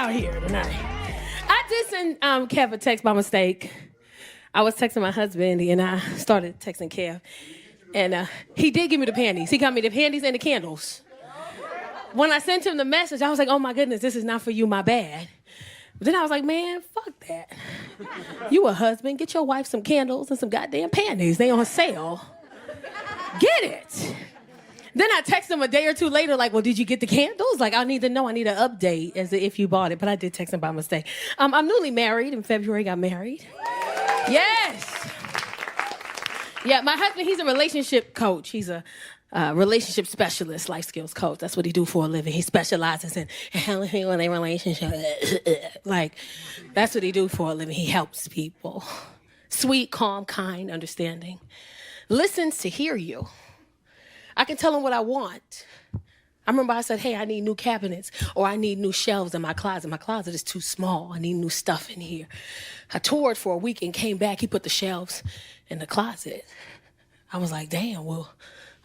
out here tonight. I did send Kev a text by mistake. I was texting my husband, and I started texting Kev. And he did give me the panties. He got me the panties and the candles. When I sent him the message, I was like, oh my goodness, this is not for you, my bad. But then I was like, man, fuck that. You a husband, get your wife some candles and some goddamn panties. They on sale. Get it. Then I text him a day or two later, like, well, did you get the candles? Like, I need to know. I need an update as if you bought it. But I did text him by mistake. I'm newly married. In February, got married. Yes. Yeah, my husband, he's a relationship coach. He's a relationship specialist, life skills coach. That's what he do for a living. He specializes in helping with a relationship. Like, that's what he do for a living. He helps people. Sweet, calm, kind, understanding. Listens to hear you. I can tell him what I want. I remember I said, hey, I need new cabinets, or I need new shelves in my closet. My closet is too small. I need new stuff in here. I toured for a week and came back. He put the shelves in the closet. I was like, damn, will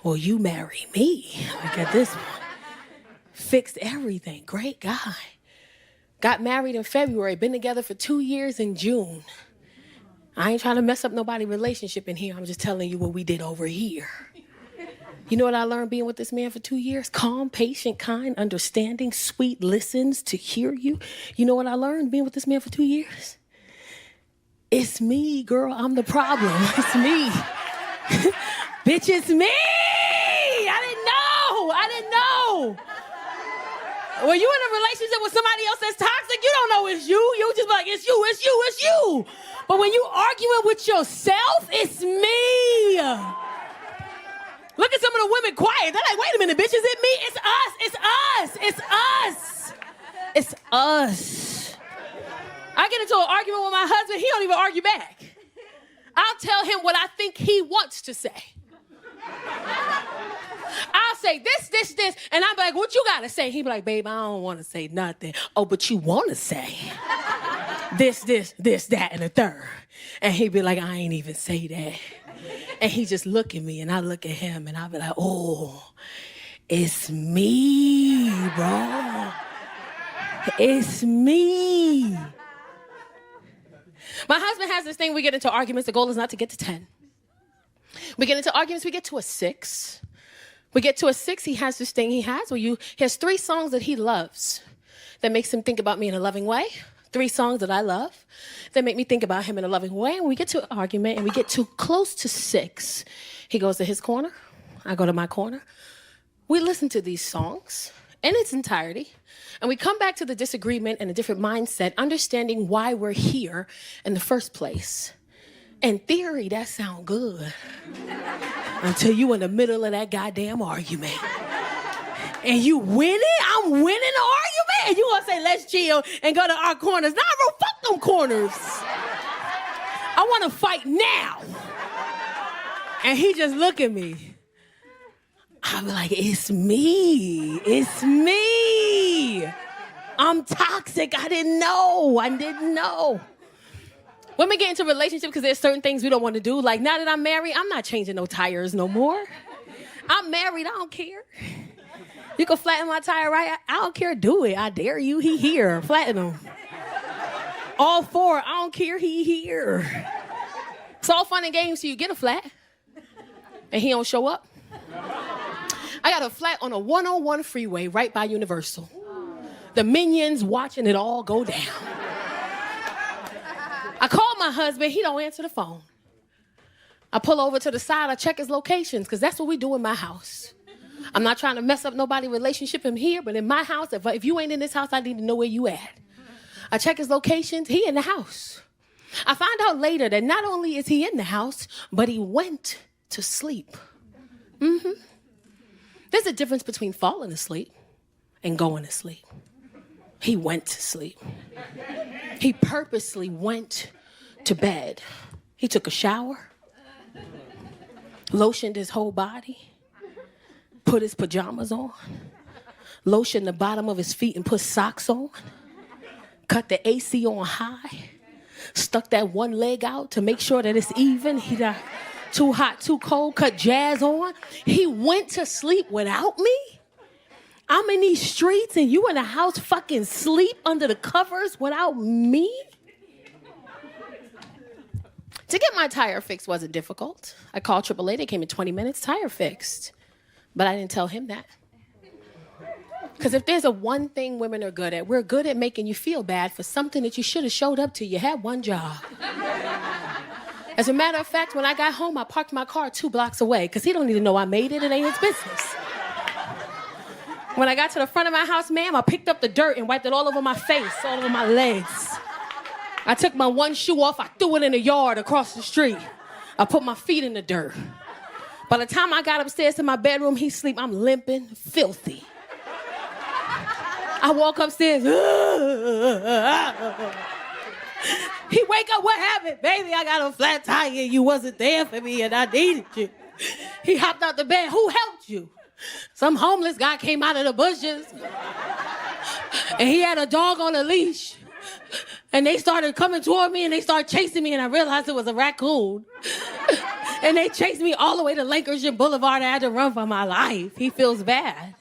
you marry me? Like at this point. Fixed everything. Great guy. Got married in February. Been together for 2 years in June. I ain't trying to mess up nobody's relationship in here. I'm just telling you what we did over here. You know what I learned being with this man for 2 years? Calm, patient, kind, understanding, sweet, listens to hear you. You know what I learned being with this man for 2 years? It's me, girl. I'm the problem. It's me. Bitch, it's me. I didn't know. When you in a relationship with somebody else that's toxic, you don't know it's you. You just be like, it's you. But when you arguing with yourself, it's me. Look at some of the women quiet. They're like, wait a minute, bitch, is it me? It's us. I get into an argument with my husband, he don't even argue back. I'll tell him what I think he wants to say. I'll say this, and I'll be like, what you gotta say? He'll be like, babe, I don't wanna say nothing. Oh, but you wanna say this, that, and the third. And he'd be like, I ain't even say that. And he just look at me, and I look at him, and I'll be like, oh, it's me, bro. It's me. My husband has this thing, we get into arguments. The goal is not to get to 10. We get into arguments, we get to a 6. We get to a 6, he has this thing he has he has 3 songs that he loves that makes him think about me in a loving way. 3 songs that I love that make me think about him in a loving way. And we get to an argument and we get too close to 6. He goes to his corner. I go to my corner. We listen to these songs in its entirety. And we come back to the disagreement and a different mindset, understanding why we're here in the first place. In theory, that sounds good. Until you in the middle of that goddamn argument. And you winning? I'm winning the argument? And you gonna say, let's chill and go to our corners. Nah, bro, fuck them corners. I wanna fight now. And he just look at me. I'm like, it's me. I'm toxic. I didn't know. Women get into relationships because there's certain things we don't want to do. Like, now that I'm married, I'm not changing no tires no more. I'm married, I don't care. You can flatten my tire, right? I don't care, do it. I dare you, he here, flatten him. All 4, I don't care, he here. It's all fun and games till you get a flat. And he don't show up. I got a flat on a 101 freeway right by Universal. The minions watching it all go down. I call my husband, he don't answer the phone. I pull over to the side, I check his locations, because that's what we do in my house. I'm not trying to mess up nobody's relationship in here, but in my house, if you ain't in this house, I need to know where you at. I check his locations, he in the house. I find out later that not only is he in the house, but he went to sleep. There's a difference between falling asleep and going to sleep. He went to sleep. He purposely went to bed. He took a shower, lotioned his whole body, put his pajamas on, lotioned the bottom of his feet and put socks on, cut the AC on high, stuck that one leg out to make sure that it's even. He got too hot, too cold, cut jazz on. He went to sleep without me. I'm in these streets and you in the house fucking sleep under the covers without me? To get my tire fixed wasn't difficult. I called AAA, they came in 20 minutes, tire fixed. But I didn't tell him that. Because if there's a one thing women are good at, we're good at making you feel bad for something that you should have showed up to. You had one job. As a matter of fact, when I got home, I parked my car 2 blocks away because he don't even know I made it. It ain't his business. When I got to the front of my house, ma'am, I picked up the dirt and wiped it all over my face, all over my legs. I took my one shoe off, I threw it in the yard across the street. I put my feet in the dirt. By the time I got upstairs to my bedroom, he sleep. I'm limping, filthy. I walk upstairs. He wake up, what happened? Baby, I got a flat tire. You wasn't there for me and I needed you. He hopped out the bed. Who helped you? Some homeless guy came out of the bushes. And he had a dog on a leash. And they started coming toward me and they started chasing me and I realized it was a raccoon. And they chased me all the way to Lankershire Boulevard. I had to run for my life. He feels bad.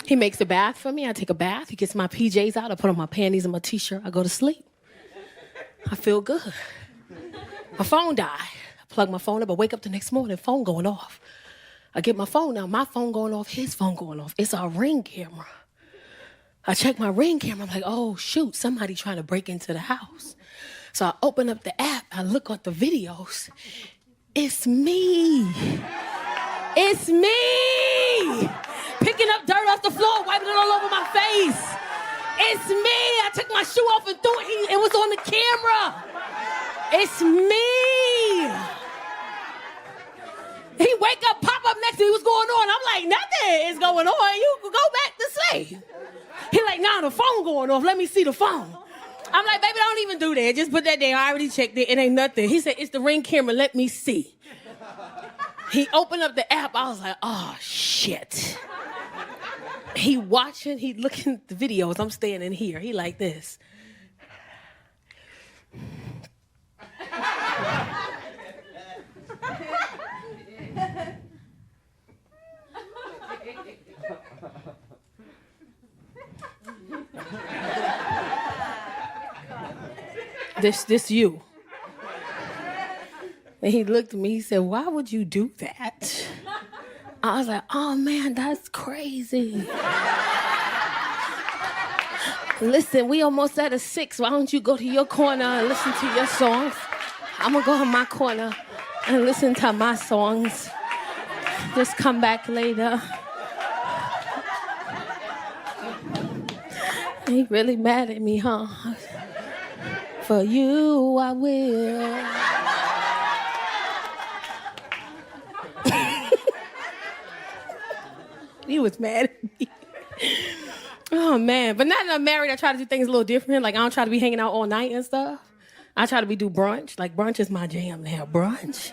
He makes a bath for me. I take a bath. He gets my PJs out. I put on my panties and my t-shirt. I go to sleep. I feel good. My phone died. I plug my phone up. I wake up the next morning, phone going off. I get my phone now. My phone going off, his phone going off. It's our Ring camera. I check my Ring camera. I'm like, oh, shoot, somebody trying to break into the house. So I open up the app. I look at the videos. It's me. It's me. Picking up dirt off the floor, wiping it all over my face. It's me. I took my shoe off and threw it. It was on the camera. It's me. He wake up, pop up next to me. What's going on? I'm like, nothing is going on. You can go back to sleep. He like, nah, the phone going off. Let me see the phone. I'm like, baby, don't even do that. Just put that there. I already checked it. It ain't nothing. He said, it's the Ring camera. Let me see. He opened up the app. I was like, oh, shit. He watching. He looking at the videos. I'm standing here. He like this. This you. And he looked at me, he said, why would you do that? I was like, oh man, that's crazy. Listen, we almost at a 6. Why don't you go to your corner and listen to your songs? I'm gonna go in my corner and listen to my songs. Just come back later. He really mad at me, huh? For you, I will. He was mad at me. Oh, man. But now that I'm married, I try to do things a little different. Like, I don't try to be hanging out all night and stuff. I try to do brunch. Like, brunch is my jam now. Brunch.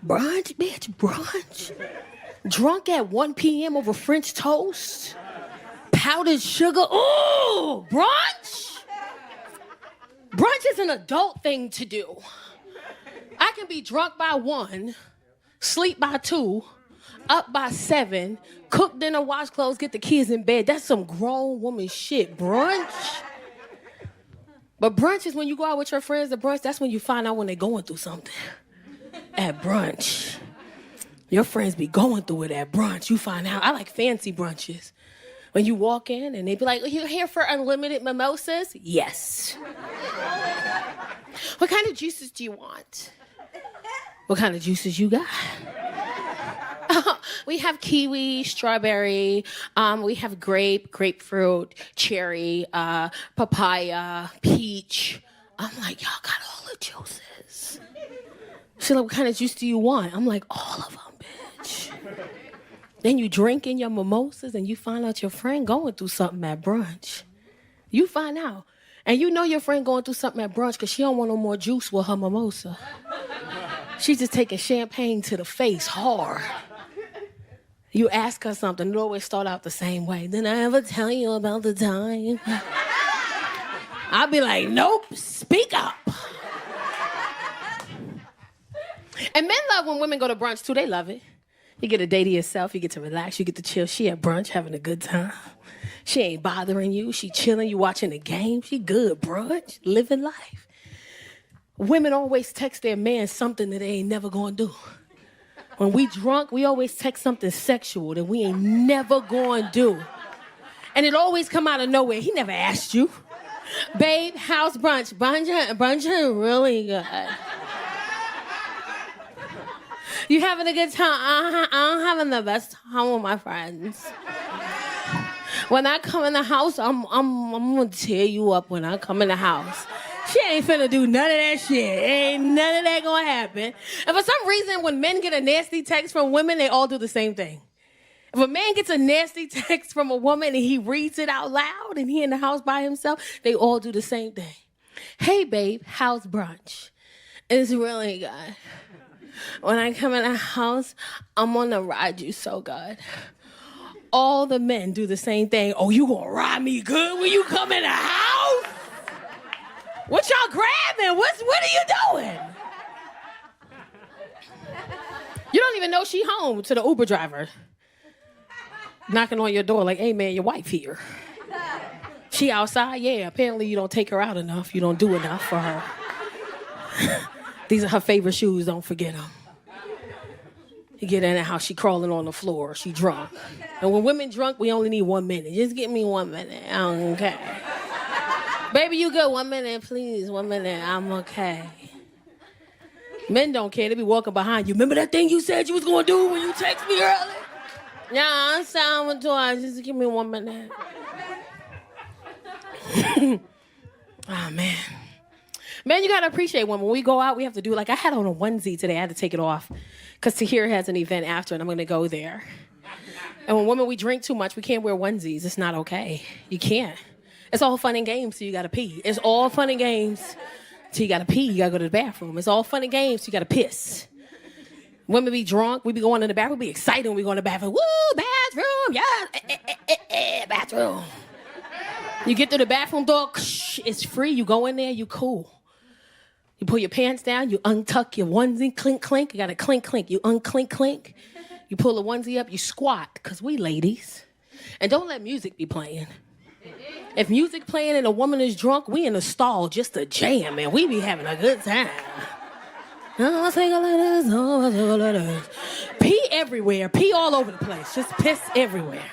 Brunch, bitch, brunch. Drunk at 1 p.m. over French toast. Powdered sugar. Ooh, brunch. Brunch is an adult thing to do. I can be drunk by 1, sleep by 2, up by 7, cook dinner, wash clothes, get the kids in bed. That's some grown woman shit. Brunch. But brunch is when you go out with your friends at brunch, that's when you find out when they're going through something. At brunch. Your friends be going through it at brunch. You find out. I like fancy brunches. When you walk in and they be like, you here for unlimited mimosas? Yes. What kind of juices do you want? What kind of juices you got? We have kiwi, strawberry, we have grapefruit, cherry, papaya, peach. I'm like, y'all got all the juices. She's like, what kind of juice do you want? I'm like, all of them, bitch. Then you drink in your mimosas and you find out your friend going through something at brunch. You find out. And you know your friend going through something at brunch because she don't want no more juice with her mimosa. She's just taking champagne to the face hard. You ask her something, it always start out the same way. Did I ever tell you about the time? I'll be like, nope, speak up. And men love when women go to brunch too, they love it. You get a day to yourself. You get to relax. You get to chill. She at brunch having a good time. She ain't bothering you. She chilling. You watching the game. She good brunch, living life. Women always text their man something that they ain't never gonna do. When we drunk, we always text something sexual that we ain't never gonna do. And it always come out of nowhere. He never asked you. Babe, how's brunch? Brunch is really good. You having a good time? I'm having the best time with my friends. When I come in the house, I'm gonna tear you up when I come in the house. She ain't finna do none of that shit. Ain't none of that gonna happen. And for some reason, when men get a nasty text from women, they all do the same thing. If a man gets a nasty text from a woman and he reads it out loud and he in the house by himself, they all do the same thing. Hey, babe, how's brunch? It's really good. When I come in the house, I'm gonna ride you so good. All the men do the same thing. Oh, you gonna ride me good when you come in the house? What y'all grabbing? What are you doing? You don't even know she home to the Uber driver. Knocking on your door like, hey man, your wife here. She outside? Yeah, apparently you don't take her out enough. You don't do enough for her. These are her favorite shoes, don't forget them. You get in the house, she crawling on the floor, she drunk. And when women drunk, we only need 1 minute. Just give me 1 minute, I'm okay. Baby, you good? 1 minute, please, 1 minute, I'm okay. Men don't care, they be walking behind you. Remember that thing you said you was gonna do when you text me earlier? Yeah, I'm sound twice, just give me 1 minute. Oh, man. Man, you gotta appreciate when we go out, we have to do, like, I had on a onesie today. I had to take it off because Tacarra has an event after, and I'm gonna go there. And when women, we drink too much, we can't wear onesies. It's not okay. You can't. It's all fun and games till you gotta pee. It's all fun and games till you gotta pee. You gotta go to the bathroom. It's all fun and games till you gotta piss. Women be drunk, we be going to the bathroom, we be excited when we go in the bathroom. Woo, bathroom, yeah, bathroom. You get through the bathroom door, it's free, you go in there, you cool. You pull your pants down, you untuck your onesie, clink, clink. You got to clink, clink. You unclink, clink. You pull the onesie up, you squat, because we ladies. And don't let music be playing. If music playing and a woman is drunk, we in the stall just to jam, and we be having a good time. Pee everywhere. Pee all over the place. Just piss everywhere.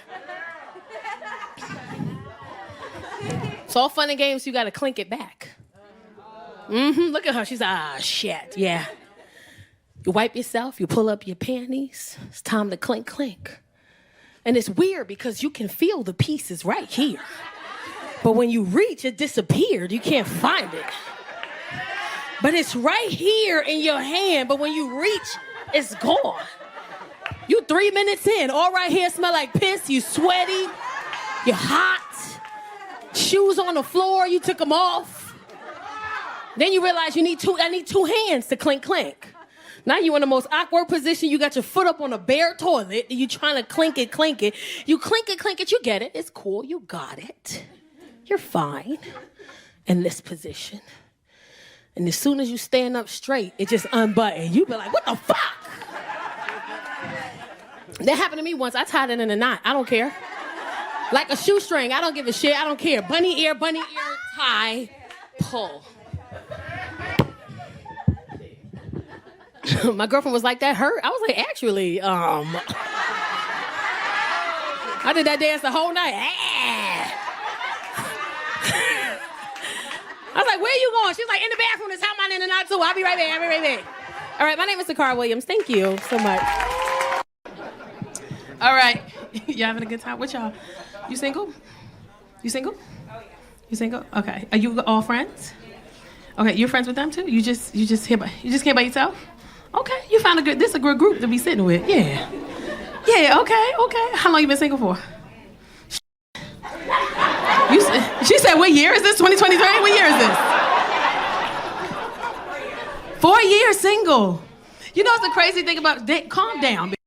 It's all fun and games, you got to clink it back. Look at her. She's like, shit, yeah. You wipe yourself, you pull up your panties. It's time to clink, clink. And it's weird because you can feel the pieces right here. But when you reach, it disappeared. You can't find it. But it's right here in your hand. But when you reach, it's gone. You 3 minutes in, all right here smell like piss. You sweaty, you're hot. Shoes on the floor, you took them off. Then you realize I need two hands to clink, clink. Now you in the most awkward position. You got your foot up on a bare toilet. And you trying to clink it, clink it. You clink it, you get it. It's cool, you got it. You're fine in this position. And as soon as you stand up straight, it just unbuttoned. You be like, what the fuck? That happened to me once. I tied it in a knot. I don't care. Like a shoestring. I don't give a shit. I don't care. Bunny ear, tie, pull. My girlfriend was like, that hurt? I was like, actually, I did that dance the whole night. I was like, where you going? She was like, in the bathroom. That's how mine in the knot too. I'll be right back. All right, my name is Tacarra Williams. Thank you so much. All right. You having a good time? What y'all? You single? You single? Oh, yeah. You single? Okay. Are you all friends? Okay, you're friends with them too? You just came by yourself? Okay, you found this is a good group to be sitting with. Yeah. Yeah, okay. How long you been single for? She said, what year is this? 2023? What year is this? 4 years single. You know what's the crazy thing about calm down. She's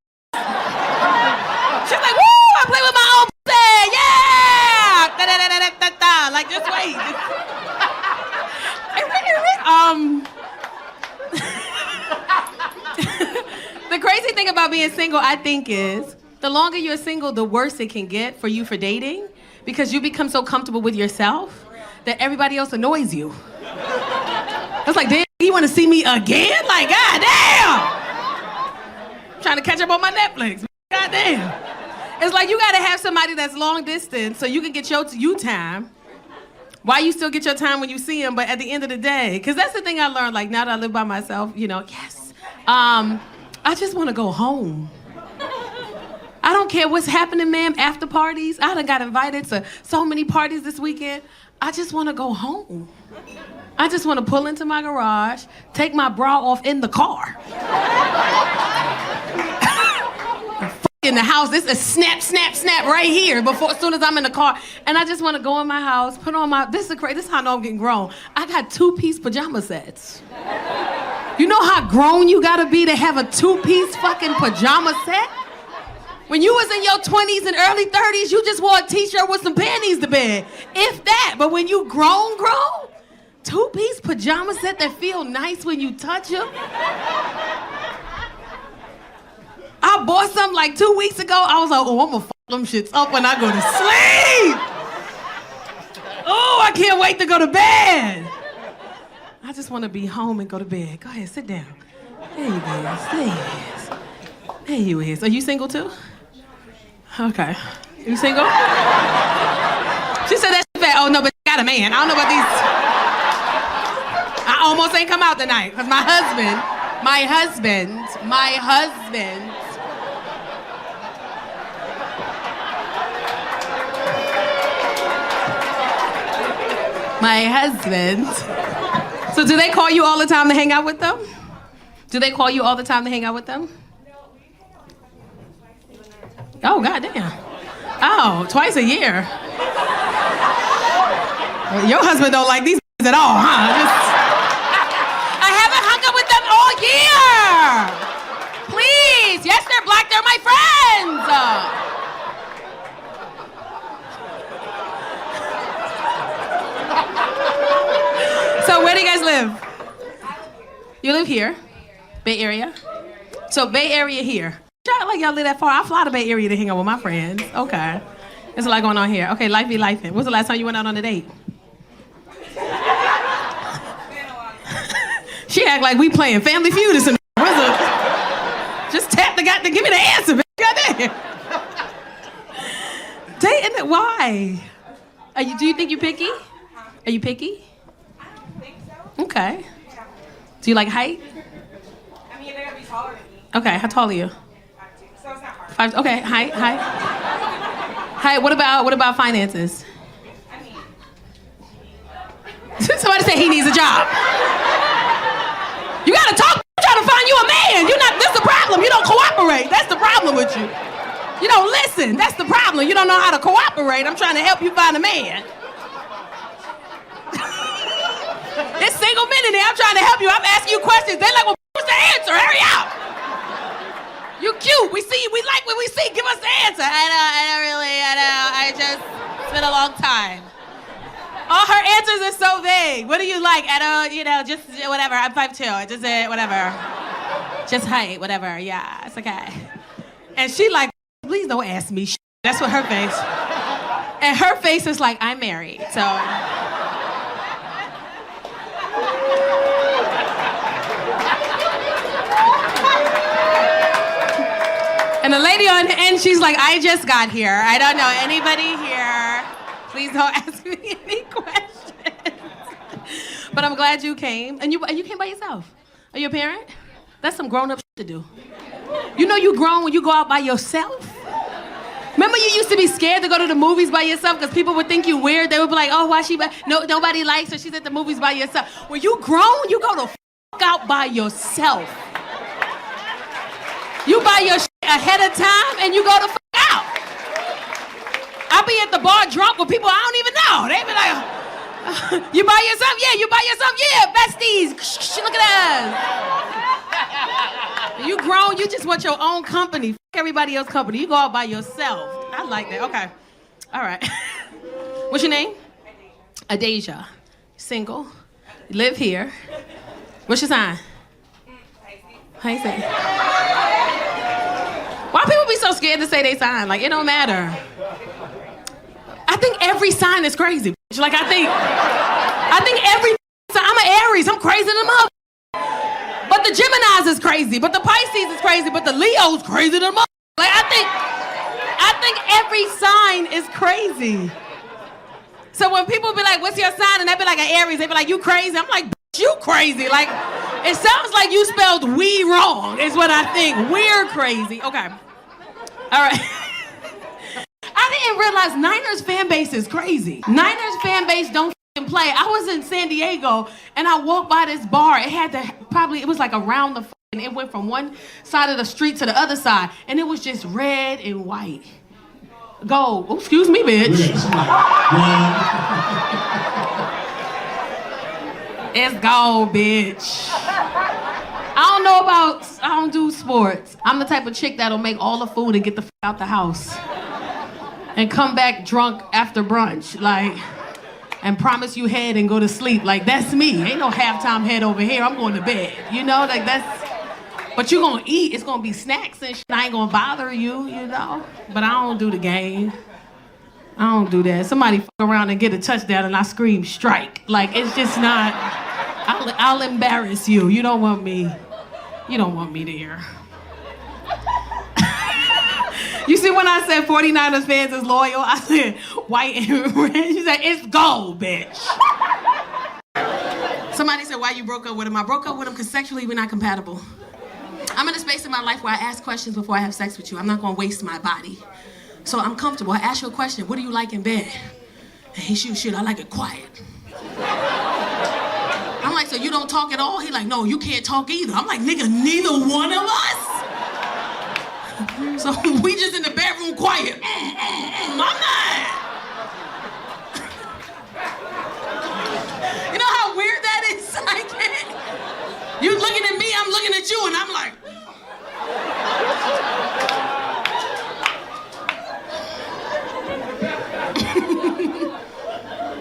like, woo, I play with my own pussy, yeah! Da-da-da-da-da-da. Like, just wait. The crazy thing about about being single, I think, is the longer you're single, the worse it can get for you for dating, because you become so comfortable with yourself that everybody else annoys you. It's like, damn, you want to see me again? Like, goddamn! I'm trying to catch up on my Netflix. Goddamn. It's like you gotta have somebody that's long distance so you can get your you time. Why you still get your time when you see them, but at the end of the day, because that's the thing I learned, like now that I live by myself, yes. I just want to go home. I don't care what's happening, ma'am, after parties. I done got invited to so many parties this weekend. I just want to go home. I just want to pull into my garage, take my bra off in the car. In the house, this is snap, snap, snap right here as soon as I'm in the car. And I just want to go in my house, put on this is how I know I'm getting grown. I got 2-piece pajama sets. You know how grown you gotta be to have a 2-piece fucking pajama set? When you was in your 20s and early 30s, you just wore a t-shirt with some panties to bed. If that, but when you grown, 2-piece pajama set that feel nice when you touch them. I bought some like 2 weeks ago. I was like, oh, I'm gonna fuck them shits up when I go to sleep. Oh, I can't wait to go to bed. I just want to be home and go to bed. Go ahead, sit down. There you is. There you is. There you is. Are you single too? Okay. You single? She said that shit fat. Oh no, but you got a man. I don't know about these. I almost ain't come out tonight because my husband. My husband. So do they call you all the time to hang out with them? Do they call you all the time to hang out with them? Oh, goddamn. Oh, twice a year. Your husband don't like these at all, huh? I haven't hung out with them all year. Please. Yes, they're black. They're my friends. So where do you guys live? You live here? Bay Area? So Bay Area here. Not like y'all live that far. I fly to Bay Area to hang out with my friends. Okay. There's a lot going on here. Okay, life be life. When's the last time you went out on a date? She act like we playing Family Feud or something. Just tap the goddamn, give me the answer, man. Goddamn. Dating it, why? Do you think you're picky? Are you picky? I don't think so. Okay. Yeah. Do you like height? I mean, they gotta be taller than me. Okay, how tall are you? 5'2", so it's not hard. 5. Okay, height. Height. What about finances? I mean, Somebody say he needs a job. You gotta talk. I'm trying to find you a man. That's the problem. You don't cooperate. That's the problem with you. You don't listen. That's the problem. You don't know how to cooperate. I'm trying to help you find a man. It's single men in there. I'm trying to help you. I'm asking you questions. They're like, well, what's the answer? Hurry up. You cute. We see you. We like what we see. Give us the answer. I just, it's been a long time. All her answers are so vague. What do you like? Just whatever. I'm 5'2". Just whatever. Just height, whatever. Yeah, it's okay. And she like, please don't ask me. That's what her face. And her face is like, I'm married, so. And the lady on the end, she's like, I just got here. I don't know anybody here. Please don't ask me any questions. But I'm glad you came. And you came by yourself. Are you a parent? That's some grown-up shit to do. You know you grown when you go out by yourself? Remember you used to be scared to go to the movies by yourself because people would think you weird. They would be like, oh, why nobody likes her. She's at the movies by yourself. When you grown, you go to out by yourself. You buy your shit ahead of time and you go the out. I'll be at the bar drunk with people I don't even know. They be like, you buy yourself? Yeah, you buy yourself? Yeah, besties. Look at us. You grown, you just want your own company. F everybody else's company. You go out by yourself. I like that. Okay. All right. What's your name? Adasia. Single. You live here. What's your sign? How you say? Why people be so scared to say they sign? Like, it don't matter. I think every sign is crazy. Like, I think every sign, I'm an Aries, I'm crazy than mother. But the Geminis is crazy, but the Pisces is crazy, but the Leo's crazy than mother. Like, I think every sign is crazy. So when people be like, what's your sign? And they be like an Aries, they be like, you crazy? I'm like, you crazy. Like, it sounds like you spelled we wrong, is what I think. We're crazy. Okay. All right. I didn't realize Niners fan base is crazy. Niners fan base don't f***ing play. I was in San Diego and I walked by this bar. It was like around the f***ing, it went from one side of the street to the other side. And it was just red and white. Gold. Oh, excuse me, bitch. It's gold, bitch. I don't do sports. I'm the type of chick that'll make all the food and get the f*** out the house. And come back drunk after brunch, like, and promise you head and go to sleep. Like, that's me. Ain't no halftime head over here. I'm going to bed. You know, like but you gonna eat. It's gonna be snacks and shit. I ain't gonna bother you, you know? But I don't do the game. I don't do that. Somebody fuck around and get a touchdown and I scream strike. Like, it's just not, I'll embarrass you. You don't want me there. You see when I said 49ers fans is loyal, I said white and red. She said, it's gold, bitch. Somebody said, why you broke up with him? I broke up with him because sexually we're not compatible. I'm in a space in my life where I ask questions before I have sex with you. I'm not gonna waste my body. So I'm comfortable. I ask you a question, what do you like in bed? And he shoots shit, I like it quiet. I'm like, so you don't talk at all? He like, no, you can't talk either. I'm like, nigga, neither one of us? So we just in the bedroom quiet. I'm not. You know how weird that is? I can't. You looking at me, I'm looking at you, and I'm like.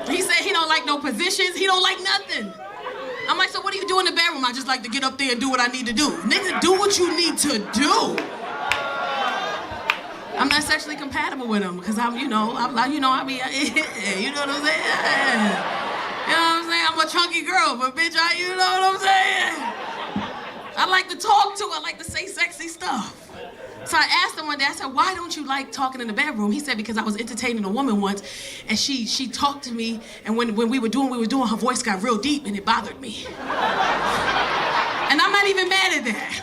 He said he don't like no positions, he don't like nothing. I'm like, so what do you do in the bedroom? I just like to get up there and do what I need to do. Nigga, do what you need to do. I'm not sexually compatible with him because I'm, you know what I'm saying? You know what I'm saying? I'm a chunky girl, but bitch, you know what I'm saying? I like to talk to, I like to say sexy stuff. So I asked him one day, I said, why don't you like talking in the bedroom? He said, because I was entertaining a woman once and she talked to me and when we were doing, her voice got real deep and it bothered me. And I'm not even mad at that.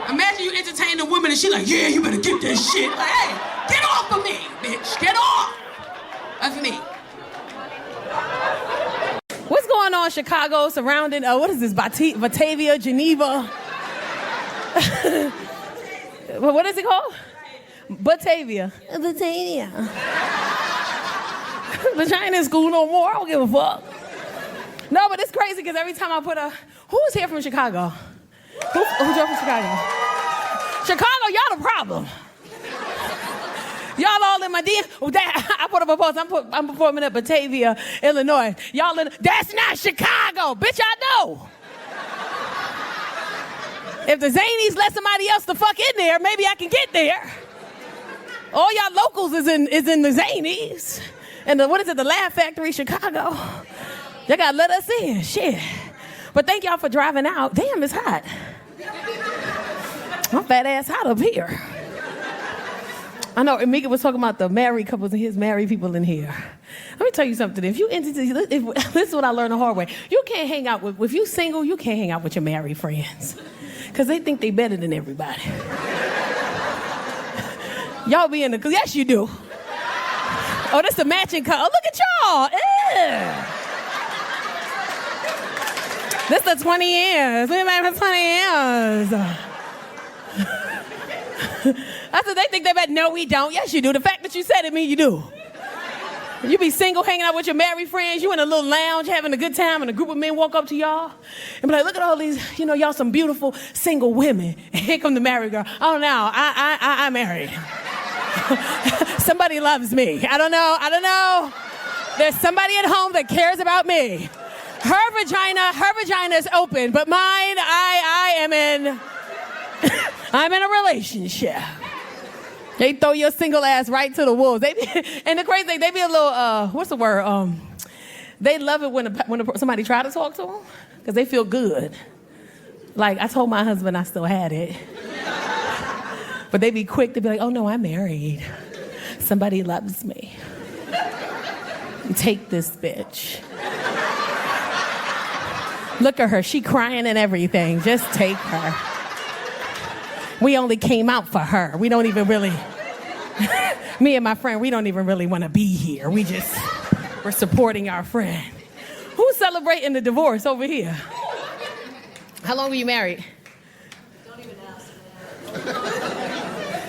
Imagine you entertain a woman and she's like, yeah, you better get that shit. Like, hey, get off of me, bitch. Get off of me. What's going on, Chicago, surrounding, what is this, Batavia, Geneva? What is it called? Batavia. Batavia. Vagina in school no more, I don't give a fuck. No, but it's crazy because every time I put who's here from Chicago? Who's here from Chicago? Chicago, y'all the problem. Y'all all in my DM. I put up a post. I'm performing at Batavia, Illinois. Y'all that's not Chicago. Bitch, I know. If the Zanies let somebody else the fuck in there, maybe I can get there. All y'all locals is in the Zanies. And the Laugh Factory, Chicago. Y'all gotta let us in, shit. But thank y'all for driving out. Damn, it's hot. I'm fat ass hot up here. I know, Mika was talking about the married couples and his married people in here. Let me tell you something. This is what I learned the hard way. You can't hang out if you single, you can't hang out with your married friends. Because they think they better than everybody. Y'all be in yes you do. Oh, that's a matching color. Oh, look at y'all. Ew. This is 20 years. We been for 20 years. I said, they think they better. No, we don't. Yes, you do. The fact that you said it means you do. You be single, hanging out with your married friends. You in a little lounge having a good time, and a group of men walk up to y'all and be like, look at all these, y'all some beautiful single women. And here come the married girl. Oh, no, I'm married. Somebody loves me. I don't know. There's somebody at home that cares about me. Her vagina is open, but mine, I am in... I'm in a relationship. They throw your single ass right to the wolves. And the crazy thing, they be a little, what's the word? They love it when somebody try to talk to them because they feel good. Like, I told my husband I still had it. But they be quick to be like, oh no, I'm married. Somebody loves me. Take this bitch. Look at her, she crying and everything. Just take her. We only came out for her. We don't even really, me and my friend, we don't even really want to be here. We're supporting our friend. Who's celebrating the divorce over here? How long were you married? Don't even ask.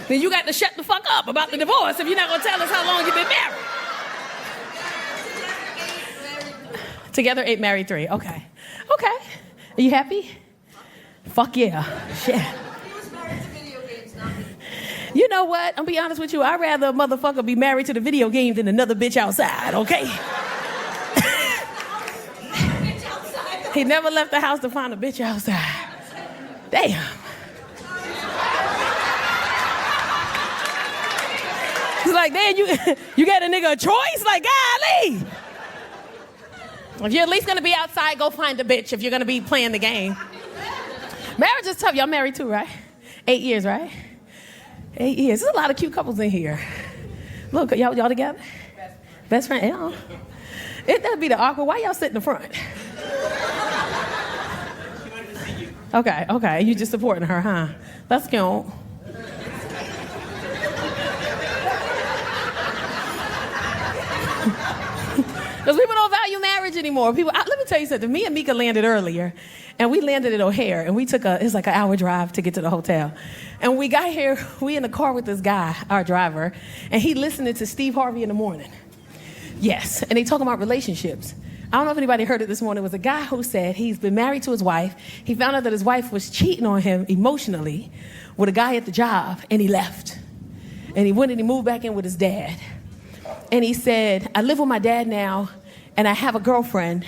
Then you got to shut the fuck up about the divorce if you're not gonna tell us how long you've been married. Together 8, married 3. Okay. Okay. Are you happy? Fuck yeah. Shit. He was married to video games, not me. You know what? I'll be honest with you. I'd rather a motherfucker be married to the video game than another bitch outside, okay? Bitch outside. He never left the house to find a bitch outside. Damn. It's like, damn, you got a nigga a choice? Like, golly. If you're at least gonna be outside, go find a bitch if you're gonna be playing the game. Marriage is tough. Y'all married too, right? 8 years, right? 8 years. There's a lot of cute couples in here. Look, y'all together? Best friend? Yeah. That'd be the awkward. Why y'all sit in the front? Okay. You just supporting her, huh? That's cute. Because people don't value marriage anymore. Let me tell you something. Me and Mika landed earlier, and we landed at O'Hare, and we took it's like an hour drive to get to the hotel. And we got here, we in the car with this guy, our driver, and he listening to Steve Harvey in the morning. Yes, and they talking about relationships. I don't know if anybody heard it this morning. It was a guy who said he's been married to his wife. He found out that his wife was cheating on him emotionally with a guy at the job, and he left. And he went and he moved back in with his dad. And he said, I live with my dad now, and I have a girlfriend,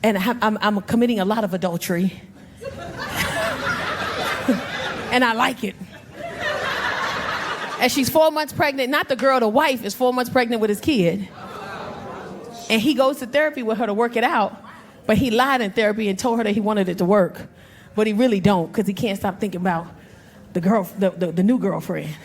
and I'm committing a lot of adultery. And I like it. And she's 4 months pregnant. Not the girl, the wife is 4 months pregnant with his kid. And he goes to therapy with her to work it out, but he lied in therapy and told her that he wanted it to work. But he really don't, because he can't stop thinking about the new girlfriend.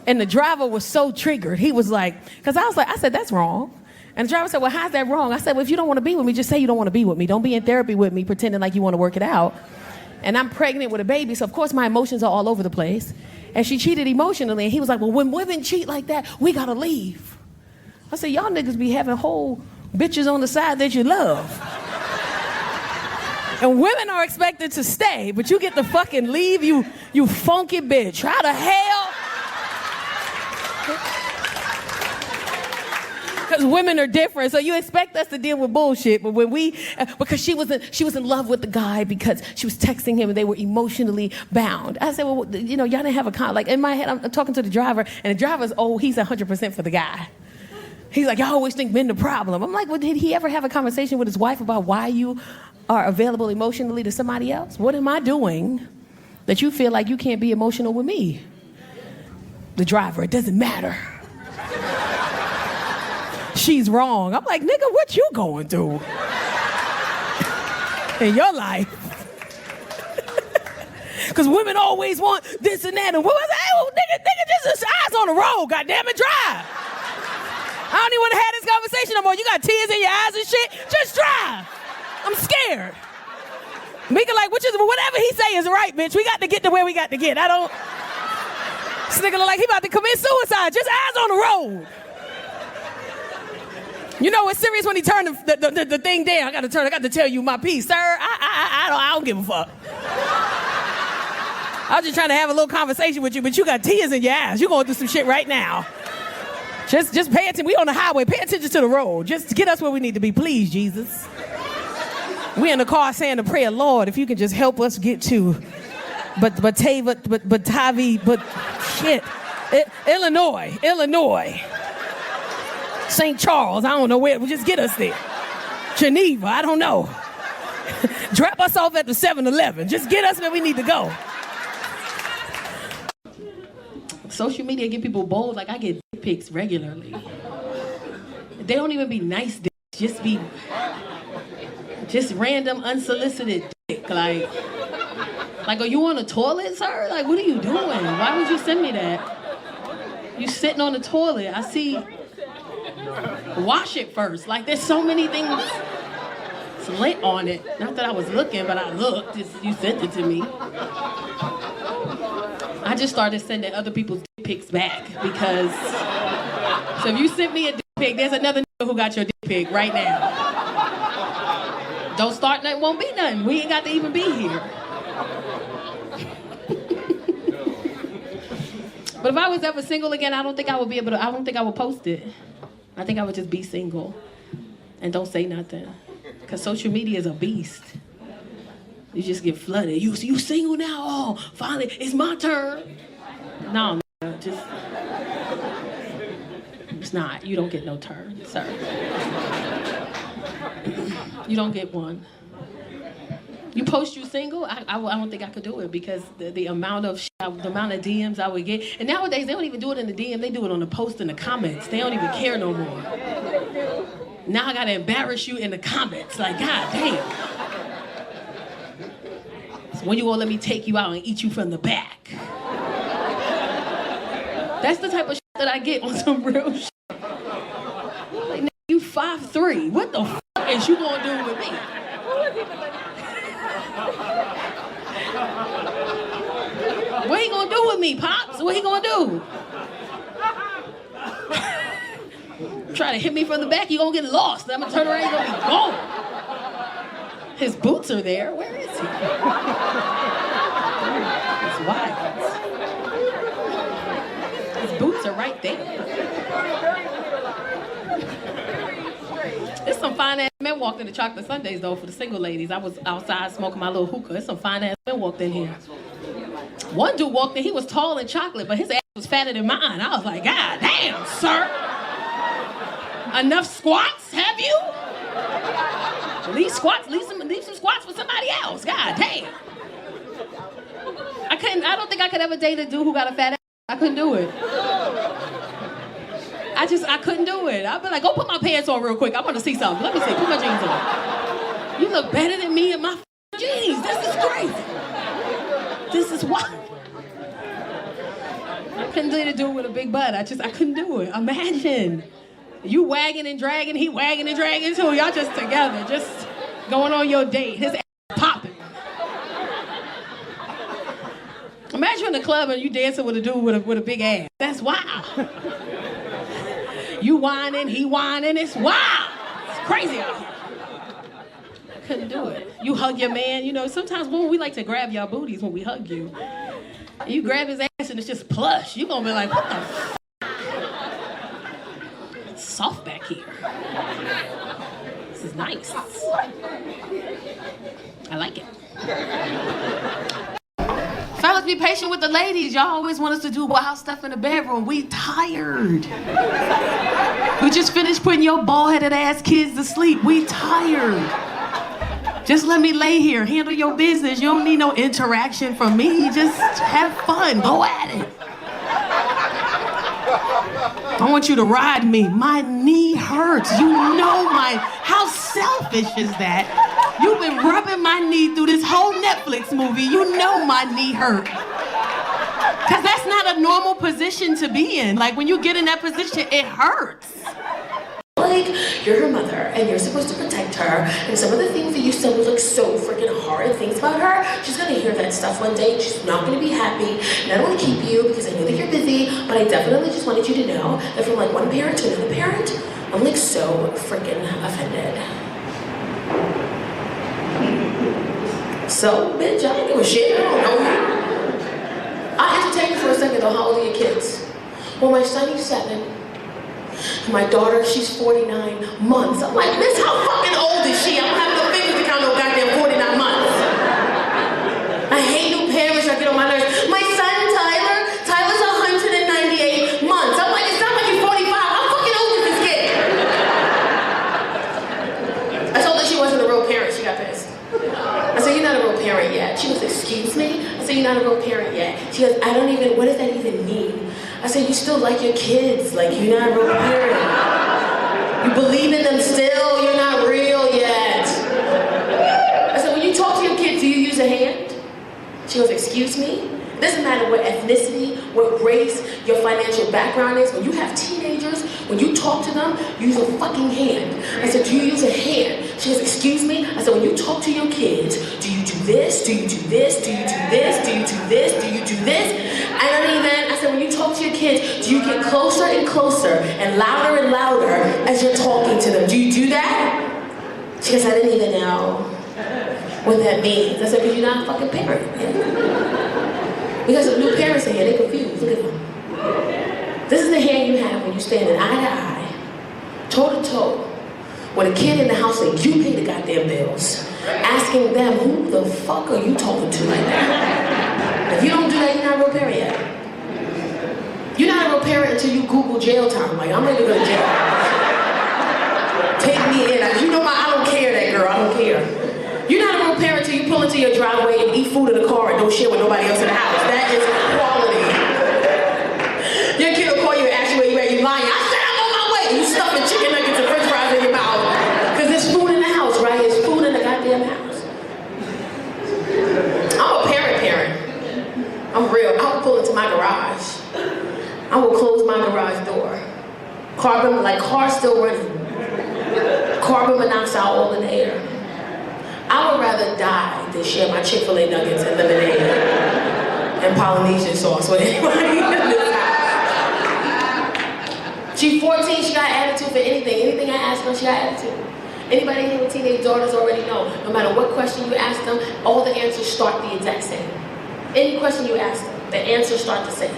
And the driver was so triggered. He was like, because I said, that's wrong. And the driver said, well, how's that wrong? I said, well, if you don't want to be with me, just say you don't want to be with me. Don't be in therapy with me pretending like you want to work it out. And I'm pregnant with a baby, so of course my emotions are all over the place. And she cheated emotionally, and he was like, well, when women cheat like that, we gotta leave. I said, y'all niggas be having whole bitches on the side that you love. And women are expected to stay, but you get to fucking leave, you funky bitch. How the hell? Because women are different, so you expect us to deal with bullshit. But when because she was in love with the guy because she was texting him and they were emotionally bound. I said, well, y'all didn't have a like in my head. I'm talking to the driver, and the driver's he's 100% for the guy. He's like, y'all always think men the problem. I'm like, well, did he ever have a conversation with his wife about why you are available emotionally to somebody else? What am I doing that you feel like you can't be emotional with me? The driver, it doesn't matter. She's wrong. I'm like, nigga, what you going through in your life? Because women always want this and that. And women say, hey, well, nigga, just eyes on the road, goddammit, drive. I don't even want to have this conversation no more. You got tears in your eyes and shit. Just drive. I'm scared. Mika like, whatever he say is right, bitch. We got to get to where we got to get. This nigga look like he about to commit suicide. Just eyes on the road. You know it's serious when he turned the thing down. I got to tell you my piece, sir. I don't give a fuck. I was just trying to have a little conversation with you, but you got tears in your eyes. You're going through some shit right now. Just pay attention. We on the highway. Pay attention to the road. Just get us where we need to be, please, Jesus. We in the car saying the prayer, Lord, if you can just help us get to, Illinois. St. Charles, I don't know where, just get us there. Geneva, I don't know. Drop us off at the 7-Eleven. Just get us where we need to go. social media give people bold. Like, I get dick pics regularly. They don't even be nice dicks, just random unsolicited dick. Like, are you on the toilet, sir? Like, what are you doing? Why would you send me that? You sitting on the toilet. I see. Wash it first. Like, there's so many things lit on it. Not that I was looking, but I looked. You sent it to me. I just started sending other people's dick pics back because. So if you sent me a dick pic, there's another nigga who got your dick pic right now. Don't start nothing, won't be nothing. We ain't got to even be here. But if I was ever single again, I don't think I would post it. I think I would just be single and don't say nothing. Because social media is a beast. You just get flooded. You single now? Oh, finally, it's my turn. No, just... It's not. You don't get no turn, sir. You don't get one. You post you single? I don't think I could do it because the amount of DMs I would get. And nowadays, they don't even do it in the DM. They do it on the post in the comments. They don't even care no more. Now I gotta embarrass you in the comments. Like, God damn. So when you gonna let me take you out and eat you from the back? That's the type of shit that I get on some real shit. Like, you 5'3". What the f*** is you gonna do with me? What he gonna do with me, Pops? What he gonna do? Try to hit me from the back, you gonna get lost. I'm gonna turn around, you gonna be gone. His boots are there. Where is he? It's wild. His boots are right there. There's some fine ass men walked in the chocolate Sundays though for the single ladies. I was outside smoking my little hookah. There's some fine ass men walked in here. One dude walked in, he was tall and chocolate, but his ass was fatter than mine. I was like, God damn, sir. Enough squats, have you? Leave some squats for somebody else. God damn. I don't think I could ever date a dude who got a fat ass. I couldn't do it. I couldn't do it. I'd be like, go put my pants on real quick. I want to see something. Let me see, put my jeans on. You look better than me in my jeans. This is crazy. This is wild. I couldn't date a dude with a big butt. I couldn't do it. Imagine. You wagging and dragging, he wagging and dragging too. Y'all just together, just going on your date. His ass popping. Imagine in the club and you dancing with a dude with a big ass. That's wild. You whining, he whining. It's wild. It's crazy out here. I couldn't do it. You hug your man. You know, sometimes when we like to grab y'all booties when we hug you. You grab his ass and it's just plush. You gonna be like, what the f***? It's soft back here. This is nice. I like it. Fellas, be patient with the ladies. Y'all always want us to do wild stuff in the bedroom. We tired. We just finished putting your bald-headed ass kids to sleep. We tired. Just let me lay here, handle your business. You don't need no interaction from me. Just have fun, go at it. I want you to ride me. My knee hurts. You know how selfish is that? You've been rubbing my knee through this whole Netflix movie. You know my knee hurt. Cause that's not a normal position to be in. Like when you get in that position, it hurts. Like, you're her mother, and you're supposed to protect her, and some of the things that you said was like so freaking horrid things about her, she's gonna hear that stuff one day, and she's not gonna be happy, and I don't wanna keep you because I know that you're busy, but I definitely just wanted you to know that from like one parent to another parent, I'm like so freaking offended. So, bitch, I don't give a shit, I don't know you. I'll entertain you for a second though. How old are your kids? Well, my son, he's 7. My daughter, she's 49 months. I'm like, miss, how fucking old is she? I don't have no fingers to count no goddamn 49 months. I hate new parents, I get on my nerves. My son, Tyler's 198 months. I'm like, it's not like he's 45. How fucking old is this kid? I told her she wasn't a real parent. She got pissed. I said, you're not a real parent yet. She goes, excuse me? I said, you're not a real parent yet. She goes, what does that even mean? I said, you still like your kids, like you're not a real parent. You believe in them still, you're not real yet. I said, when you talk to your kids, do you use a hand? She goes, excuse me? It doesn't matter what ethnicity, what race, your financial background is. When you have teenagers, when you talk to them, use a fucking hand. I said, do you use a hand? She goes, excuse me? I said, when you talk to your kids, do you do this? Do you do this? Do you do this? Do you do this? Do you do this? And then I said, when you talk to your kids, do you get closer and closer and louder as you're talking to them? Do you do that? She goes, I didn't even know what that means. I said, because you're not a fucking parent. Because of new parents in here, they're confused. Look at them. This is the hand you have when you stand eye to eye, toe to toe, with a kid in the house that you pay the goddamn bills, asking them, who the fuck are you talking to like that? If you don't do that, you're not a real parent yet. You're not a real parent until you Google jail time. Like, I'm ready to go to jail. Take me in. You know I don't care, that girl. I don't care. You're not a real parent till you pull into your driveway and eat food in the car and don't share with nobody else in the house. That is quality. Your kid will call you and ask you where you at. You lying. I said I'm on my way. You stuffing chicken nuggets and french fries in your mouth. Because there's food in the house, right? There's food in the goddamn house. I'm a parent. I'm real. I will pull into my garage. I will close my garage door. Car's still running. Carbon monoxide all in the air. I would rather die than share my Chick-fil-A nuggets and lemonade and Polynesian sauce with anybody in this house. She's 14, she got attitude for anything. Anything I ask her, she got attitude. Anybody here with teenage daughters already know, no matter what question you ask them, all the answers start the exact same. Any question you ask them, the answers start the same.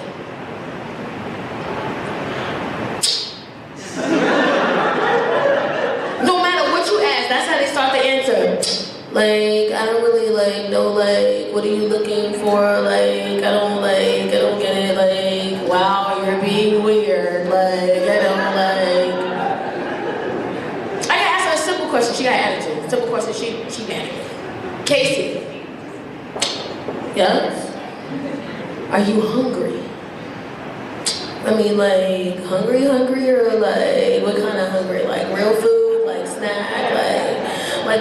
No matter what you ask, that's how they start the answer. Like, I don't really know, what are you looking for? I don't get it, wow, you're being weird, I don't I gotta ask her a simple question, she got attitude. Simple question, she mad at me. Casey. Yes? Are you hungry? I mean, hungry, or what kind of hungry? Real food, snack,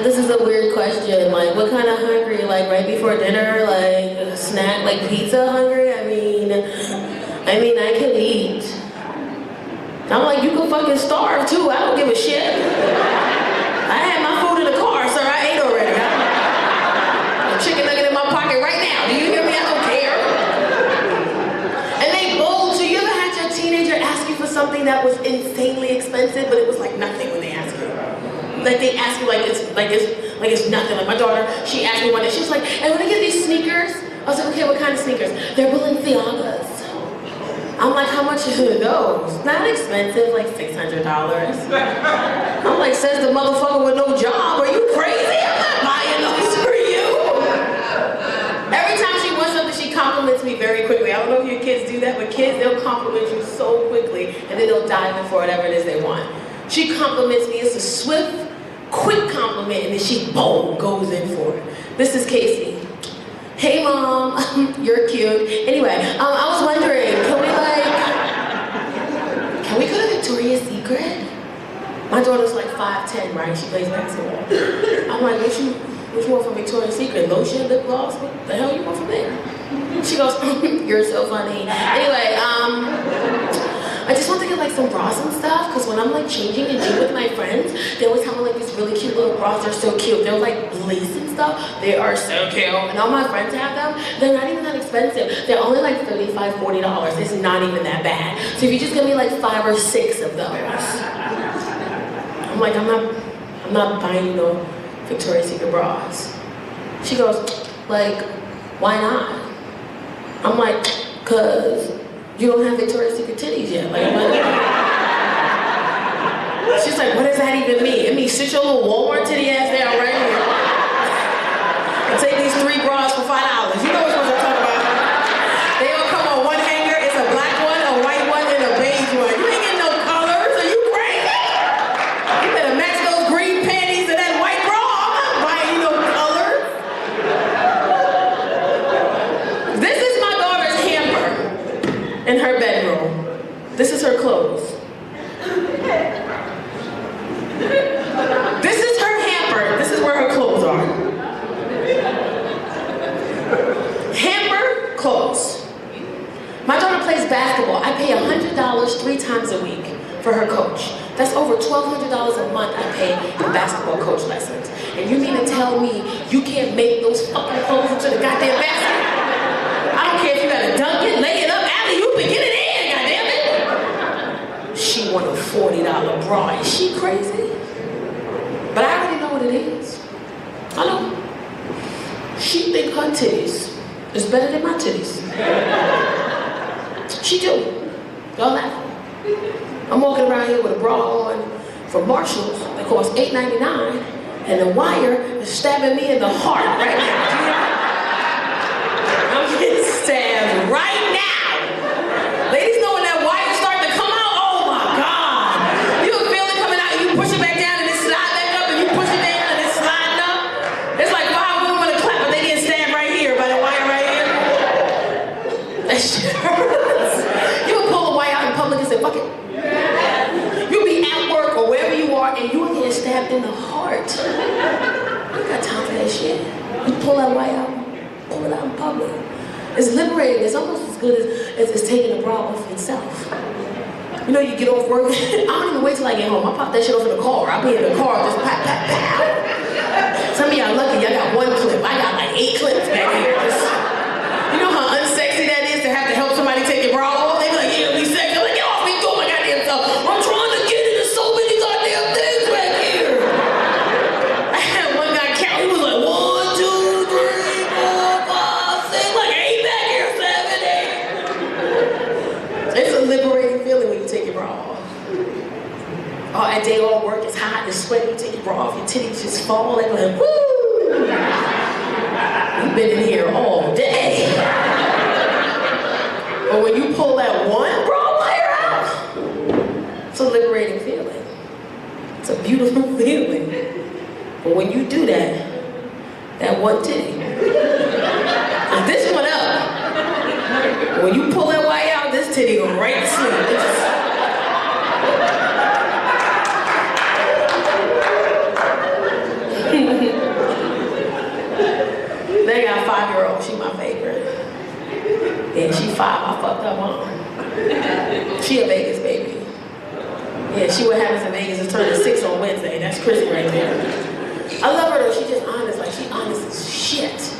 this is a weird question. What kind of hungry? Right before dinner? Snack? Pizza hungry? I mean, I can eat. I'm you can fucking starve too. I don't give a shit. I had my food in the car, sir. I ate already. A chicken nugget in my pocket right now. Do you hear me? I don't care. And they bold. So you ever had your teenager ask you for something that was insanely expensive, but it was nothing when they asked you? They ask you it's nothing. My daughter, she asked me one day, she was I want to get these sneakers. I was okay, what kind of sneakers? They're Balenciagas. I'm how much are those? Not expensive, $600. I'm says the motherfucker with no job. Are you crazy? I'm not buying those for you. Every time she wants something, she compliments me very quickly. I don't know if your kids do that, but kids, they'll compliment you so quickly, and then they'll dive in for whatever it is they want. She compliments me. It's a swift, quick compliment, and then she, boom, goes in for it. This is Casey. Hey, Mom. You're cute. Anyway, I was wondering, can we go to Victoria's Secret? My daughter's 5'10", right? She plays basketball. I'm what you want from Victoria's Secret? Lotion, lip gloss? What the hell you want from there? She goes, you're so funny. Anyway, I just want to get some bras and stuff, because when I'm changing and gym with my friends, they always have these really cute little bras. They're so cute. They're lace and stuff. They are so cute. And all my friends have them. They're not even that expensive. They're only $35, $40. It's not even that bad. So if you just give me 5 or 6 of those. I'm I'm not buying no Victoria's Secret bras. She goes, why not? I'm cause you don't have Victoria's Secret titties yet. She's what does that even mean? It means sit your little Walmart titty ass down right here and take these 3 bras for $5. You know what I'm talking about. They all come on one hanger. It's a black one, a white one, and a beige one. You ain't getting no colors. Are you crazy? You better match those green panties to that white bra. I'm not buying you no colors. This is my daughter's hamper in her bedroom. This is her clothes. This is her hamper. This is where her clothes are. Hamper, clothes. My daughter plays basketball. I pay $100 3 times a week for her coach. That's over $1,200 a month I pay in basketball coach lessons. And you mean to tell me you can't make those fucking clothes into the goddamn basket? I don't care if you gotta dunk it, lay it up, alley-oop, and get it in, goddammit. She want a $40 bra. Is she crazy? But I already know what it is. I know. She think her titties is better than my titties. She do. Y'all laughing. I'm walking around here with a bra on from Marshalls that costs $8.99, and the wire is stabbing me in the heart right now. I'm getting stabbed right now. Ladies know when that wire starts to come out, oh my God. You can feel it coming out and you push it back down and it slide back up and you push it down and it's sliding up. It's like 5 women want to clap, but they getting stabbed right here by the wire right here. That shit hurts. You would pull the wire out in public and say, fuck it. You'll be at work or wherever you are and you will get stabbed in the heart. I ain't got time for that shit. You pull that wire out, pull it out in public. It's liberating. It's almost as good as taking a bra off yourself. You know, you get off work. I don't even wait till I get home. I pop that shit off in the car. I'll be in the car just pat, pat, pat. Some of y'all lucky, y'all got 1 clip. I got like 8 clips back here. You know how unsexy that is to have to help somebody take your bra off? They be like, yeah, be sexy. I'm like, get off me, do my goddamn self. I'm trying to get into so many goddamn things back here. I had one guy count. He was like, 1, 2, 3, 4, 5, 6, like 8 back here, 7, 8. It's a liberating feeling when you take your bra off. Oh, a day all work, it's hot, it's sweaty, you take your bra off, your titties just fall, they go like, woo! You've been in here all day. But when you pull that one bra wire out, it's a liberating feeling. It's a beautiful feeling. But when you do that one titty, and this one up, when you pull that wire out, this titty goes right to sleep. They got a 5-year-old, she my favorite. Yeah, she 5, I fucked up mom. She a Vegas baby. Yeah, she what happens in Vegas is turning 6 on Wednesday. That's Chrissy right there. I love her though, she just honest, like she honest as shit.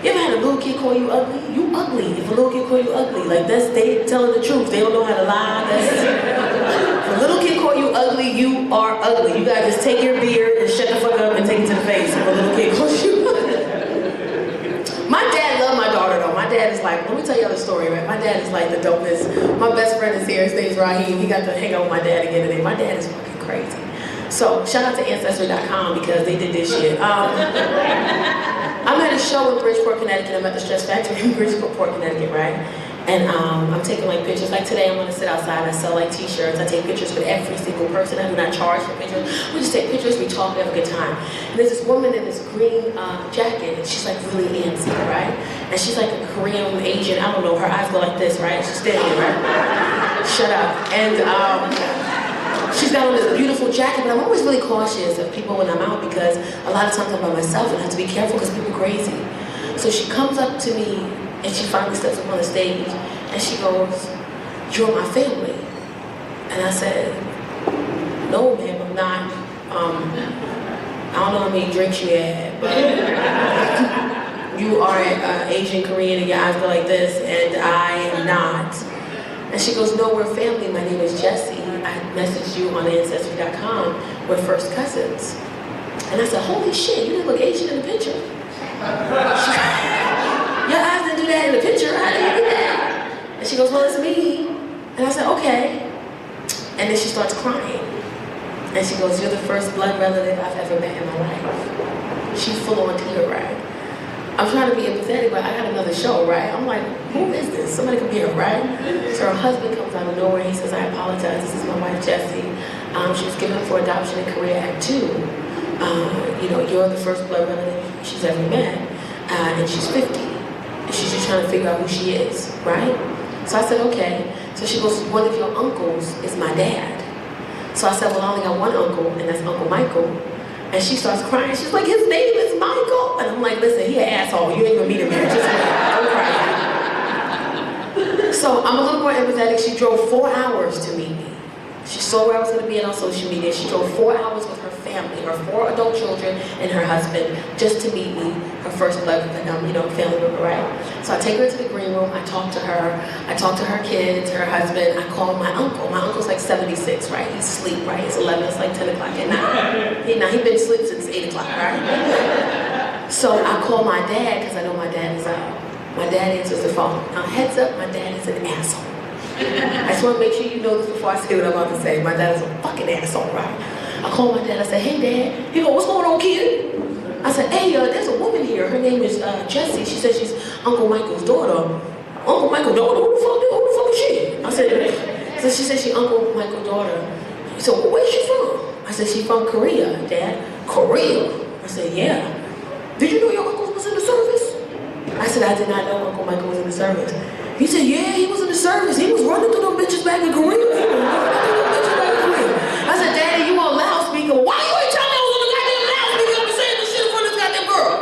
You ever had a little kid call you ugly? You ugly. If a little kid call you ugly, like they telling the truth. They don't know how to lie. If a little kid call you ugly, you are ugly. You gotta just take your beard and shut the fuck up and take it to the face if a little kid calls you ugly. My dad loved my daughter though. My dad is like, let me tell you the story, right? My dad is like the dopest. My best friend is here, his name's Raheem. He got to hang out with my dad again today. My dad is fucking crazy. So shout out to Ancestry.com because they did this shit. I'm at a show in Bridgeport, Connecticut. I'm at the Stress Factory in Bridgeport, Connecticut, right? And I'm taking like pictures. Like today I'm gonna sit outside, I sell like t-shirts. I take pictures with every single person. I do not charge for pictures. We just take pictures, we talk, we have a good time. And there's this woman in this green jacket, and she's like really antsy, right? And she's like a Korean, Asian, I don't know, her eyes go like this, right? She's standing here, right? Shut up. And she's got on this beautiful jacket, but I'm always really cautious of people when I'm out because a lot of times I'm by myself and I have to be careful because people are crazy. So she comes up to me and she finally steps up on the stage and she goes, "You're my family." And I said, "No, ma'am, I'm not. I don't know how many drinks you had, but you are Asian, Korean, and your eyes go like this, and I am not." And she goes, "No, we're family. My name is Jessie. I messaged you on Ancestry.com. We're first cousins." And I said, "Holy shit, you didn't look Asian in the picture." "Your eyes didn't do that in the picture. How did you do that?" And she goes, "Well, it's me." And I said, "Okay." And then she starts crying. And she goes, "You're the first blood relative I've ever met in my life." She's full on tear, right? I'm trying to be empathetic, but I got another show, right? I'm like, who is this? Somebody come here, right? So her husband comes out of nowhere. He says, "I apologize. This is my wife, Jessie. She was given up for adoption in Korea at 2. You know, you're the first blood relative she's ever met. And she's 50. And she's just trying to figure out who she is, right?" So I said, "Okay." So she goes, one of your uncles is my dad. So I said, well, I only got one uncle, and that's Uncle Michael. And she starts crying. She's like, his name is Michael. And I'm like, listen, he an asshole. You ain't gonna meet him here. Just wait. Don't cry. So I'm a little more empathetic. She drove 4 hours to meet me. She saw where I was gonna be on social media. She drove 4 hours with her family, her 4 adult children and her husband, just to meet me, her first blood, family member, right? So I take her to the green room, I talk to her kids, her husband, I call my uncle. My uncle's like 76, right? He's asleep, right? It's 11, it's like 10 o'clock at night. He's been asleep since 8 o'clock, right? So I call my dad, because I know my dad is out. My dad answers the phone. Now heads up, my dad is an asshole. I just want to make sure you know this before I say what I'm about to say. My dad is a fucking asshole, right? I call my dad, I said, hey dad. He goes, what's going on, kid? I said, hey, there's a woman here. Her name is Jessie. She says she's Uncle Michael's daughter. Uncle Michael's daughter? Who the fuck is she? I said, so she said she's Uncle Michael's daughter. So where's she from? I said, she's from Korea, Dad. Korea? I said, yeah. Did you know your uncle was in the service? I said, I did not know Uncle Michael was in the service. He said, yeah, he was in the service. He was running through them bitches back in Korea. I said, Daddy, you on loudspeaker. Why you ain't telling me I was on the goddamn loudspeaker? I'm saying this shit in front of this goddamn girl.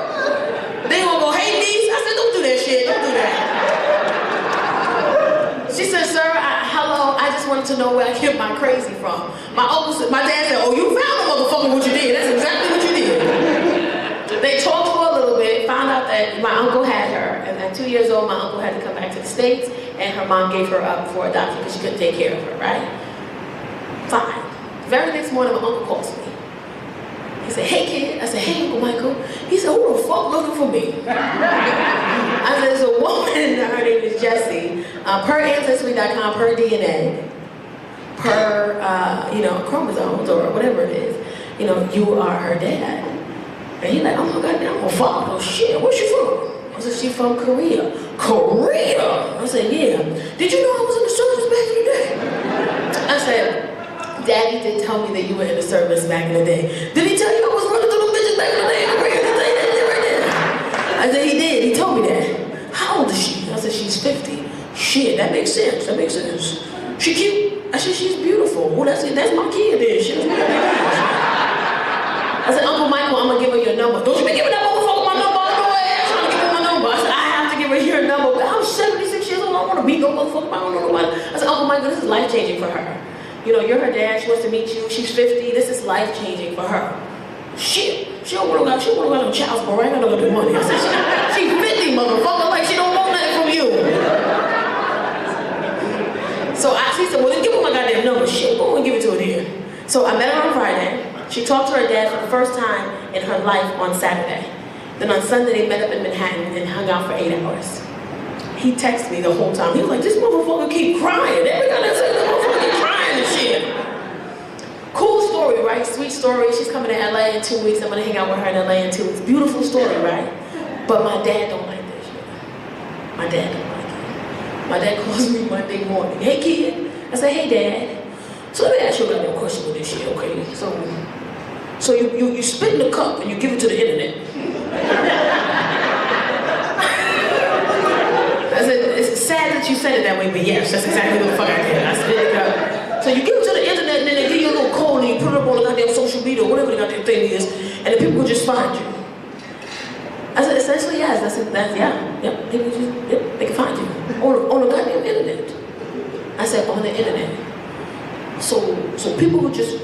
They gonna go hate me? I said, don't do that shit. Don't do that. She said, sir, hello. I just wanted to know where I get my crazy from. My dad said, oh, you found a motherfucker what you did. That's exactly what you did. They talked for a little bit, found out that my uncle had her, and at 2 years old, my uncle had to come back to the States, and her mom gave her up for adoption because she couldn't take care of her, right? Fine. The very next morning, my uncle calls me. He said, hey kid. I said, hey Uncle Michael. He said, who the fuck looking for me? I said, there's a woman, her name is Jessie, per Ancestry.com, per DNA, per, chromosomes or whatever it is, you are her dad. And he's like, oh my God, I'm a father. Oh shit, where's she from? I said, she's from Korea. Korea? I said, yeah. Did you know I was in the service back in the day? I said, Daddy did tell me that you were in the service back in the day. Did he tell you I was running through them bitches back in the day in Korea? Did he tell you that shit right there? I said, he did. He told me that. How old is she? I said, she's 50. Shit, that makes sense. That makes sense. She cute? I said, she's beautiful. Well, that's my kid then. Shit. I said, Uncle Michael, I'm gonna give her your number. Don't you be giving that motherfucker my number? I'm trying to give her my number. I said, I have to give her your number. I'm 76 years old. I don't want to beat no motherfucker. I don't know nobody. I said, Uncle Michael, this is life-changing for her. You're her dad. She wants to meet you. She's 50. This is life-changing for her. Shit. She don't want to go no child support. I ain't gonna go do money. I said, she's 50, motherfucker. Like, she don't want nothing from you. So she said, well, then give her my goddamn number. Shit, go and give it to her then. So I met her on Friday. She talked to her dad for the first time in her life on Saturday. Then on Sunday, they met up in Manhattan and hung out for 8 hours. He texted me the whole time. He was like, this motherfucker keep crying. Every time I say, this motherfucker keep crying and shit. Cool story, right? Sweet story. She's coming to LA in 2 weeks. I'm gonna hang out with her in LA in 2 weeks. Beautiful story, right? But my dad don't like that shit. My dad don't like it. My dad calls me Monday morning. Hey, kid. I say, hey, Dad. So let me ask you a goddamn question with this shit, okay? So you spit in the cup and you give it to the internet. I said, it's sad that you said it that way, but yes, that's exactly what the fuck I did. I spit in the cup. So you give it to the internet and then they give you a little code and you put it up on the goddamn social media or whatever the goddamn thing is, and the people will just find you. I said, essentially, yes. I said, people they can find you on the goddamn internet. I said, on the internet. So people would just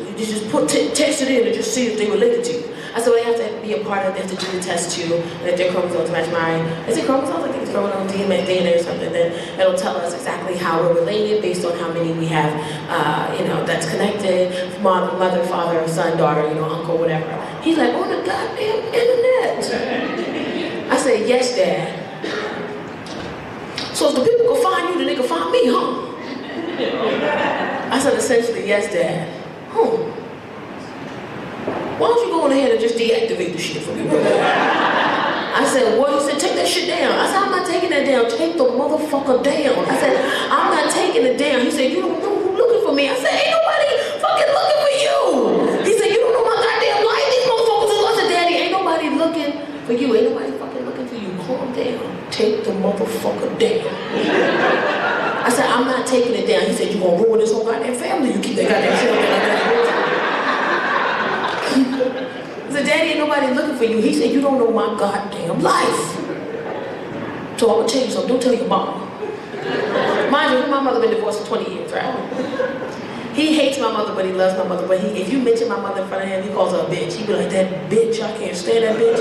text it in and just see if they related to you. I said, well, they have to be a part of it. They have to do the test too, and if their chromosomes match mine. Is it chromosomes? I think it's chromosomes, DNA or something. Then it'll tell us exactly how we're related based on how many we have, that's connected. Mother, father, son, daughter, uncle, whatever. He's like, on the goddamn internet. I said, yes, Dad. So if the people can find you, then they can find me, huh? I said, essentially, yes, Dad. Why don't you go on ahead and just deactivate the shit for me, brother? I said, what? He said, take that shit down. I said, I'm not taking that down. Take the motherfucker down. I said, I'm not taking it down. He said, you don't know who's looking for me. I said, ain't nobody fucking looking for you. He said, you don't know my goddamn life. These motherfuckers is. I said, Daddy, ain't nobody looking for you. Ain't nobody fucking looking for you. Calm down. Take the motherfucker down. I I said, I'm not taking it down. He said, you gonna ruin this whole goddamn family. You keep that goddamn shit up there like that. I said, Daddy, ain't nobody looking for you. He said, you don't know my goddamn life. So I'm gonna tell you something, don't tell your mama. Mind you, my mother been divorced for 20 years, right? He hates my mother, but he loves my mother. But if you mention my mother in front of him, he calls her a bitch. He be like, that bitch, I can't stand that bitch.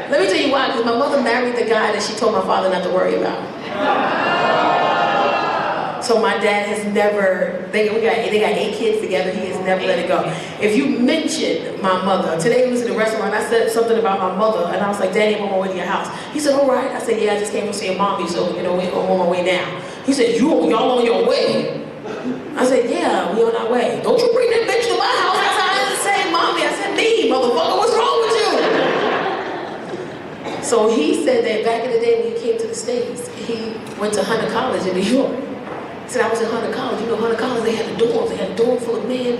Let me tell you why, because my mother married the guy that she told my father not to worry about. So my dad has never, they got 8 kids together, he has never let it go. If you mention my mother, today we was in the restaurant, I said something about my mother, and I was like, Daddy, I'm on my way to your house. He said, all right. I said, yeah, I just came from seeing mommy, so you know, I'm on my way now. He said, y'all on your way? I said, yeah, we on our way. Don't you bring that bitch to my house. That's how I didn't say mommy. I said, me, motherfucker, what's wrong with you? So he said that back in the day when he came to the States, he went to Hunter College in New York. He said, I was at Hunter College. You know, Hunter College, they had the dorms. They had a dorm full of men,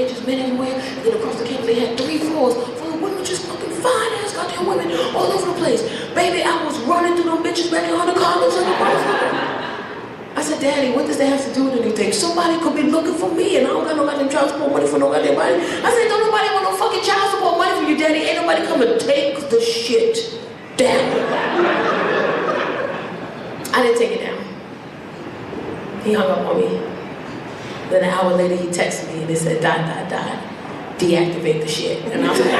just men everywhere. And then across the campus, they had 3 floors full of women, just fucking fine-ass goddamn women all over the place. Baby, I was running through them bitches back in Hunter College like a motherfucker. I said, Daddy, what does that have to do with anything? Somebody could be looking for me and I don't got no goddamn child support money for no goddamn money. I said, don't nobody want no fucking child support money from you, Daddy. Ain't nobody come to take the shit down. I didn't take it down. He hung up on me. Then an hour later, he texted me and it said, ... deactivate the shit. And I was like,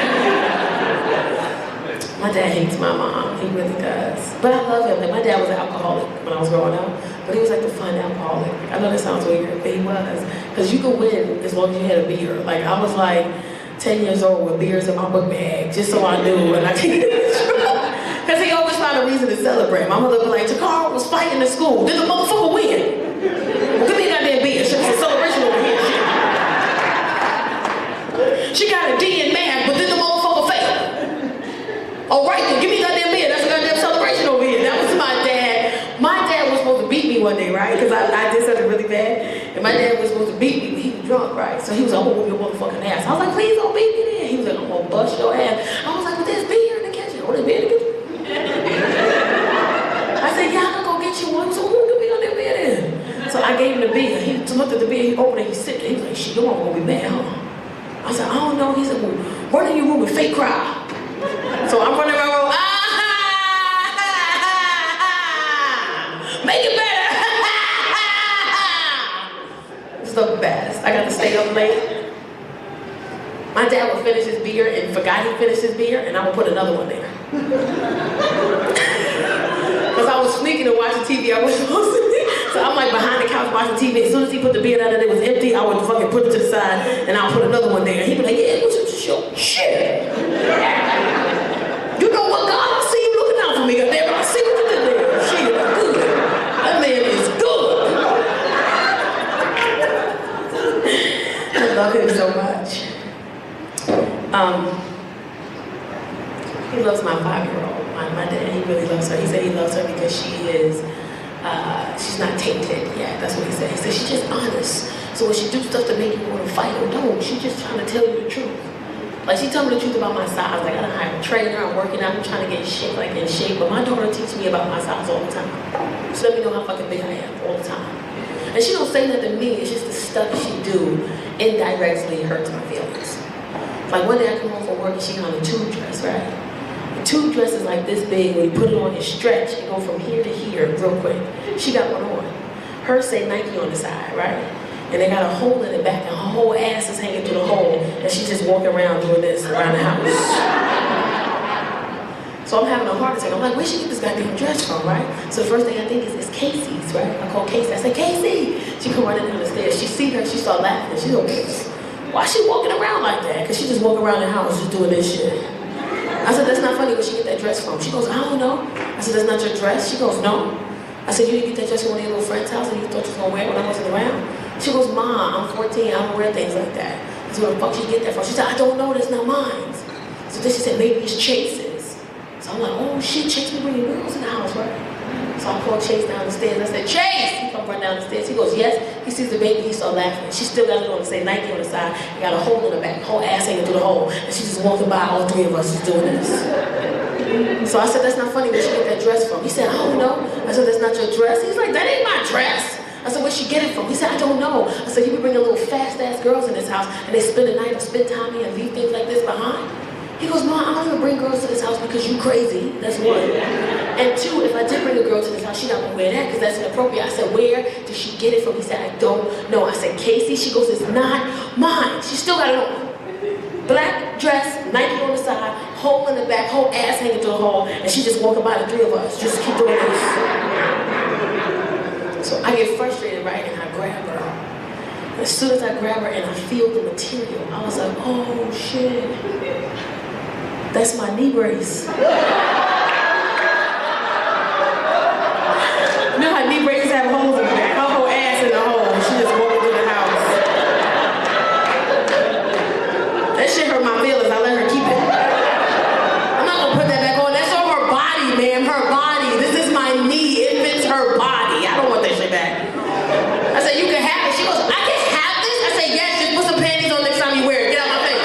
my dad hates my mom. He really does. But I love him. Like, my dad was an alcoholic when I was growing up. But he was like the fun alcoholic. I know that sounds weird, but he was. Because you could win as long as you had a beer. Like, I was like 10 years old with beers in my book bag, just so I knew when I came to the truck. Because he always found a reason to celebrate. My mother would be like, Tacarra was fighting in school. Did the motherfucker win? Well, give me a goddamn beer. It's a celebration over here. She got a D in math, but then the motherfucker failed. All right, then give me a goddamn beer. That's a goddamn celebration over here. That was my dad. My dad was supposed to beat me one day, right? Because I did something really bad. And my dad was supposed to beat me, but he was drunk, right? So he was like, I'm gonna whoop your motherfucking ass. I was like, please don't beat me then. He was like, I'm gonna bust your ass. I was like, but there's beer in the kitchen. Oh, there's beer in the kitchen? I said, yeah, I'm gonna go get you one. So who could be on that beer then? So I gave him the beer. He looked at the beer, he opened it, he sipped it. He was like, shit, your mama gonna be mad, huh? I said, I don't know. He said, well, run in your room and fake cry. So I'm running around, make it better. It's the best. I got to stay up late. My dad would finish his beer and forgot he finished his beer, and I would put another one there. Because I was sneaking and watching TV. I wasn't supposed to. So I'm like behind the couch watching TV. As soon as he put the beer down and it was empty, I would fucking put it to the side and I'll put another one there. He'd be like, yeah, what's your show? Shit. You know what, God? I see you looking out for me. Goddamn, I see what you did there. Shit, good. That man is good. I love him so much. He loves my 5-year-old. My dad, he really loves her. He said he loves her because she is, she's not tainted yet. That's what he said. He said she's just honest. So when she do stuff to make you want to fight or don't, she's just trying to tell you the truth. Like, she told me the truth about my size. Like, I done hired a trainer, I'm working out, I'm trying to get in shape, like in shape. But my daughter teaches me about my size all the time. She let me know how fucking big I am all the time. And she don't say nothing to me, it's just the stuff she do indirectly hurts my feelings. Like, one day I come home from work and she got on a tube dress, right? The tube dress is like this big. When you put it on, it stretch. It go from here to here real quick. She got one on. Hers say Nike on the side, right? And they got a hole in the back, and her whole ass is hanging through the hole, and she's just walking around doing this around the house. So I'm having a heart attack. I'm like, where'd she get this goddamn dress from, right? So the first thing I think is, it's Casey's, right? I call Casey. I say, Casey! She come running down the stairs. She see her, she start laughing. She's okay. Why is she walking around like that? Because she just walk around the house just doing this shit. I said, that's not funny. Where'd she get that dress from? She goes, I don't know. I said, that's not your dress? She goes, no. I said, you didn't get that dress from one of your little friend's house and you thought you was going to wear it when I wasn't around? She goes, Ma, I'm 14, I don't wear things like that. I said, where the fuck did you get that from? She said, I don't know, that's not mine. So then she said, maybe it's Chase's. So I'm like, oh shit, Chase be bringing girls in the house, right? So I called Chase down the stairs. I said, Chase! He come run down the stairs. He goes, yes. He sees the baby, he started laughing. She still got it on, say Nike on the side, and got a hole in the back, whole ass hanging through the hole. And she's just walking by, all 3 of us just doing this. So I said, that's not funny. Where'd she get that dress from? He said, I don't know. I said, that's not your dress? He's like, that ain't my dress. I said, where'd she get it from? He said, I don't know. I said, you be bringing little fast-ass girls in this house, and they spend the night or spend time here and leave things like this behind? He goes, no, I don't even bring girls to this house because you crazy. That's one. And two, if I did bring a girl to this house, she not gonna wear that because that's inappropriate. I said, where did she get it from? He said, I don't know. I said, Casey? She goes, it's not mine. She still got it on. Black dress, Nike on the side, hole in the back, whole ass hanging through the hall, and she just walking by the three of us. Just keep doing this. So I get frustrated, right, and I grab her. As soon as I grab her and I feel the material, I was like, oh shit. That's my knee brace. You know how knee braces have holes in the back? Her whole ass in the hole. She just walking through the house. That shit hurt my feelings. I let her keep it. I'm not gonna put that back on. That's on her body, ma'am. Her body. This is my knee. It fits her body. I don't want that shit back. I said, you can have it. She goes, I can have this? I said, yes, just put some panties on next time you wear it. Get out my face.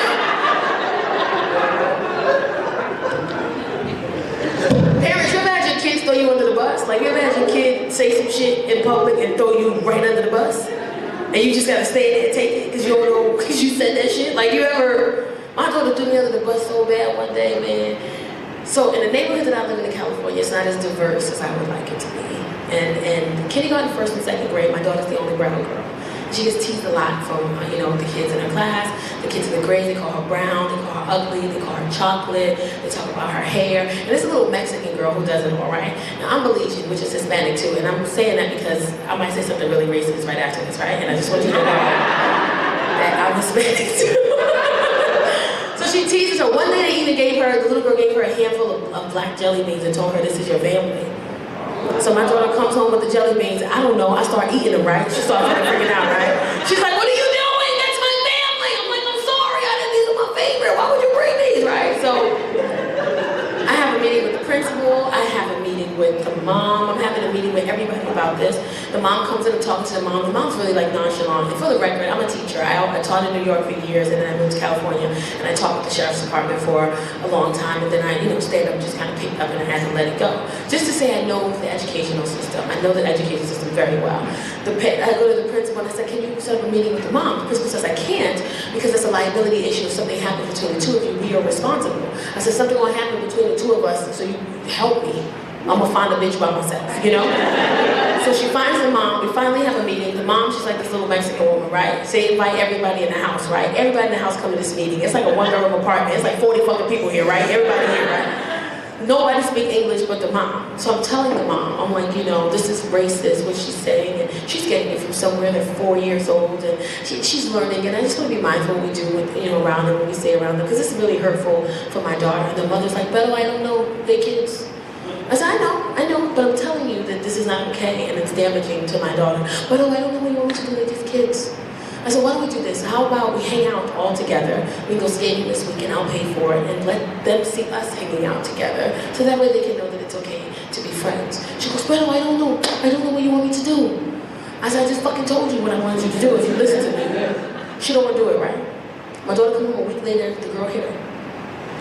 Parents, you imagine kids throw you under the bus? Like, you imagine kid say some shit in public and throw you right under the bus? And you just gotta stay there and take it because you don't know, because you said that shit? Like, you ever, my daughter threw me under the bus so bad one day, man. So in the neighborhood that I live in California, it's not as diverse as I would like it to be. And kindergarten, first and second grade, my daughter's the only brown girl. She gets teased a lot from, you know, the kids in her class, the kids in the grades. They call her brown, they call her ugly, they call her chocolate, they talk about her hair. And there's a little Mexican girl who does it all right. Now, I'm Belizean, which is Hispanic too, and I'm saying that because I might say something really racist right after this, right? And I just want you to know that I'm Hispanic too. So she teases her. One day they even gave her, the little girl gave her a handful of black jelly beans and told her, this is your family. So my daughter comes home with the jelly beans. I don't know. I start eating them, right? She starts freaking out, right? She's like, what are you doing? That's my family. I'm like, I'm sorry. These are my favorite. Why would you bring these, right? So I have a meeting with the principal. I have a meeting with the mom. I'm having a meeting with everybody about this. The mom comes in and talks to the mom. The mom's really like nonchalant. And for the record, I'm a teacher. I taught in New York for years, and then I moved to California, and I taught with the sheriff's department for a long time. And then I, stand-up just kind of picked up, and I had to let it go. Just to say I know the educational system. I know the education system very well. I go to the principal and I said, can you set up a meeting with the mom? The principal says, I can't because it's a liability issue. If something happens between the two of you, we are responsible. I said, something will happen between the two of us, so you help me. I'm gonna find a bitch by myself, you know? So she finds the mom, we finally have a meeting. The mom, she's like this little Mexican woman, right? Say invite everybody in the house, right? Everybody in the house come to this meeting. It's like a one-bedroom apartment. It's like 40 fucking people here, right? Everybody here, right? Nobody speaks English but the mom. So I'm telling the mom, I'm like, this is racist, what she's saying, and she's getting it from somewhere. They're 4 years old, and she's learning, and I just want to be mindful what we do with, around them, when we say around them, because it's really hurtful for my daughter. And the mother's like, Beto, I don't know, they kids. I said, I know, but I'm telling you that this is not okay, and it's damaging to my daughter. Beto, I don't know what you want me to do with these kids. I said, why don't we do this? How about we hang out all together? We can go skating this weekend, I'll pay for it, and let them see us hanging out together. So that way they can know that it's okay to be friends. She goes, Beto, I don't know what you want me to do. I said, I just fucking told you what I wanted you to do if you listen to me. She don't want to do it, right? My daughter come home a week later, the girl hit her.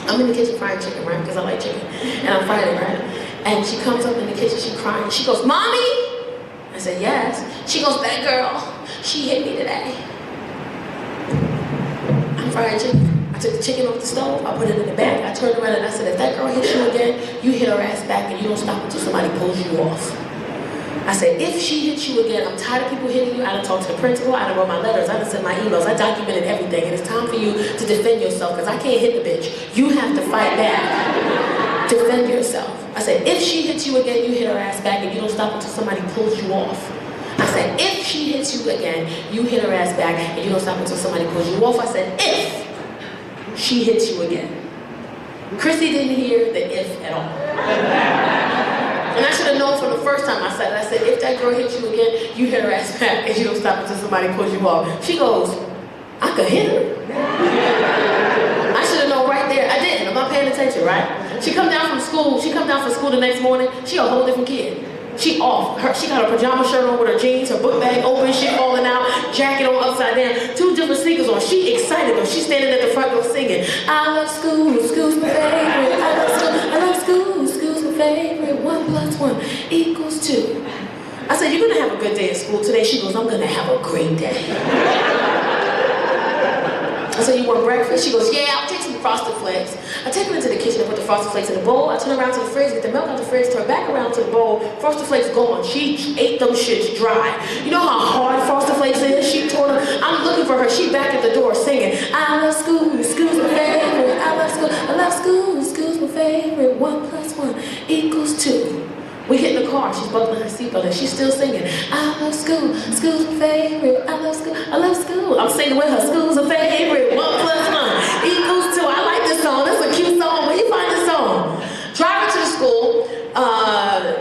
I'm in the kitchen frying chicken, right? Because I like chicken. And I'm frying it, right? And she comes up in the kitchen, she's crying. She goes, Mommy? I said, yes. She goes, that girl, she hit me today. I'm frying chicken. I took the chicken off the stove, I put it in the bag. I turned around and I said, if that girl hits you again, you hit her ass back and you don't stop until somebody pulls you off. I said, if she hits you again, I'm tired of people hitting you. I done talked to the principal, I done wrote my letters, I done sent my emails, I documented everything, and it's time for you to defend yourself, because I can't hit the bitch. You have to fight back. Defend yourself. I said, if she hits you again, you hit her ass back, and you don't stop until somebody pulls you off. I said, if she hits you again, you hit her ass back, and you don't stop until somebody pulls you off. I said, if she hits you again. Chrissy didn't hear the if at all. And I should have known from the first time I said it. I said, if that girl hits you again, you hit her ass back and you don't stop until somebody pulls you off. She goes, I could hit her. I should have known right there. I didn't. I'm not paying attention, right? She come down from school the next morning. She a whole different kid. She off. She got her pajama shirt on with her jeans, her book bag open, shit falling out, jacket on upside down, 2 different sneakers on. She excited though. She's standing at the front door singing, I love school, school's my favorite. I love school, plus 1 equals 2. I said, you're gonna have a good day at school today. She goes, I'm gonna have a great day. I said, you want breakfast? She goes, yeah, I'll take some Frosted Flakes. I take her into the kitchen and put the Frosted Flakes in the bowl. I turn around to the fridge, get the milk out the fridge, turn back around to the bowl. Frosted Flakes gone. She ate them shits dry. You know how hard Frosted Flakes is? She tore them. I'm looking for her. She back at the door singing, I love school, school's my favorite. I love school, I love school, school's my favorite. 1 plus 1 equals 2. We get in the car, she's buckling her seatbelt and she's still singing, I love school, school's my favorite, I love school, I love school. I'm singing with her, school's a favorite, 1 plus 1 equals 2. I like this song, that's a cute song. Where you find this song? Driving to the school,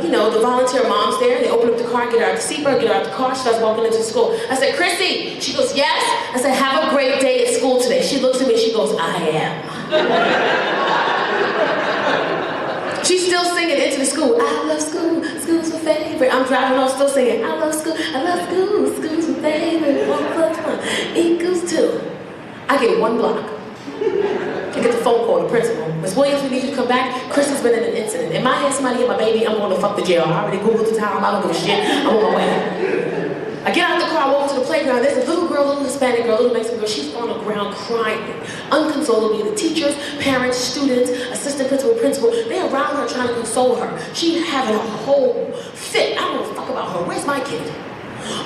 you know, the volunteer mom's there, they open up the car, get her out the seatbelt, get her out the car, she starts walking into school. I said, Chrissy, she goes, yes? I said, have a great day at school today. She looks at me, she goes, I am. She's still singing into the school. I love school, school's my favorite. I'm driving off still singing, I love school, school's my favorite. 1 plus 1 equals 2. I get 1 block. I get the phone call, the principal. Ms. Williams, we need you to come back. Chris has been in an incident. In my head, somebody hit my baby, I'm going to fuck the jail. I already Googled the time, I don't give a shit. I'm on my way. I get out the car, I walk to the playground. There's a little girl, little Hispanic girl, little Mexican girl. She's on the ground crying, unconsolably. The teachers, parents, students, assistant principal, they're around her trying to console her. She's having a whole fit. I don't give a fuck about her. Where's my kid?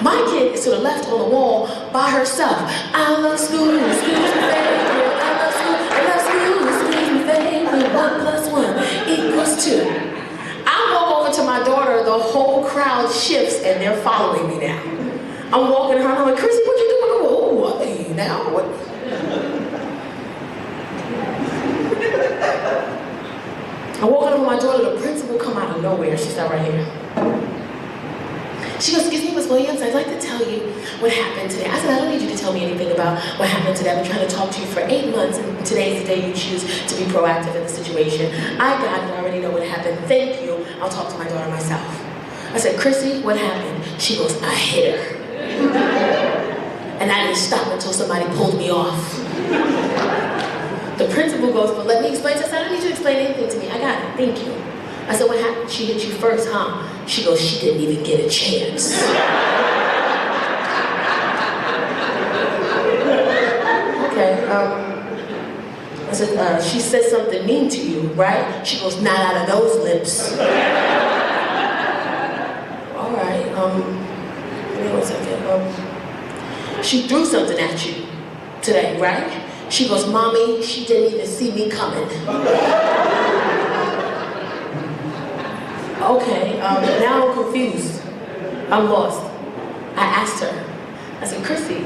My kid is to the left on the wall by herself. I love school, school's my favorite. I love school, school's my favorite. 1 plus 1 equals 2. I walk over to my daughter, the whole crowd shifts and they're following me now. I'm walking her, I'm like, Chrissy, what you doing? I go, oh, what? Hey, now, what? I'm walking over my daughter, the principal come out of nowhere. She's not right here. She goes, excuse me, Ms. Williams, I'd like to tell you what happened today. I said, I don't need you to tell me anything about what happened today. I've been trying to talk to you for 8 months, and today's the day you choose to be proactive in the situation. I got it, I already know what happened. Thank you, I'll talk to my daughter myself. I said, Chrissy, what happened? She goes, I hit her. And I didn't stop until somebody pulled me off. The principal goes, well, let me explain. I said, I don't need you to explain anything to me. I got it, thank you. I said, what happened? She hit you first, huh? She goes, she didn't even get a chance. Okay, I said, she said something mean to you, right? She goes, not out of those lips. All right, give me 1 second. She threw something at you today, right? She goes, Mommy, she didn't even see me coming. Okay, now I'm confused. I'm lost. I asked her, I said, Chrissy,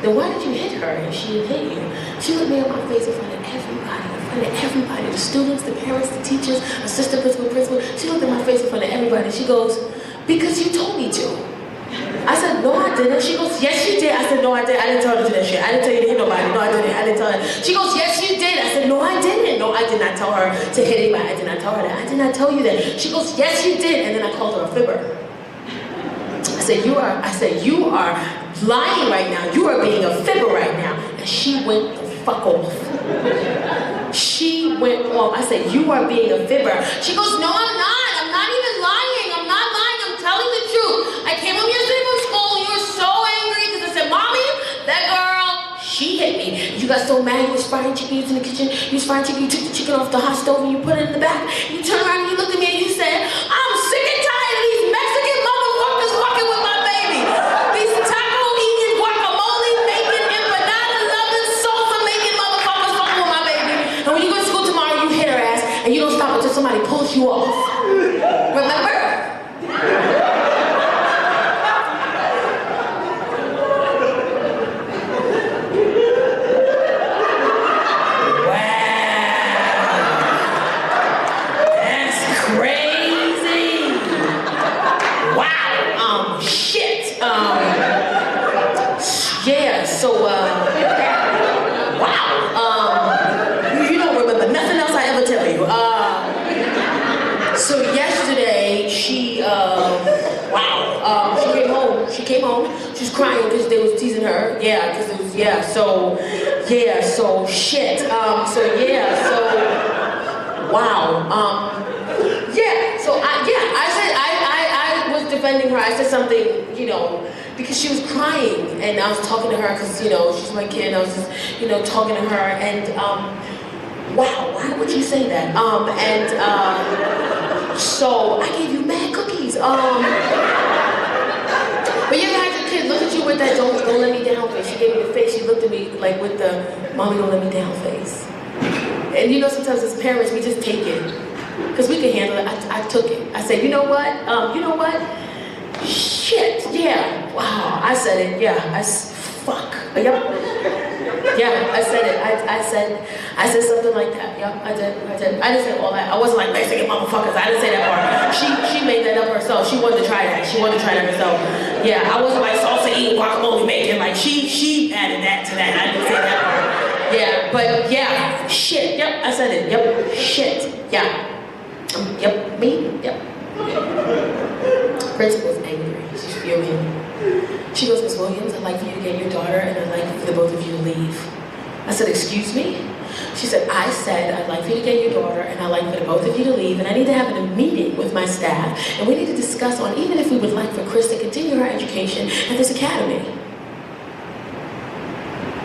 then why did you hit her if she didn't hit you? She looked me in my face in front of everybody, the students, the parents, the teachers, assistant principal. She looked in my face in front of everybody. She goes, because you told me to. I said, no, I didn't. She goes, yes, you did. I said, no, I didn't. I didn't tell her to do that shit. I didn't tell you to hit nobody. No, I didn't. I didn't tell her. She goes, yes, you did. I said, no, I didn't. No, I did not tell her to hit anybody. I did not tell her that. I did not tell you that. She goes, yes, you did. And then I called her a fibber. I said, you are lying right now. You are being a fibber right now. And she went the fuck off. She went off. I said, you are being a fibber. She goes, no, I'm not. I'm not even lying. I'm not lying. I'm telling the truth. I came home yesterday from school. You were so angry because I said, Mommy, that girl, she hit me. You got so mad. You was frying chickens in the kitchen. You was frying chicken. You took the chicken off the hot stove and you put it in the back. You turned around and you looked at me and you said, I'm sick and tired of these Mexican motherfuckers fucking with my baby. These taco-eating, guacamole-making, empanada-loving, salsa-making motherfuckers fucking with my baby. And when you go to school tomorrow, you hit her ass and you don't stop until somebody pulls you off. Remember? Yeah, so, wow, you don't remember nothing else I ever tell you. So yesterday, she came home, she was crying because they was teasing her, because it was, shit, wow, defending her. I said something, you know, because she was crying, and I was talking to her because, you know, she's my kid, and I was just, you know, talking to her, and wow, why would you say that? So I gave you mad cookies. But you ever had your kid look at you with that don't let me down face? She gave me the face, she looked at me like with the mommy don't let me down face. And you know, sometimes as parents, we just take it. Because we can handle it. I took it. I said, you know what? Shit, yeah. Wow, I said it, yeah. Fuck. Yep. Yeah, I said it. I said something like that. Yep, I did. I didn't say all that. I wasn't like Mexican motherfuckers. I didn't say that part. She made that up herself. She wanted to try that. herself. Yeah, I wasn't like salsa eating, guacamole making. Like she added that to that. I didn't say that part. Yeah, but yeah, shit. Yep, I said it. Yep, shit. Yeah. Yep, me. Yep. Principal's angry. She's fuming. She goes, Miss Williams, I'd like for you to get your daughter and I'd like for the both of you to leave. I said, excuse me? She said, I said I'd like for you to get your daughter and I'd like for the both of you to leave and I need to have a meeting with my staff and we need to discuss on even if we would like for Chris to continue her education at this academy.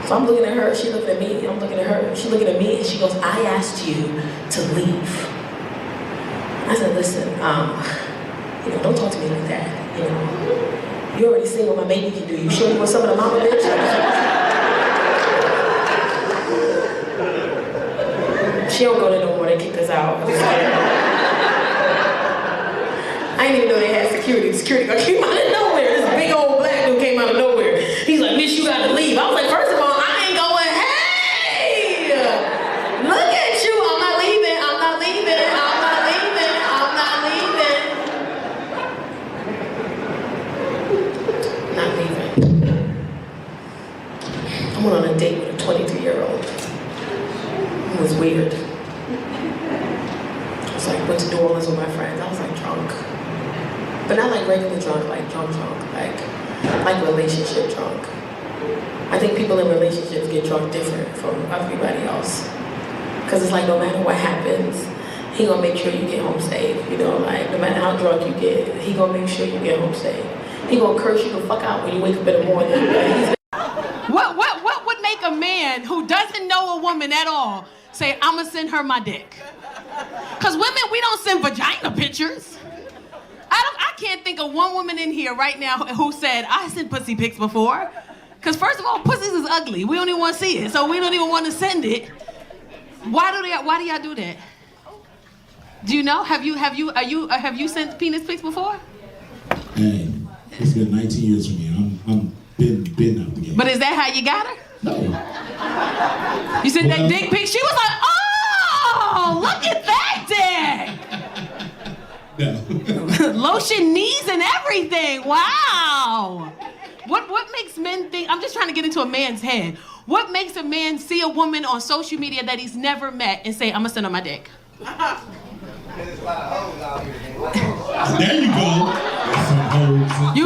So I'm looking at her, she's looking at me, I'm looking at her, she's looking at me and she goes, I asked you to leave. I said, listen, you know, don't talk to me like that, you know. You already seen what my baby can do. You sure you want some of the mama bitch? She don't go there no more, they kicked us out. I didn't even know they had security. Security guard came out of nowhere. This big old black dude came out of nowhere. He's like, Miss, you gotta leave. I was like, first of all, I ain't going, hey! Look at you, I'm not leaving, I'm not leaving, I'm not leaving, I'm not leaving. Not leaving. I went on a date with a 23-year-old. It was weird. I was like, went to New Orleans with my friends. I was like drunk. But not like regular drunk, like drunk, like relationship drunk. I think people in relationships get drunk different from everybody else. Because it's like no matter what happens, he gonna make sure you get home safe. You know, like no matter how drunk you get, he gonna make sure you get home safe. He gonna curse you the fuck out when you wake up in the morning. What would make a man who doesn't know a woman at all say, I'ma send her my dick? Because women, we don't send vagina pictures. I can't think of one woman in here right now who said, I sent pussy pics before. Because first of all, pussies is ugly. We don't even want to see it, so we don't even want to send it. Why do y'all do that? Do you know? Have you sent penis pics before? Hey, it's been 19 years for me. I'm been out the game. But is that how you got her? No. You sent that dick pic? She was like, oh, look at that dick. No. Lotion knees and everything. Wow. What makes men think, I'm just trying to get into a man's head. What makes a man see a woman on social media that he's never met and say, I'm gonna send her my dick? There's a lot of hoes out here. There you go.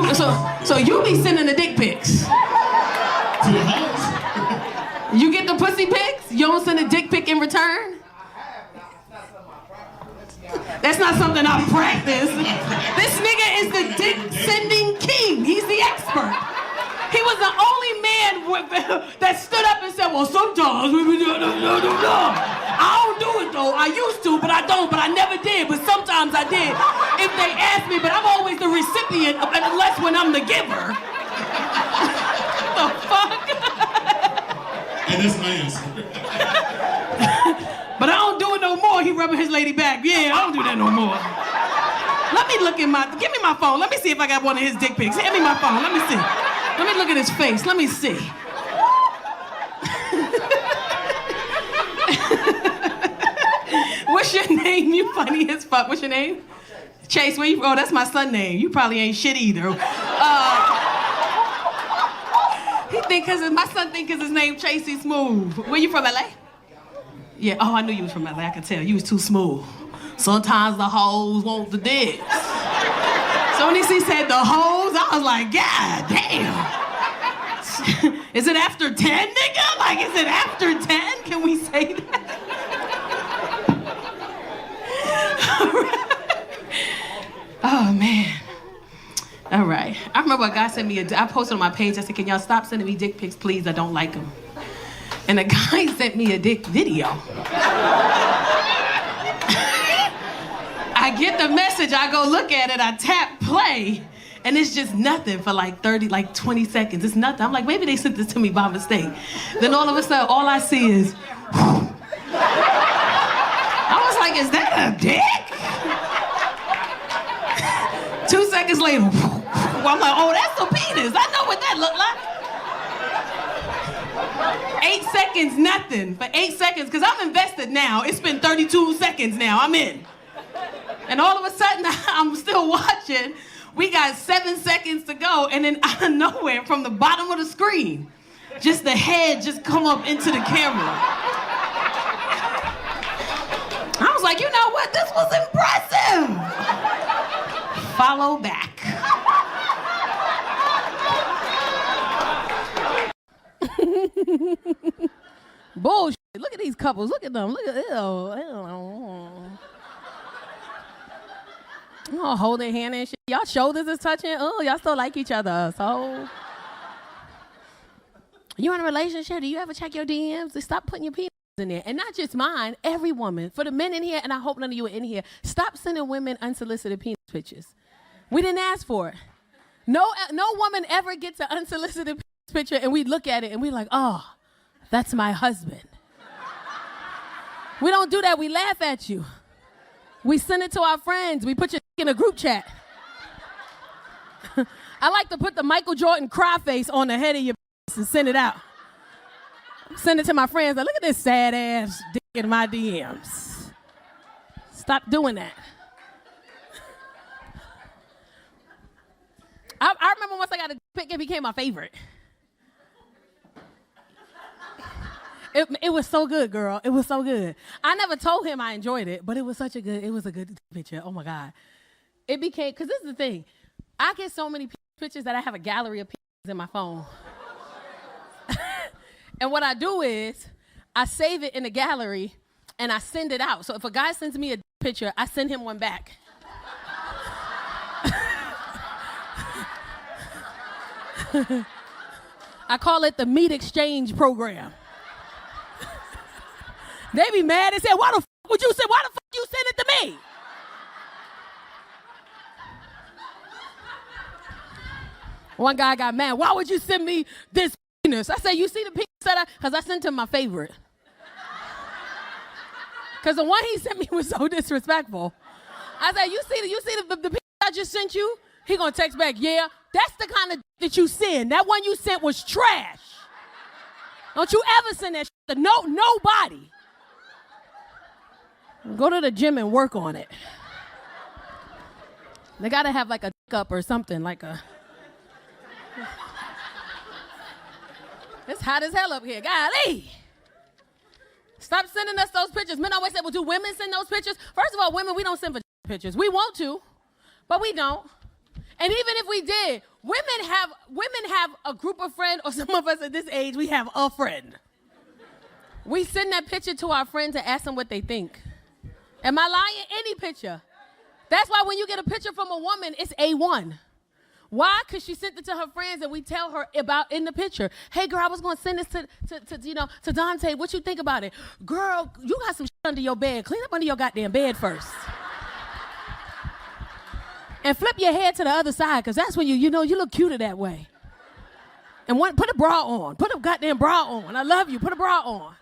There's some hoes. So you be sending the dick pics. To the house? You get the pussy pics? You don't send a dick pic in return? That's not something I practice. This nigga is the dick sending king. He's the expert. He was the only man that stood up and said, well, sometimes we do. I don't do it though. I used to, but I don't. But I never did. But sometimes I did. If they ask me, but I'm always the recipient, unless when I'm the giver. The fuck? And that's my answer. But I don't do it no more. He rubbing his lady back. Yeah, I don't do that no more. Let me look at give me my phone. Let me see if I got one of his dick pics. Hand me my phone. Let me see. Let me look at his face. Let me see. What's your name? You funny as fuck. What's your name? Chase, where you from? Oh, that's my son's name. You probably ain't shit either. My son think his name Tracy Smooth. Where you from, LA? Yeah, oh, I knew you was from LA. I could tell. You was too smooth. Sometimes the hoes want the dick. So when he said the hoes, I was like, God damn. Is it after 10, nigga? Like, is it after 10? Can we say that? Oh, man. day, I remember a guy sent me I posted on my page, I said, can y'all stop sending me dick pics, please? I don't like them. And a guy sent me a dick video. I get the message, I go look at it, I tap play, and it's just nothing for like 20 seconds. It's nothing. I'm like, maybe they sent this to me by mistake. Then all of a sudden, all I see is, I was like, is that a dick? 2 seconds later, I'm like, oh, that's a penis. I know what that looked like. 8 seconds, nothing. For 8 seconds, because I'm invested now. It's been 32 seconds now. I'm in. And all of a sudden, I'm still watching. We got 7 seconds to go, and then out of nowhere, from the bottom of the screen, just the head just come up into the camera. I was like, you know what? This was impressive. Follow back. Bullshit. Look at these couples. Look at them. Look at them. Oh, holding hand and shit. Y'all shoulders is touching. Oh, y'all still like each other. So, you in a relationship? Do you ever check your DMs? Stop putting your penis in there. And not just mine, every woman. For the men in here, and I hope none of you are in here, stop sending women unsolicited penis pictures. We didn't ask for it. No woman ever gets an unsolicited picture and we look at it and we're like, oh, that's my husband. We don't do that. We laugh at you. We send it to our friends. We put your in a group chat. I like to put the Michael Jordan cry face on the head of your and send it out. Send it to my friends. Like, look at this sad ass dick in my DMs. Stop doing that. I remember once I got a pic, it became my favorite. It was so good, girl. It was so good. I never told him I enjoyed it, but it was a good picture. Oh my God. It became, because this is the thing. I get so many pictures that I have a gallery of pictures in my phone. And what I do is, I save it in the gallery and I send it out. So if a guy sends me a picture, I send him one back. I call it the meat exchange program. They be mad and say, why the f*** would you say, why the f*** you send it to me? One guy got mad, why would you send me this penis? I said, you see the penis that because I sent him my favorite. Because the one he sent me was so disrespectful. I said, you see the penis I just sent you? He gonna text back, yeah, that's the kind of that you send. That one you sent was trash. Don't you ever send that to nobody. Go to the gym and work on it. They gotta have like a cup or something, like a. It's hot as hell up here, golly. Stop sending us those pictures. Men always say, well, do women send those pictures? First of all, women, we don't send pictures. We want to, but we don't. And even if we did, women have a group of friends, or some of us at this age, we have a friend. We send that picture to our friends and ask them what they think. Am I lying? Any picture. That's why when you get a picture from a woman, it's A1. Why? Because she sent it to her friends and we tell her about in the picture. Hey, girl, I was going to send this to Dante. What you think about it? Girl, you got some shit under your bed. Clean up under your goddamn bed first. And flip your head to the other side, because that's when you look cuter that way. And put a bra on. Put a goddamn bra on. I love you. Put a bra on.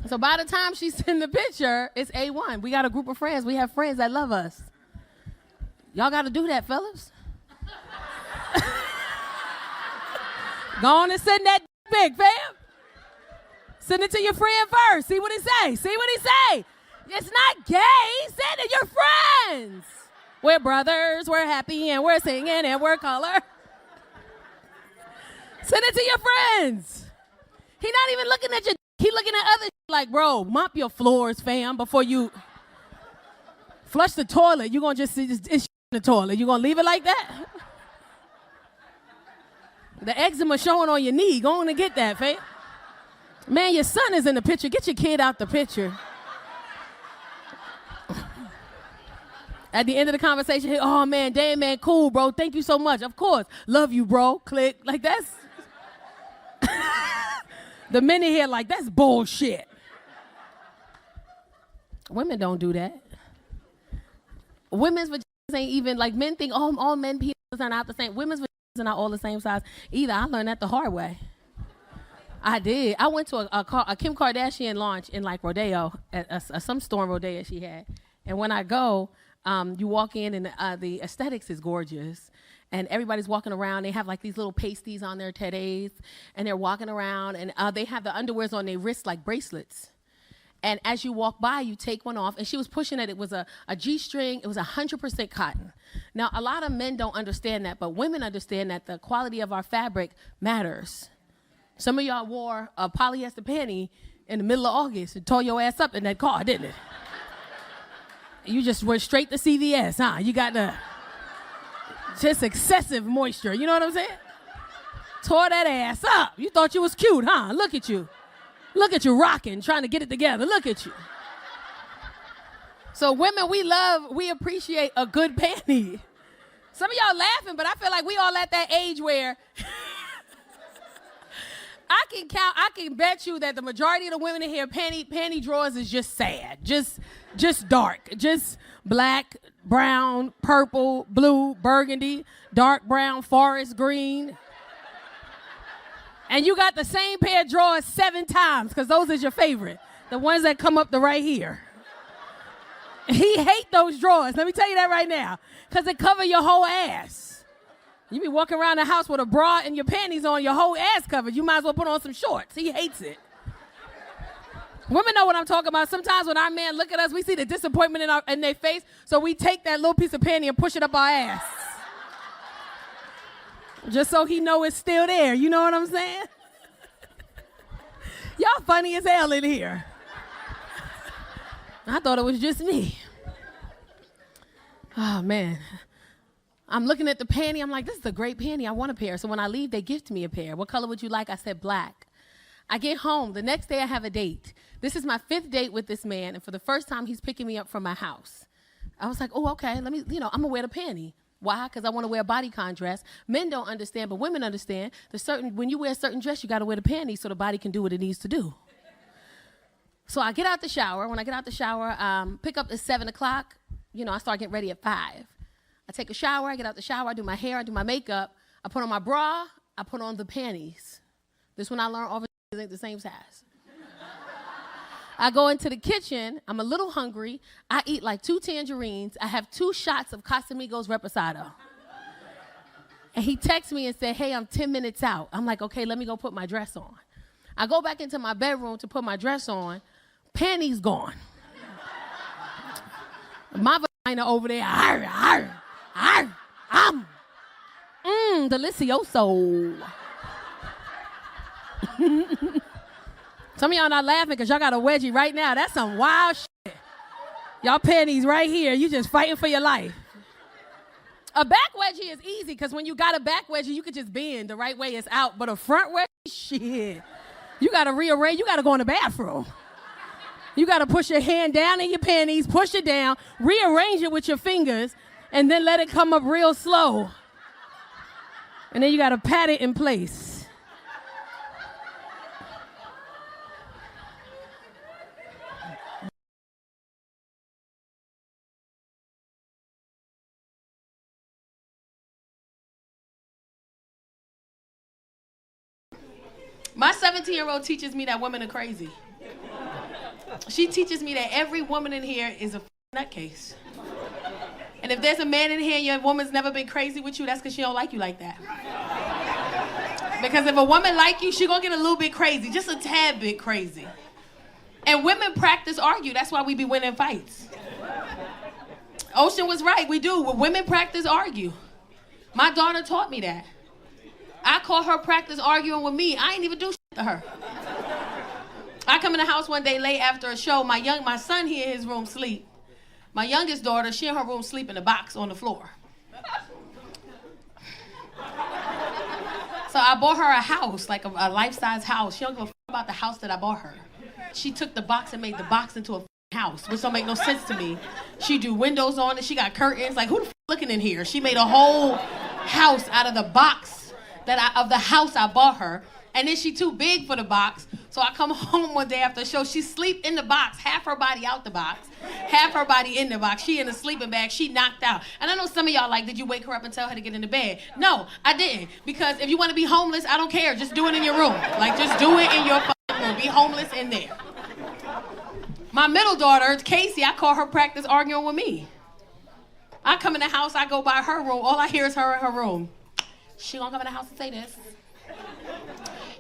So by the time she sent the picture, it's A1. We got a group of friends. We have friends that love us. Y'all got to do that, fellas. Go on and send that pic, fam. Send it to your friend first. See what he say. See what he say. It's not gay. Send it to your friends. We're brothers. We're happy and we're singing and we're color. Send it to your friends. He not even looking at you. He looking at other like, bro, mop your floors, fam, before you flush the toilet. You're going to just see it's in the toilet. You going to leave it like that? The eczema showing on your knee. Go on and get that, fam. Man, your son is in the picture. Get your kid out the picture. At the end of the conversation, hey, oh man, damn man, cool, bro. Thank you so much. Of course. Love you, bro. Click. Like that's the men in here like that's bullshit. Women don't do that. Women's vaginas ain't even like men think, oh, all men penises are not the same. Women's vaginas are not all the same size either. I learned that the hard way. I did. I went to a Kim Kardashian launch in like Rodeo, at some store in Rodeo she had. And when I go, you walk in and the aesthetics is gorgeous. And everybody's walking around. They have like these little pasties on their teddies. And they're walking around. And they have the underwears on their wrists like bracelets. And as you walk by, you take one off. And she was pushing it. It was a G-string. It was 100% cotton. Now, a lot of men don't understand that. But women understand that the quality of our fabric matters. Some of y'all wore a polyester panty in the middle of August and tore your ass up in that car, didn't it? You just went straight to CVS, huh? You got the just excessive moisture, you know what I'm saying? Tore that ass up. You thought you was cute, huh? Look at you. Look at you rocking, trying to get it together. Look at you. So women, we appreciate a good panty. Some of y'all laughing, but I feel like we all at that age where I can bet you that the majority of the women in here, panty drawers is just sad, just dark, just black, brown, purple, blue, burgundy, dark brown, forest green. And you got the same pair of drawers 7 times, because those is your favorite, the ones that come up to right here. He hate those drawers, let me tell you that right now, because they cover your whole ass. You be walking around the house with a bra and your panties on, your whole ass covered. You might as well put on some shorts. He hates it. Women know what I'm talking about. Sometimes when our men look at us, we see the disappointment in their face, so we take that little piece of panty and push it up our ass. Just so he know it's still there. You know what I'm saying? Y'all funny as hell in here. I thought it was just me. Oh, man. I'm looking at the panty. I'm like, this is a great panty. I want a pair. So when I leave, they gift me a pair. What color would you like? I said black. I get home. The next day, I have a date. This is my 5th date with this man. And for the first time, he's picking me up from my house. I was like, oh, okay. Let me, I'm going to wear the panty. Why? Because I want to wear body contrast. Men don't understand, but women understand. When you wear a certain dress, you got to wear the panties so the body can do what it needs to do. So I get out the shower. When I get out the shower, pick up at 7 o'clock. I start getting ready at 5. I take a shower, I get out the shower, I do my hair, I do my makeup, I put on my bra, I put on the panties. This one I learned all ain't the same size. I go into the kitchen, I'm a little hungry, I eat like 2 tangerines, I have 2 shots of Casamigos Reposado. And he texts me and said, hey, I'm 10 minutes out. I'm like, okay, let me go put my dress on. I go back into my bedroom to put my dress on, panties gone. My vagina over there, arr, arr. Delicioso. Some of y'all not laughing because y'all got a wedgie right now. That's some wild shit. Y'all panties right here. You just fighting for your life. A back wedgie is easy because when you got a back wedgie, you could just bend the right way, it's out. But a front wedgie, shit. You got to rearrange. You got to go in the bathroom. You got to push your hand down in your panties, push it down, rearrange it with your fingers, and then let it come up real slow. And then you got to pat it in place. My 17-year-old teaches me that women are crazy. She teaches me that every woman in here is a nutcase. And if there's a man in here and your woman's never been crazy with you, that's because she don't like you like that. Because if a woman like you, she gonna get a little bit crazy, just a tad bit crazy. And women practice argue. That's why we be winning fights. Ocean was right, we do. Women practice argue. My daughter taught me that. I caught her practice arguing with me. I ain't even do shit to her. I come in the house one day late after a show. My son, he in his room sleep. My youngest daughter, she in her room sleep in a box on the floor. So I bought her a house, like a life-size house. She don't give a fuck about the house that I bought her. She took the box and made the box into a house, which don't make no sense to me. She do windows on it. She got curtains. Like, who the f looking in here? She made a whole house out of the box of the house I bought her. And then she too big for the box. So I come home one day after the show. She sleep in the box, half her body out the box, half her body in the box. She in a sleeping bag. She knocked out. And I know some of y'all like, did you wake her up and tell her to get into bed? No, I didn't. Because if you want to be homeless, I don't care. Just do it in your room. Like, just do it in your fucking room. Be homeless in there. My middle daughter, Casey, I call her practice arguing with me. I come in the house, I go by her room. All I hear is her in her room. She gonna come in the house and say this.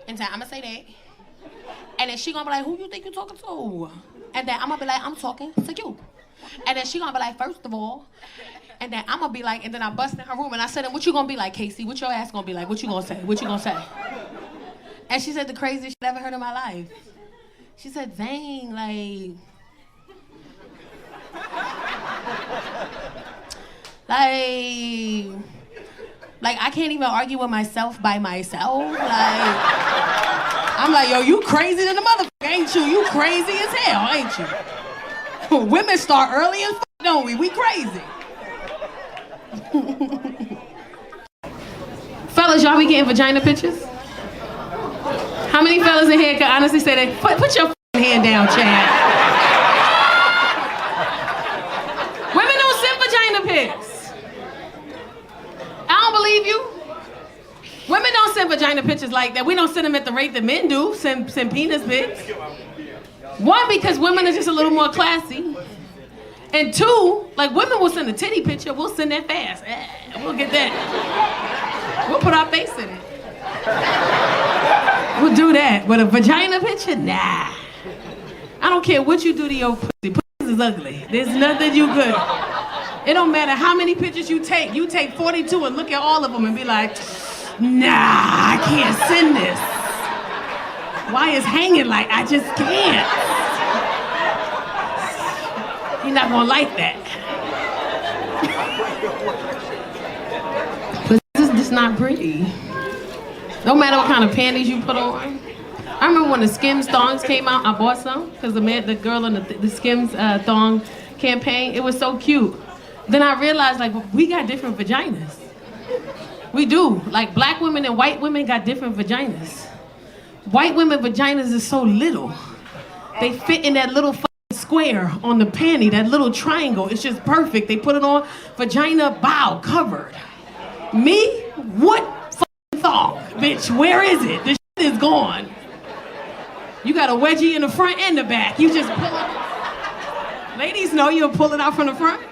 And then I'm gonna say that. And then she gonna be like, who you think you talking to? And then I'm gonna be like, I'm talking to you. And then she gonna be like, first of all. And then I'm gonna be like, and then I bust in her room and I said, what you gonna be like, Casey? What your ass gonna be like? What you gonna say? What you gonna say? And she said the craziest shit I ever heard in my life. She said, dang, like I can't even argue with myself by myself. Like, I'm like, yo, you crazy than the motherfucker, ain't you? You crazy as hell, ain't you? Women start early as fuck, don't we? We crazy. Fellas, y'all be getting vagina pictures? How many fellas in here can honestly say that? Put your hand down, Chad. Women don't send vagina pics. I don't believe you. Women don't send vagina pictures like that. We don't send them at the rate that men do, send penis pics. One, because women are just a little more classy. And two, like, women will send a titty picture, we'll send that fast. We'll get that. We'll put our face in it. We'll do that. But a vagina picture? Nah. I don't care what you do to your pussy. Pussy is ugly. There's nothing you good. It don't matter how many pictures you take. You take 42 and look at all of them and be like, nah, I can't send this. Why is hanging like I just can't? You're not gonna like that. But this is just not pretty. No matter what kind of panties you put on. I remember when the Skims thongs came out, I bought some because the girl in the Skims thong campaign, it was so cute. Then I realized, like, we got different vaginas. We do. Like, black women and white women got different vaginas. White women vaginas is so little. They fit in that little fucking square on the panty, that little triangle. It's just perfect. They put it on, vagina, bow, covered. Me? What fucking thong? Bitch, where is it? This shit is gone. You got a wedgie in the front and the back. You just pull it. Ladies know you'll pull it out from the front.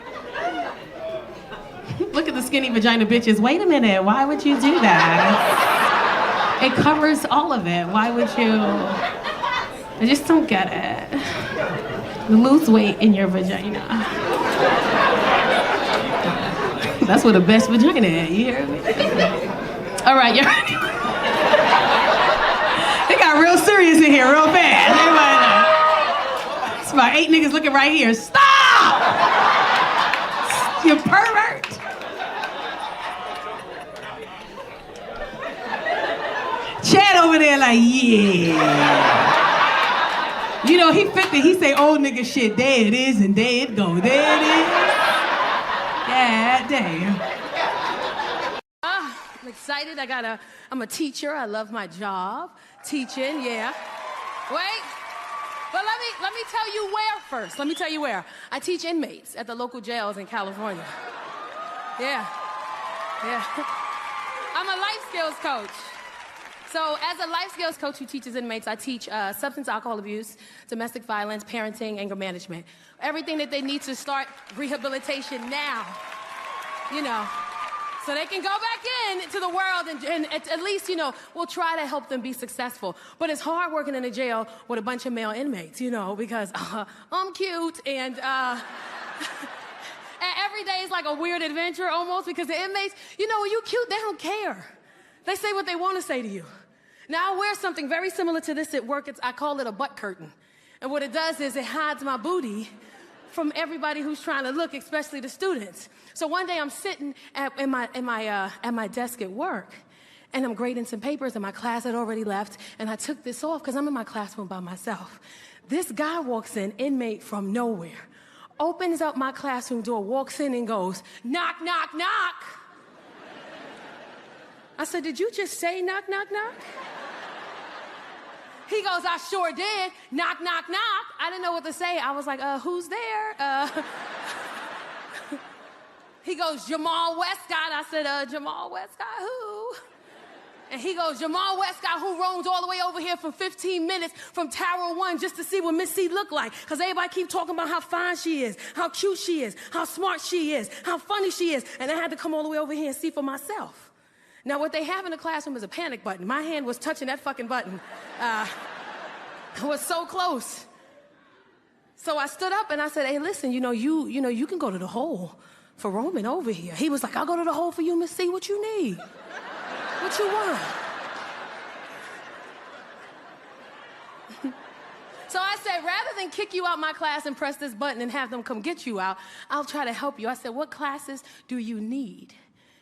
Look at the skinny vagina bitches. Wait a minute, why would you do that? It covers all of it. Why would you? I just don't get it. Lose weight in your vagina. That's where the best vagina is, you hear me? All right, you ready? They got real serious in here real fast. Everybody know. It's about 8 niggas looking right here. Stop! You pervert. Chad over there like, yeah. You know, he 50, he say old nigga shit, there it is and there it go. There it is. Yeah, damn. I'm excited, I'm a teacher, I love my job. Teaching, yeah. Wait, but let me tell you where first. Let me tell you where. I teach inmates at the local jails in California. Yeah. I'm a life skills coach. So as a life skills coach who teaches inmates, I teach substance alcohol abuse, domestic violence, parenting, anger management. Everything that they need to start rehabilitation now, you know, so they can go back into the world and at least, you know, we'll try to help them be successful. But it's hard working in a jail with a bunch of male inmates, you know, because I'm cute and every day is like a weird adventure almost because the inmates, you know, when you cute, they don't care. They say what they want to say to you. Now I wear something very similar to this at work. I call it a butt curtain. And what it does is it hides my booty from everybody who's trying to look, especially the students. So one day I'm sitting at my desk at work and I'm grading some papers and my class had already left and I took this off because I'm in my classroom by myself. This guy walks in, inmate from nowhere, opens up my classroom door, walks in and goes, knock, knock, knock. I said, did you just say knock, knock, knock? He goes, I sure did. Knock, knock, knock. I didn't know what to say. I was like, who's there? He goes, Jamal Westcott. I said, Jamal Westcott, who? And he goes, Jamal Westcott, who roams all the way over here for 15 minutes from Tower 1 just to see what Miss C look like. Because everybody keep talking about how fine she is, how cute she is, how smart she is, how funny she is. And I had to come all the way over here and see for myself. Now, what they have in the classroom is a panic button. My hand was touching that fucking button. I was so close. So I stood up and I said, hey, listen, you can go to the hole for roaming over here. He was like, I'll go to the hole for you, Miss C. What you need? What you want? So I said, rather than kick you out my class and press this button and have them come get you out, I'll try to help you. I said, what classes do you need?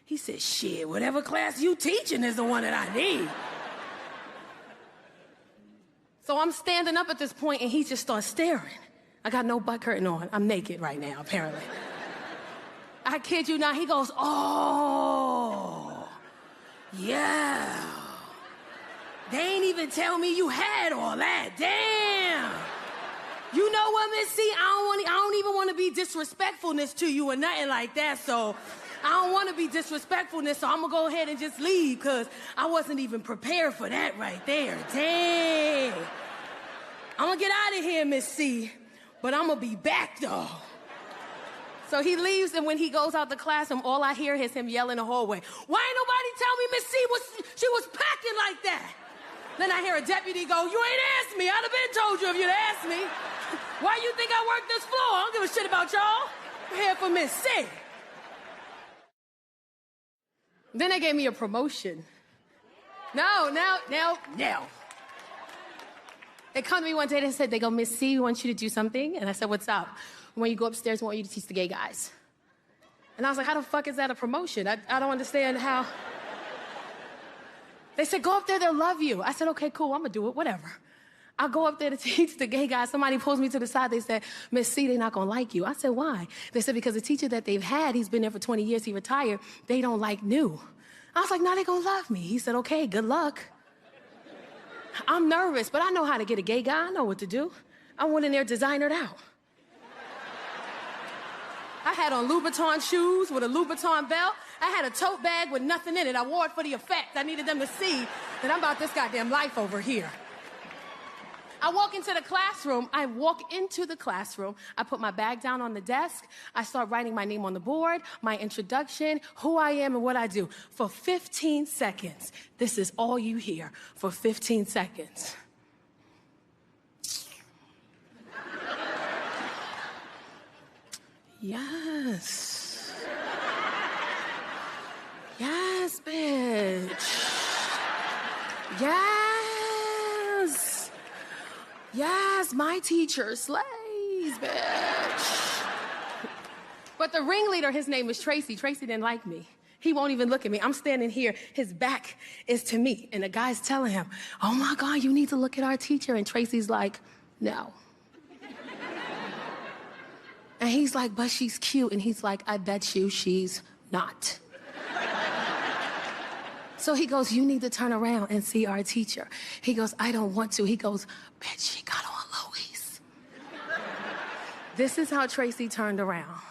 He said, shit, whatever class you teaching is the one that I need. So I'm standing up at this point and he just starts staring. I got no butt curtain on. I'm naked right now, apparently. I kid you not. He goes, oh, yeah. They ain't even tell me you had all that. Damn. You know what, Miss C? I don't even want to be disrespectfulness to you or nothing like that, so I don't want to be disrespectfulness, so I'm going to go ahead and just leave because I wasn't even prepared for that right there. Dang. I'm going to get out of here, Miss C, but I'm going to be back, though. So he leaves, and when he goes out the classroom, all I hear is him yell in the hallway, why ain't nobody tell me Miss C was packing like that? Then I hear a deputy go, you ain't asked me. I'd have been told you if you'd asked me. Why you think I work this floor? I don't give a shit about y'all. I'm here for Miss C. Then they gave me a promotion. No. They come to me one day and said, they go, Miss C, we want you to do something. And I said, what's up? When you go upstairs, we want you to teach the gay guys. And I was like, how the fuck is that a promotion? I don't understand how. They said, go up there, they'll love you. I said, okay, cool, I'm gonna do it, whatever. I go up there to teach the gay guys. Somebody pulls me to the side. They said, Miss C, they're not gonna like you. I said, why? They said, because the teacher that they've had, he's been there for 20 years, he retired, they don't like new. I was like, no, they gonna love me. He said, okay, good luck. I'm nervous, but I know how to get a gay guy. I know what to do. I went in there designered out. I had on Louboutin shoes with a Louboutin belt. I had a tote bag with nothing in it. I wore it for the effect. I needed them to see that I'm about this goddamn life over here. I walk into the classroom. I put my bag down on the desk. I start writing my name on the board, my introduction, who I am and what I do. For 15 seconds. This is all you hear for 15 seconds. Yes. Yes, bitch. Yes. Yes, my teacher slays, bitch. But the ringleader, his name is Tracy. Tracy didn't like me. He won't even look at me. I'm standing here. His back is to me. And the guy's telling him, oh my God, you need to look at our teacher. And Tracy's like, no. And he's like, but she's cute. And he's like, I bet you she's not. So he goes, you need to turn around and see our teacher. He goes, I don't want to. He goes, bitch, she got on Louis. This is how Tracy turned around.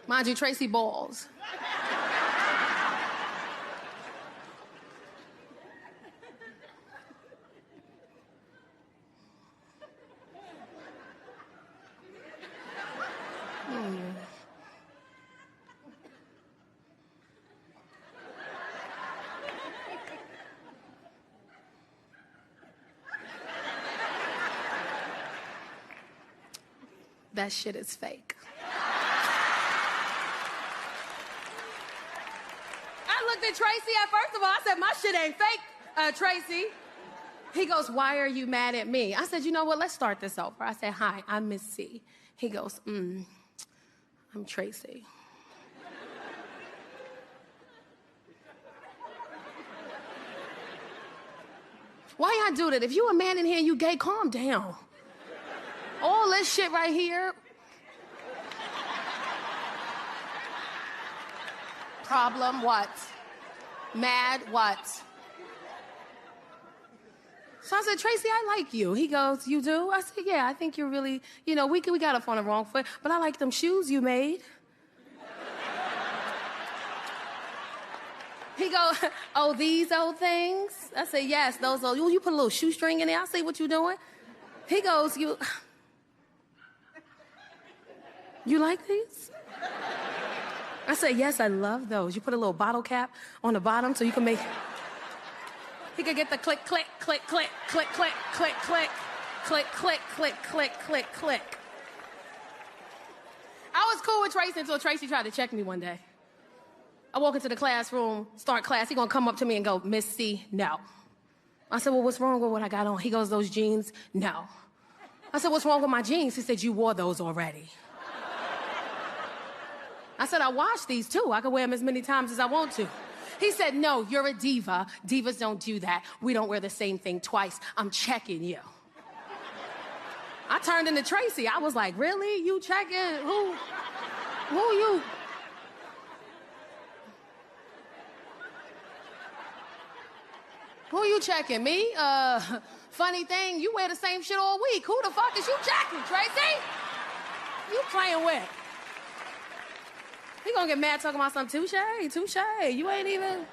Mind you, Tracy balls. That shit is fake. I looked at Tracy at first of all, I said, my shit ain't fake. Tracy. He goes, why are you mad at me? I said, you know what? Let's start this over. I said, hi, I'm Miss C. He goes, I'm Tracy. Why y'all do that? If you a man in here and you gay, calm down. All this shit right here. Problem, what? Mad, what? So I said, Tracy, I like you. He goes, you do? I said, yeah, I think you're really, we got off on the wrong foot, but I like them shoes you made. He goes, oh, these old things? I said, yes, those old. You put a little shoestring in there, I'll see what you're doing. He goes, you like these? I said, yes, I love those. You put a little bottle cap on the bottom so you can make... He could get the click, click, click, click, click, click, click, click, click, click, click, click, click, click. I was cool with Tracy until Tracy tried to check me one day. I walk into the classroom, start class. He gonna come up to me and go, Miss C, no. I said, well, what's wrong with what I got on? He goes, those jeans, no. I said, what's wrong with my jeans? He said, you wore those already. I said, I washed these too. I can wear them as many times as I want to. He said, no, you're a diva. Divas don't do that. We don't wear the same thing twice. I'm checking you. I turned into Tracy. I was like, really? You checking? Who you? Who you checking? Me? Funny thing, you wear the same shit all week. Who the fuck is you checking, Tracy? You playing with? He gonna get mad talking about something. Touche. You ain't even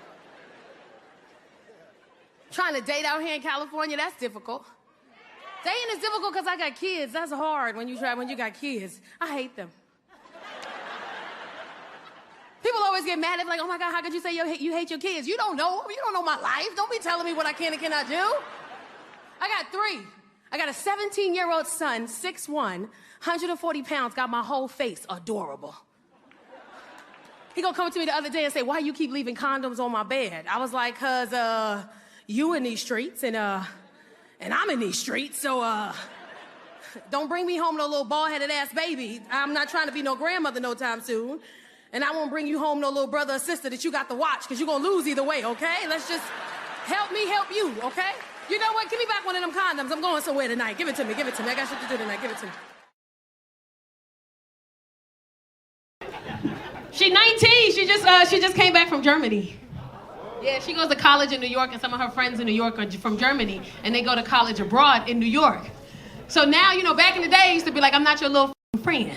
trying to date out here in California. That's difficult. Dating is difficult because I got kids. That's hard when you got kids. I hate them. People always get mad at me like, oh my God, how could you say you hate your kids? You don't know my life. Don't be telling me what I can and cannot do. I got 3. I got a 17-year-old son, 6'1", 140 pounds, got my whole face adorable. He gonna come to me the other day and say, why you keep leaving condoms on my bed? I was like, cause you in these streets and I'm in these streets, so don't bring me home no little bald-headed ass baby. I'm not trying to be no grandmother no time soon. And I won't bring you home no little brother or sister that you got to watch, cause you're gonna lose either way, okay? Let's just help me help you, okay? You know what? Give me back one of them condoms. I'm going somewhere tonight. Give it to me. I got shit to do tonight. Give it to me. She's 19. She just came back from Germany. Yeah, she goes to college in New York, and some of her friends in New York are from Germany, and they go to college abroad in New York. So now, back in the day, I used to be like, I'm not your little friend.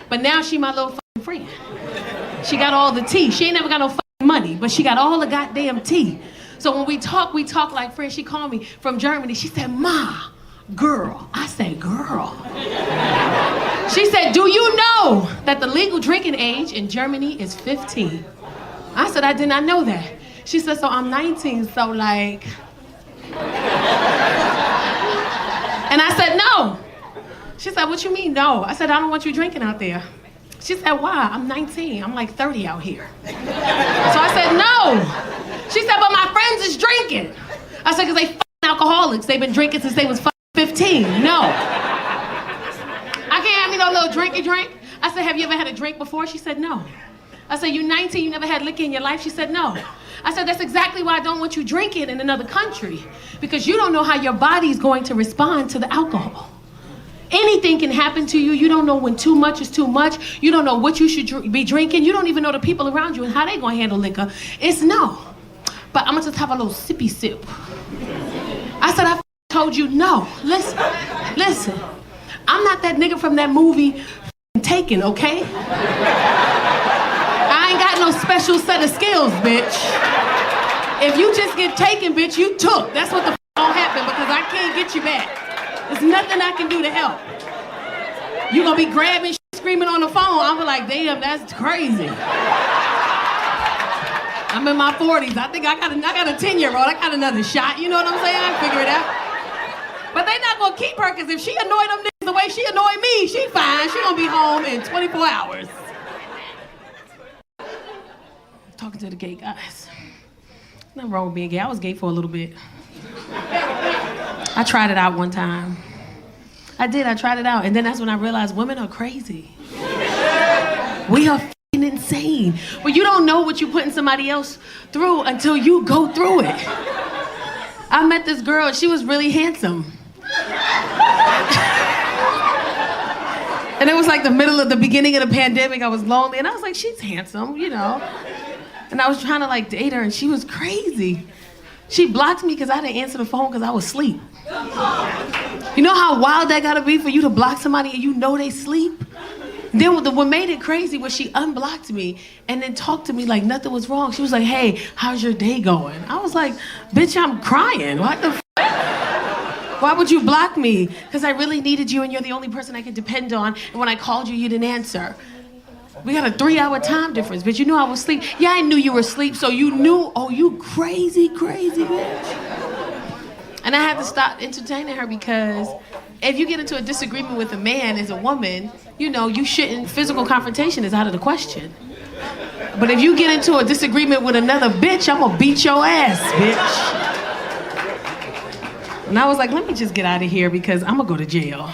But now she my little friend. She got all the tea. She ain't never got no money, but she got all the goddamn tea. So when we talk like friends. She called me from Germany. She said, Ma, girl. I said, girl. She said, do you know that the legal drinking age in Germany is 15? I said, I did not know that. She said, so I'm 19, so like... And I said, no. She said, what you mean, no? I said, I don't want you drinking out there. She said, why? I'm 19. I'm like 30 out here. So I said, no. She said, but my friends is drinking. I said, because they alcoholics. They've been drinking since they was 15. No. I can't have me no little drinky drink. I said, have you ever had a drink before? She said, no. I said, you 19, you never had liquor in your life? She said, no. I said, that's exactly why I don't want you drinking in another country, because you don't know how your body's going to respond to the alcohol. Anything can happen to you. You don't know when too much is too much. You don't know what you should be drinking. You don't even know the people around you and how they gonna handle liquor. It's no. But I'm gonna just have a little sippy sip. I said, I told you no. Listen. I'm not that nigga from that movie Taken, okay? I ain't got no special set of skills, bitch. If you just get taken, bitch, you took. That's what the gonna happen, because I can't get you back. There's nothing I can do to help. You gonna be grabbing, screaming on the phone. I'm like, damn, that's crazy. I'm in my 40s. I think I got a 10-year-old. I got another shot. You know what I'm saying? I figure it out. But they not gonna keep her, because if she annoyed them niggas the way she annoyed me, she fine. She gonna be home in 24 hours. I'm talking to the gay guys. Nothing wrong with being gay. I was gay for a little bit. I tried it out one time. I tried it out. And then that's when I realized women are crazy. We are f***ing insane. But you don't know what you're putting somebody else through until you go through it. I met this girl and she was really handsome. And it was like the beginning of the pandemic. I was lonely and I was like, she's handsome, you know. And I was trying to like date her and she was crazy. She blocked me because I didn't answer the phone because I was asleep. You know how wild that gotta be for you to block somebody and you know they sleep? Then what made it crazy was she unblocked me and then talked to me like nothing was wrong. She was like, hey, how's your day going? I was like, bitch, I'm crying. What the f***? Why would you block me? Because I really needed you and you're the only person I could depend on. And when I called you, you didn't answer. We got a 3-hour time difference, but you knew I was asleep. Yeah, I knew you were asleep, so you knew, oh, you crazy, crazy bitch. And I had to stop entertaining her because if you get into a disagreement with a man as a woman, you know, you shouldn't, physical confrontation is out of the question. But if you get into a disagreement with another bitch, I'm gonna beat your ass, bitch. And I was like, let me just get out of here because I'm gonna go to jail.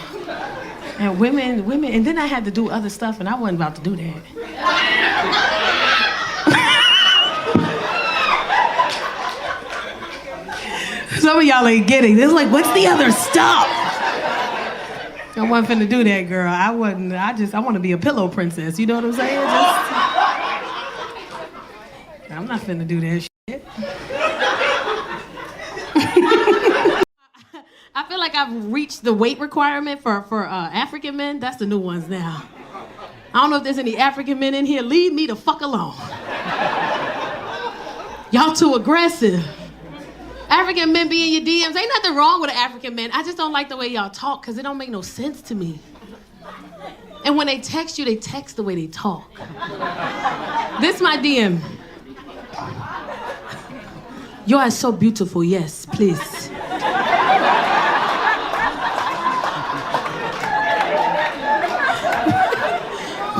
And women, and then I had to do other stuff and I wasn't about to do that. Some of y'all ain't getting this. Like, what's the other stuff? I wasn't finna do that, girl. I want to be a pillow princess. You know what I'm saying? I'm not finna do that shit. I feel like I've reached the weight requirement for African men. That's the new ones now. I don't know if there's any African men in here. Leave me the fuck alone. Y'all too aggressive. African men be in your DMs. Ain't nothing wrong with an African man. I just don't like the way y'all talk because it don't make no sense to me. And when they text you, they text the way they talk. This my DM. You are so beautiful. Yes, please.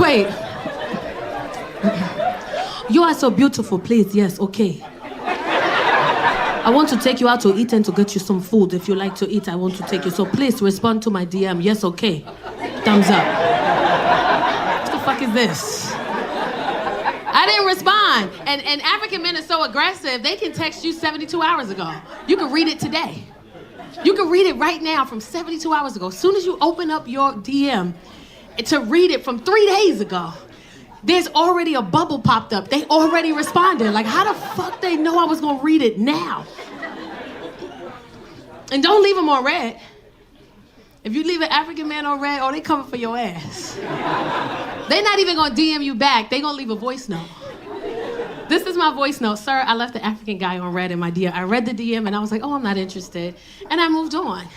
Wait. You are so beautiful, please. Yes, okay. I want to take you out to eat and to get you some food. If you like to eat, I want to take you. So please respond to my DM. Yes, okay. Thumbs up. What the fuck is this? I didn't respond. And African men are so aggressive, they can text you 72 hours ago. You can read it today. You can read it right now from 72 hours ago. As soon as you open up your DM to read it from 3 days ago, there's already a bubble popped up. They already responded. Like, how the fuck they know I was gonna read it now? And don't leave them on red. If you leave an African man on red, oh, they coming for your ass. They're not even gonna DM you back. They gonna leave a voice note. This is my voice note. Sir, I left the African guy on red in my DM. I read the DM and I was like, oh, I'm not interested. And I moved on.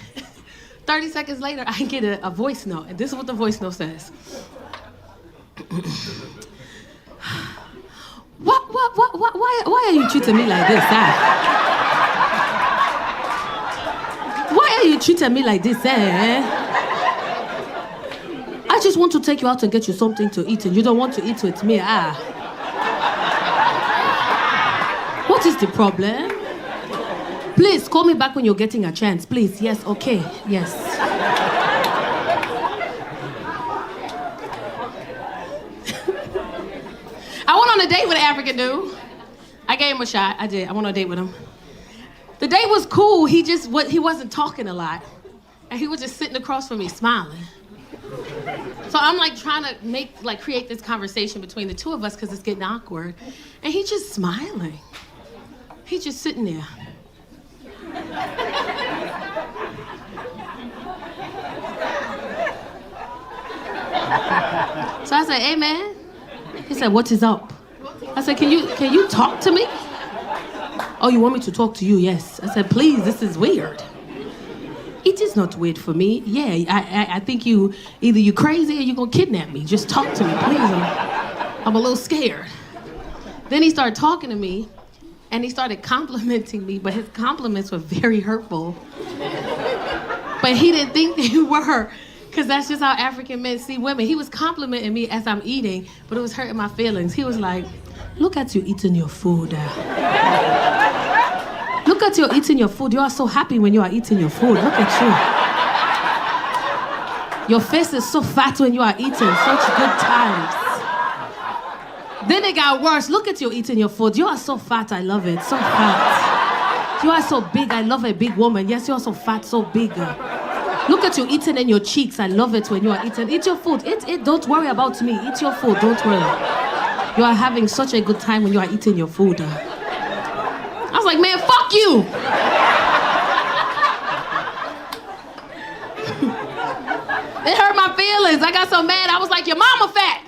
30 seconds later, I get a voice note. And this is what the voice note says. Why are you treating me like this, Why are you treating me like this, I just want to take you out and get you something to eat, and you don't want to eat with me, What is the problem? Please, call me back when you're getting a chance, please. Yes, okay, yes. I went on a date with an African dude. I gave him a shot. I did. I went on a date with him. The date was cool. He wasn't talking a lot. And he was just sitting across from me smiling. So I'm like trying to create this conversation between the two of us because it's getting awkward. And he's just smiling. He's just sitting there. So I said, hey man. He said, what is up? I said, can you talk to me? Oh, you want me to talk to you? Yes. I said, please, this is weird. It is not weird for me. Yeah, I think either you crazy or you gonna kidnap me. Just talk to me, please. I'm a little scared. Then he started talking to me and he started complimenting me, but his compliments were very hurtful. But he didn't think they were. Because that's just how African men see women. He was complimenting me as I'm eating, but it was hurting my feelings. He was like, look at you eating your food. at you eating your food. You are so happy when you are eating your food. Look at you. Your face is so fat when you are eating. Such good times. Then it got worse. Look at you eating your food. You are so fat. I love it. So fat. You are so big. I love a big woman. Yes, you are so fat, so big. Look at you eating in your cheeks. I love it when you are eating. Eat your food. Eat. Don't worry about me. Eat your food. Don't worry. You are having such a good time when you are eating your food. I was like, man, fuck you. It hurt my feelings. I got so mad. I was like, your mama fat.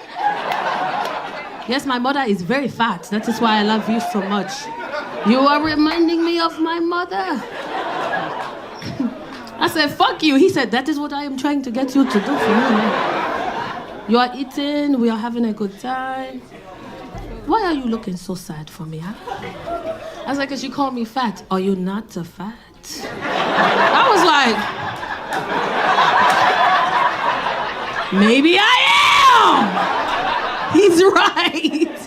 Yes, my mother is very fat. That is why I love you so much. You are reminding me of my mother. I said, fuck you. He said, that is what I am trying to get you to do for me. You are eating. We are having a good time. Why are you looking so sad for me, huh? I was like, because you call me fat. Are you not a fat? I was like, maybe I am. He's right.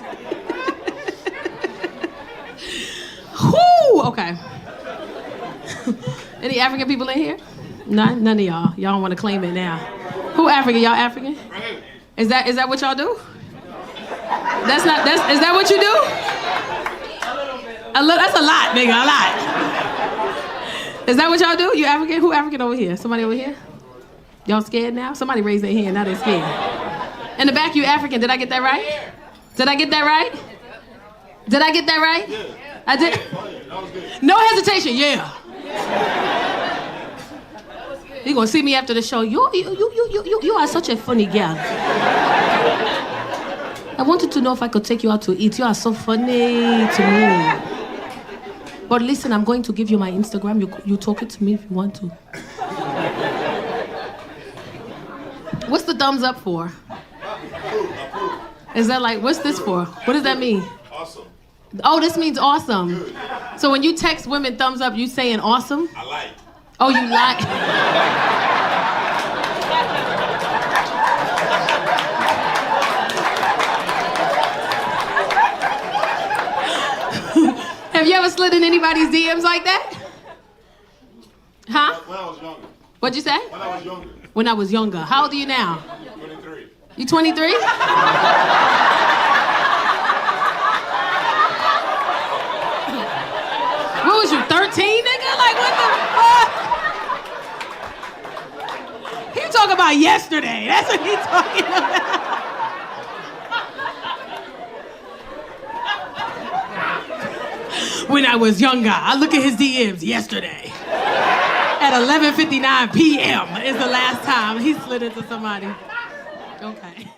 Whoo, okay. Any African people in here? None of y'all. Y'all don't want to claim it now. Who African? Y'all African? Is that what y'all do? Is that what you do? That's a lot, nigga, a lot. Is that what y'all do? You African? Who African over here? Somebody over here? Y'all scared now? Somebody raise their hand, now they're scared. In the back, you African. Did I get that right? Did I get that right? Did I get that right? I did? No hesitation, yeah. You're gonna see me after the show. You are such a funny girl. I wanted to know if I could take you out to eat. You are so funny to me. But listen, I'm going to give you my Instagram. You talk it to me if you want to. What's the thumbs up for? Is that like, what's this for? What does that mean? Awesome. Oh, this means awesome. Good. So when you text women thumbs up, you saying awesome? I like. Oh, you like? Have you ever slid in anybody's DMs like that? Huh? When I was younger. What'd you say? When I was younger. When I was younger. How old are you now? 23. You 23? What was you, 13, nigga? Like, what the fuck? He talking about yesterday. That's what he talking about. When I was younger, I look at his DMs yesterday. At 11:59 p.m. is the last time he slid into somebody. Okay.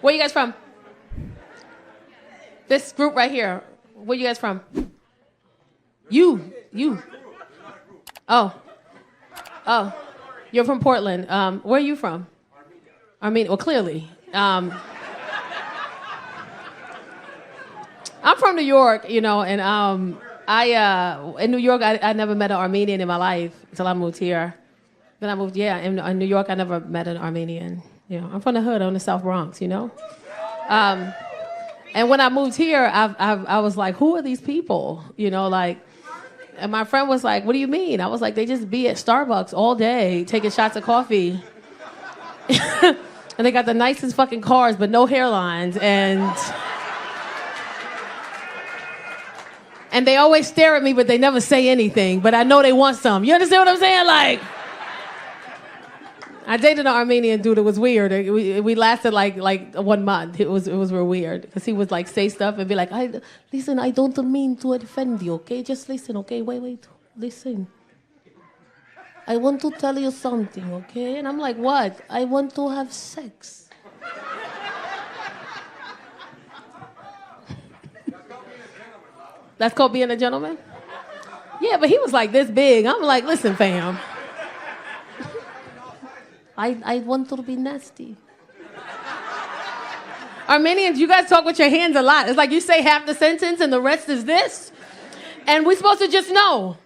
Where you guys from? This group right here. Where you guys from? You. Oh. You're from Portland. Where are you from? Armenia. Well, clearly. I'm from New York, you know, and in New York, I never met an Armenian in my life until I moved here. Then I moved, in New York, I never met an Armenian. You know, I'm from the hood on the South Bronx, you know. And when I moved here, I was like, who are these people? You know, like, and my friend was like, what do you mean? I was like, they just be at Starbucks all day, taking shots of coffee. And they got the nicest fucking cars, but no hairlines. And they always stare at me, but they never say anything. But I know they want some. You understand what I'm saying? Like, I dated an Armenian dude. It was weird. We lasted like 1 month. It was real weird because he would like say stuff and be like, listen, I don't mean to offend you, okay? Just listen, okay? Wait, listen. I want to tell you something, okay? And I'm like, what? I want to have sex. That's called being a gentleman? Yeah, but he was like this big. I'm like, listen, fam. I want to be nasty. Armenians, you guys talk with your hands a lot. It's like you say half the sentence and the rest is this. And we're supposed to just know.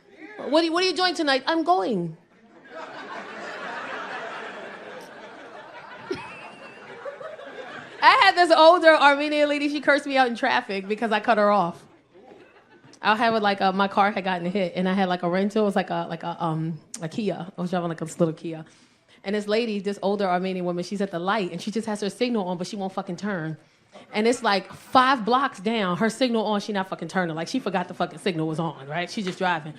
What are you doing tonight? I'm going. I had this older Armenian lady, she cursed me out in traffic because I cut her off. I had like my car had gotten hit and I had like a rental. It was like a Kia. I was driving like a little Kia. And this lady, this older Armenian woman, she's at the light and she just has her signal on, but she won't fucking turn. And it's like 5 blocks down, her signal on, she not fucking turning. Like she forgot the fucking signal was on, right? She's just driving.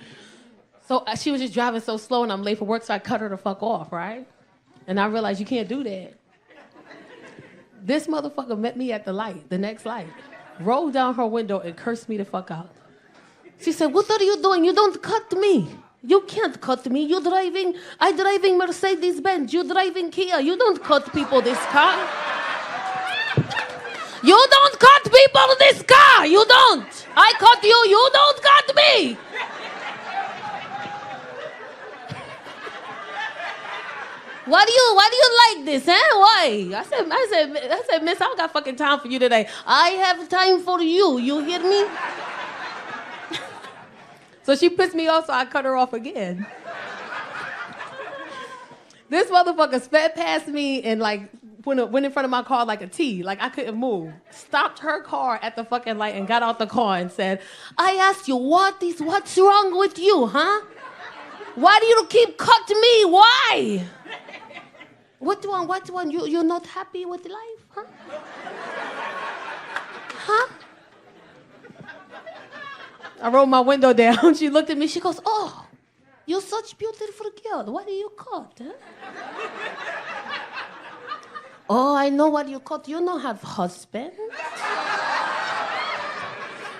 So she was just driving so slow and I'm late for work, so I cut her the fuck off, right? And I realized you can't do that. This motherfucker met me at the light, the next light, rolled down her window and cursed me the fuck out. She said, what are you doing? You don't cut me. You can't cut me. I driving Mercedes-Benz. You driving Kia. You don't cut people this car. You don't cut people this car. You don't. I cut you. You don't cut me. Why do you like this, huh? Why? I said, miss, I don't got fucking time for you today. I have time for you. You hear me? So she pissed me off, so I cut her off again. This motherfucker sped past me and like went in front of my car like a T, like I couldn't move. Stopped her car at the fucking light and got out the car and said, I asked you, what's wrong with you, huh? Why do you keep cutting me? Why? What one? You're not happy with life, huh? Huh? I rolled my window down. She looked at me. She goes, oh, you're such a beautiful girl. What do you cut, huh? Oh, I know what you cut. You don't have husband.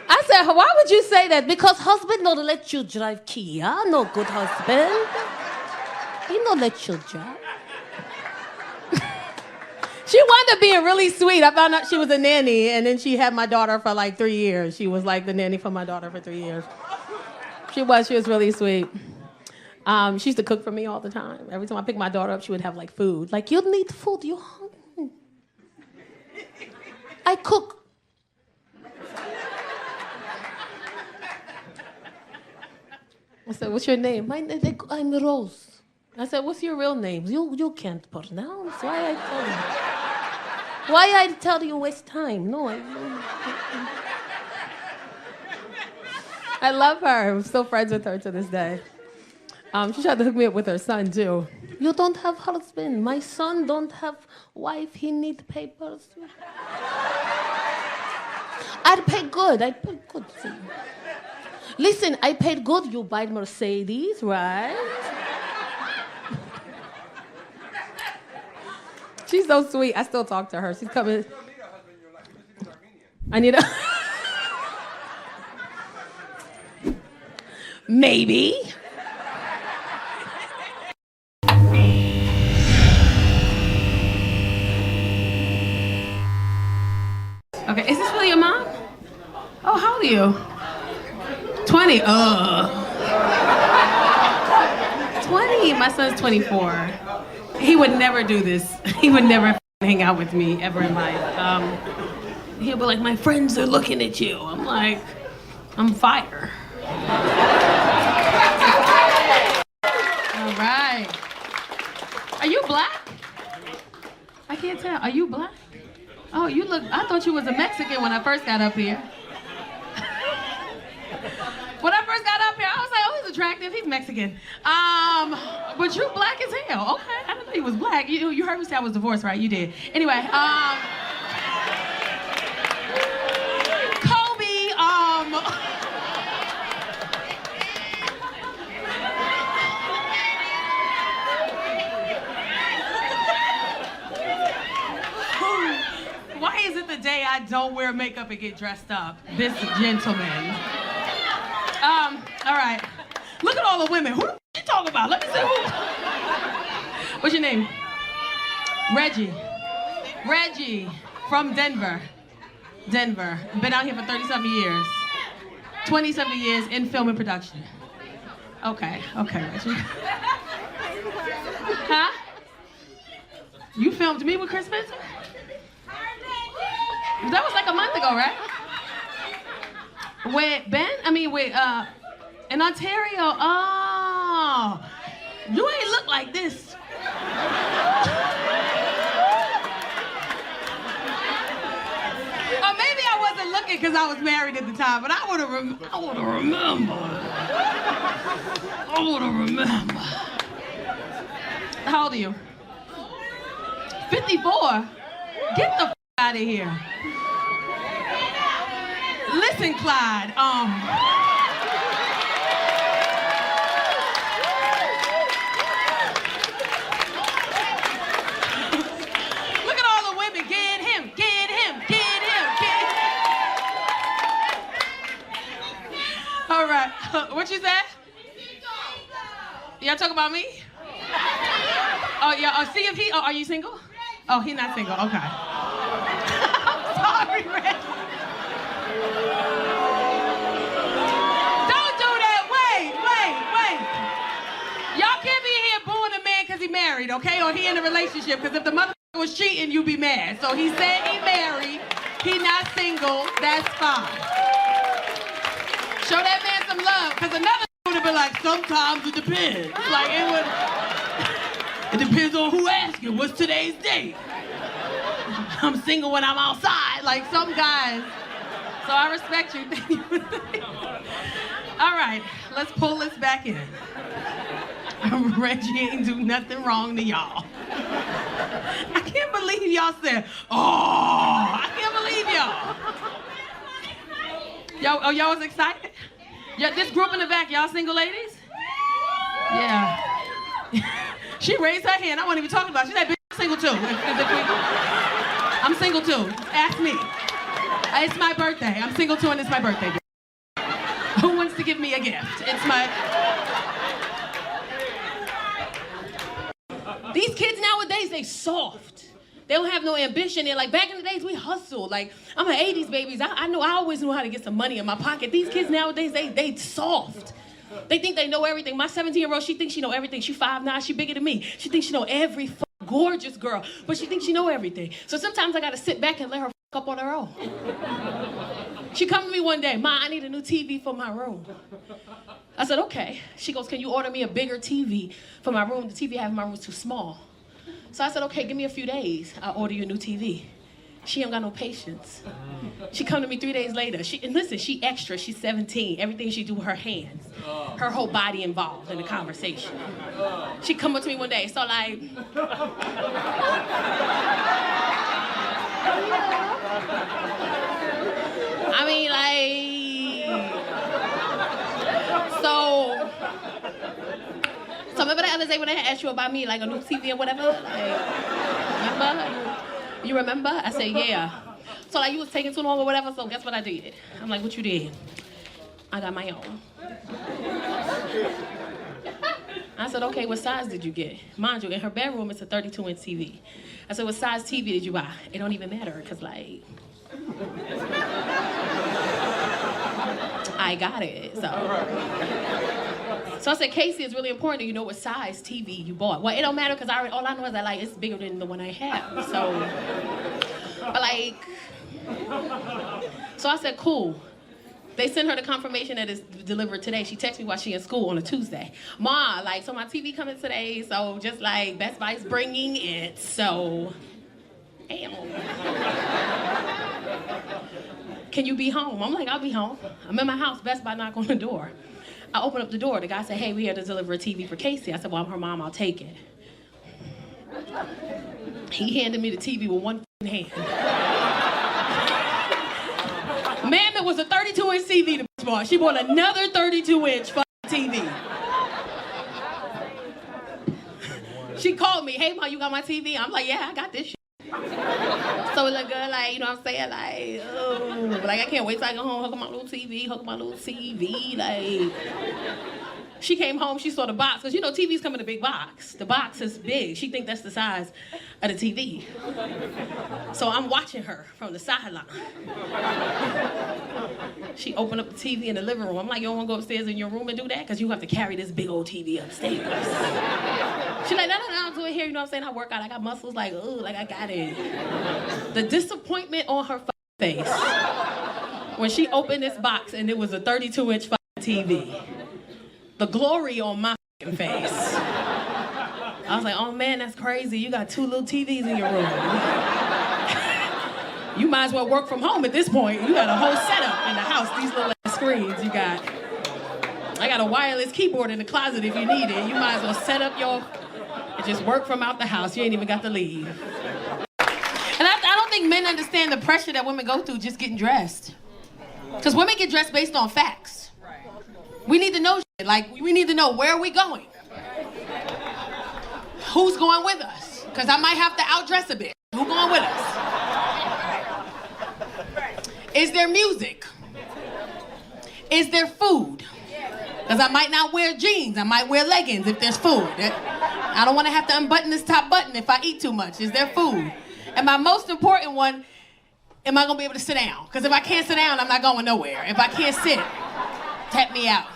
I said, why would you say that? Because husband don't let you drive Kia. No good husband. He don't let you drive. She wound up being really sweet. I found out she was a nanny, and then she had my daughter for like 3 years. She was like the nanny for my daughter for 3 years. She was really sweet. She used to cook for me all the time. Every time I picked my daughter up, she would have like food. Like, you need food, you hungry? I cook. I said, what's your name? I'm Rose. I said, what's your real name? You can't pronounce. Why I tell you? Why I tell you waste time? No, I love her. I'm still friends with her to this day. She tried to hook me up with her son, too. You don't have husband. My son don't have wife. He need papers. I paid good. For you. Listen, I paid good. You buy Mercedes, right? She's so sweet. I still talk to her. She's coming. I need a... Maybe. Okay, is this really your mom? Oh, how old are you? 20. 20. My son's 24. He would never do this. He would never hang out with me ever in life. He'll be like, my friends are looking at you. I'm like, I'm fire. All right. Are you black? I can't tell. Are you black? Oh, you look, I thought you was a Mexican when I first got up here. When I first got up here, I was like, oh, he's attractive, he's Mexican. But you're black as hell. Okay, I didn't know he was black. You heard me say I was divorced, right? You did. Anyway, Kobe, why is it the day I don't wear makeup and get dressed up? This gentleman. All right. Look at all the women. Who you talking about? Let me see who. What's your name? Reggie. Reggie from Denver. Denver. Been out here for 30-something years. 20-something years in film and production. Okay, Reggie. Huh? You filmed me with Chris Spencer? That was like a month ago, right? With Ben? I mean, with, in Ontario. You ain't look like this. Or maybe I wasn't looking because I was married at the time, but I would have remembered. I would have remembered. How old are you? 54? Get the out of here. Listen, Clyde, look at all the women. Get him, get him, get him, get him. All right, what you said? Y'all talk about me? Oh, yeah, see if he, are you single? Oh, he's not single, okay. I'm sorry, Reggie. Don't do that, wait. Y'all can't be here booing a man because he married, okay? Or he in a relationship, because if the motherfucker was cheating, you'd be mad. So he said he married, he not single, that's fine. Show that man some love, because another would have been like, sometimes it depends. Like, it depends on who asking. What's today's date? I'm single when I'm outside, like some guys. So I respect you. All right, let's pull this back in. Reggie ain't do nothing wrong to y'all. I can't believe y'all said, oh, I can't believe y'all. Y'all was excited? Yeah, this group in the back, y'all single ladies? Yeah. She raised her hand. I wasn't even talking about it. She said, bitch, I'm single too. I'm single too. Ask me. It's my birthday. I'm single too, and it's my birthday. Who wants to give me a gift? It's my... These kids nowadays, they soft. They don't have no ambition. They're like, back in the days, we hustled. Like, I'm an 80s babies. I always knew how to get some money in my pocket. These kids nowadays, they soft. They think they know everything. My 17-year-old, she thinks she know everything. She 5'9", she bigger than me. She thinks she know every gorgeous girl, but she thinks she know everything. So sometimes I gotta sit back and let her up on her own. She come to me one day, Ma, I need a new TV for my room. I said, okay. She goes, can you order me a bigger TV for my room? The TV I have in my room is too small. So I said, okay, give me a few days. I'll order you a new TV. She ain't got no patience. She come to me 3 days later. And listen, she extra, she's 17. Everything she do with her hands. Her whole body involved in the conversation. She come up to me one day, so like... I mean, like... So remember the other day when I had asked you about me, like a new TV or whatever? Like, remember? You remember? I said, yeah. So like you was taking too long or whatever, so guess what I did? I'm like, what you did? I got my own. I said, okay, what size did you get? Mind you, in her bedroom, it's a 32-inch TV. I said, what size TV did you buy? It don't even matter, because like, I got it, so. So I said, Casey, it's really important that you know what size TV you bought. Well, it don't matter, because all I know is that like, it's bigger than the one I have, so. But like, so I said, cool. They sent her the confirmation that it's delivered today. She texted me while she in school on a Tuesday. Ma, like, so my TV coming today, so just like Best Buy's bringing it, so. Damn. Can you be home? I'm like, I'll be home. I'm in my house, Best Buy knock on the door. I open up the door, the guy said, hey, we had to deliver a TV for Casey. I said, well, I'm her mom, I'll take it. He handed me the TV with one hand. Ma'am, it was a 32-inch TV to bought. She bought another 32-inch TV. She called me, hey, Ma, you got my TV? I'm like, yeah, I got this shit. So the girl, like, you know what I'm saying? Like, oh, like, I can't wait till I go home, hook up my little TV, like. She came home, she saw the box, because you know TVs come in a big box. The box is big. She think that's the size of the TV. So I'm watching her from the sideline. She opened up the TV in the living room. I'm like, you don't want to go upstairs in your room and do that? Because you have to carry this big old TV upstairs. She's like, no, I'll do it here. You know what I'm saying? I work out, I got muscles, like, ooh, like I got it. The disappointment on her face when she opened this box and it was a 32-inch TV. The glory on my face. I was like, oh man, that's crazy. You got 2 little TVs in your room. You might as well work from home at this point. You got a whole setup in the house, these little screens you got. I got a wireless keyboard in the closet if you need it. You might as well set up your, and just work from out the house. You ain't even got to leave. And I don't think men understand the pressure that women go through just getting dressed. Because women get dressed based on facts. We need to know shit. Like, we need to know where are we going? Who's going with us? Because I might have to outdress a bit. Who's going with us? Is there music? Is there food? Because I might not wear jeans. I might wear leggings if there's food. I don't want to have to unbutton this top button if I eat too much. Is there food? And my most important one, am I going to be able to sit down? Because if I can't sit down, I'm not going nowhere. If I can't sit, tap me out.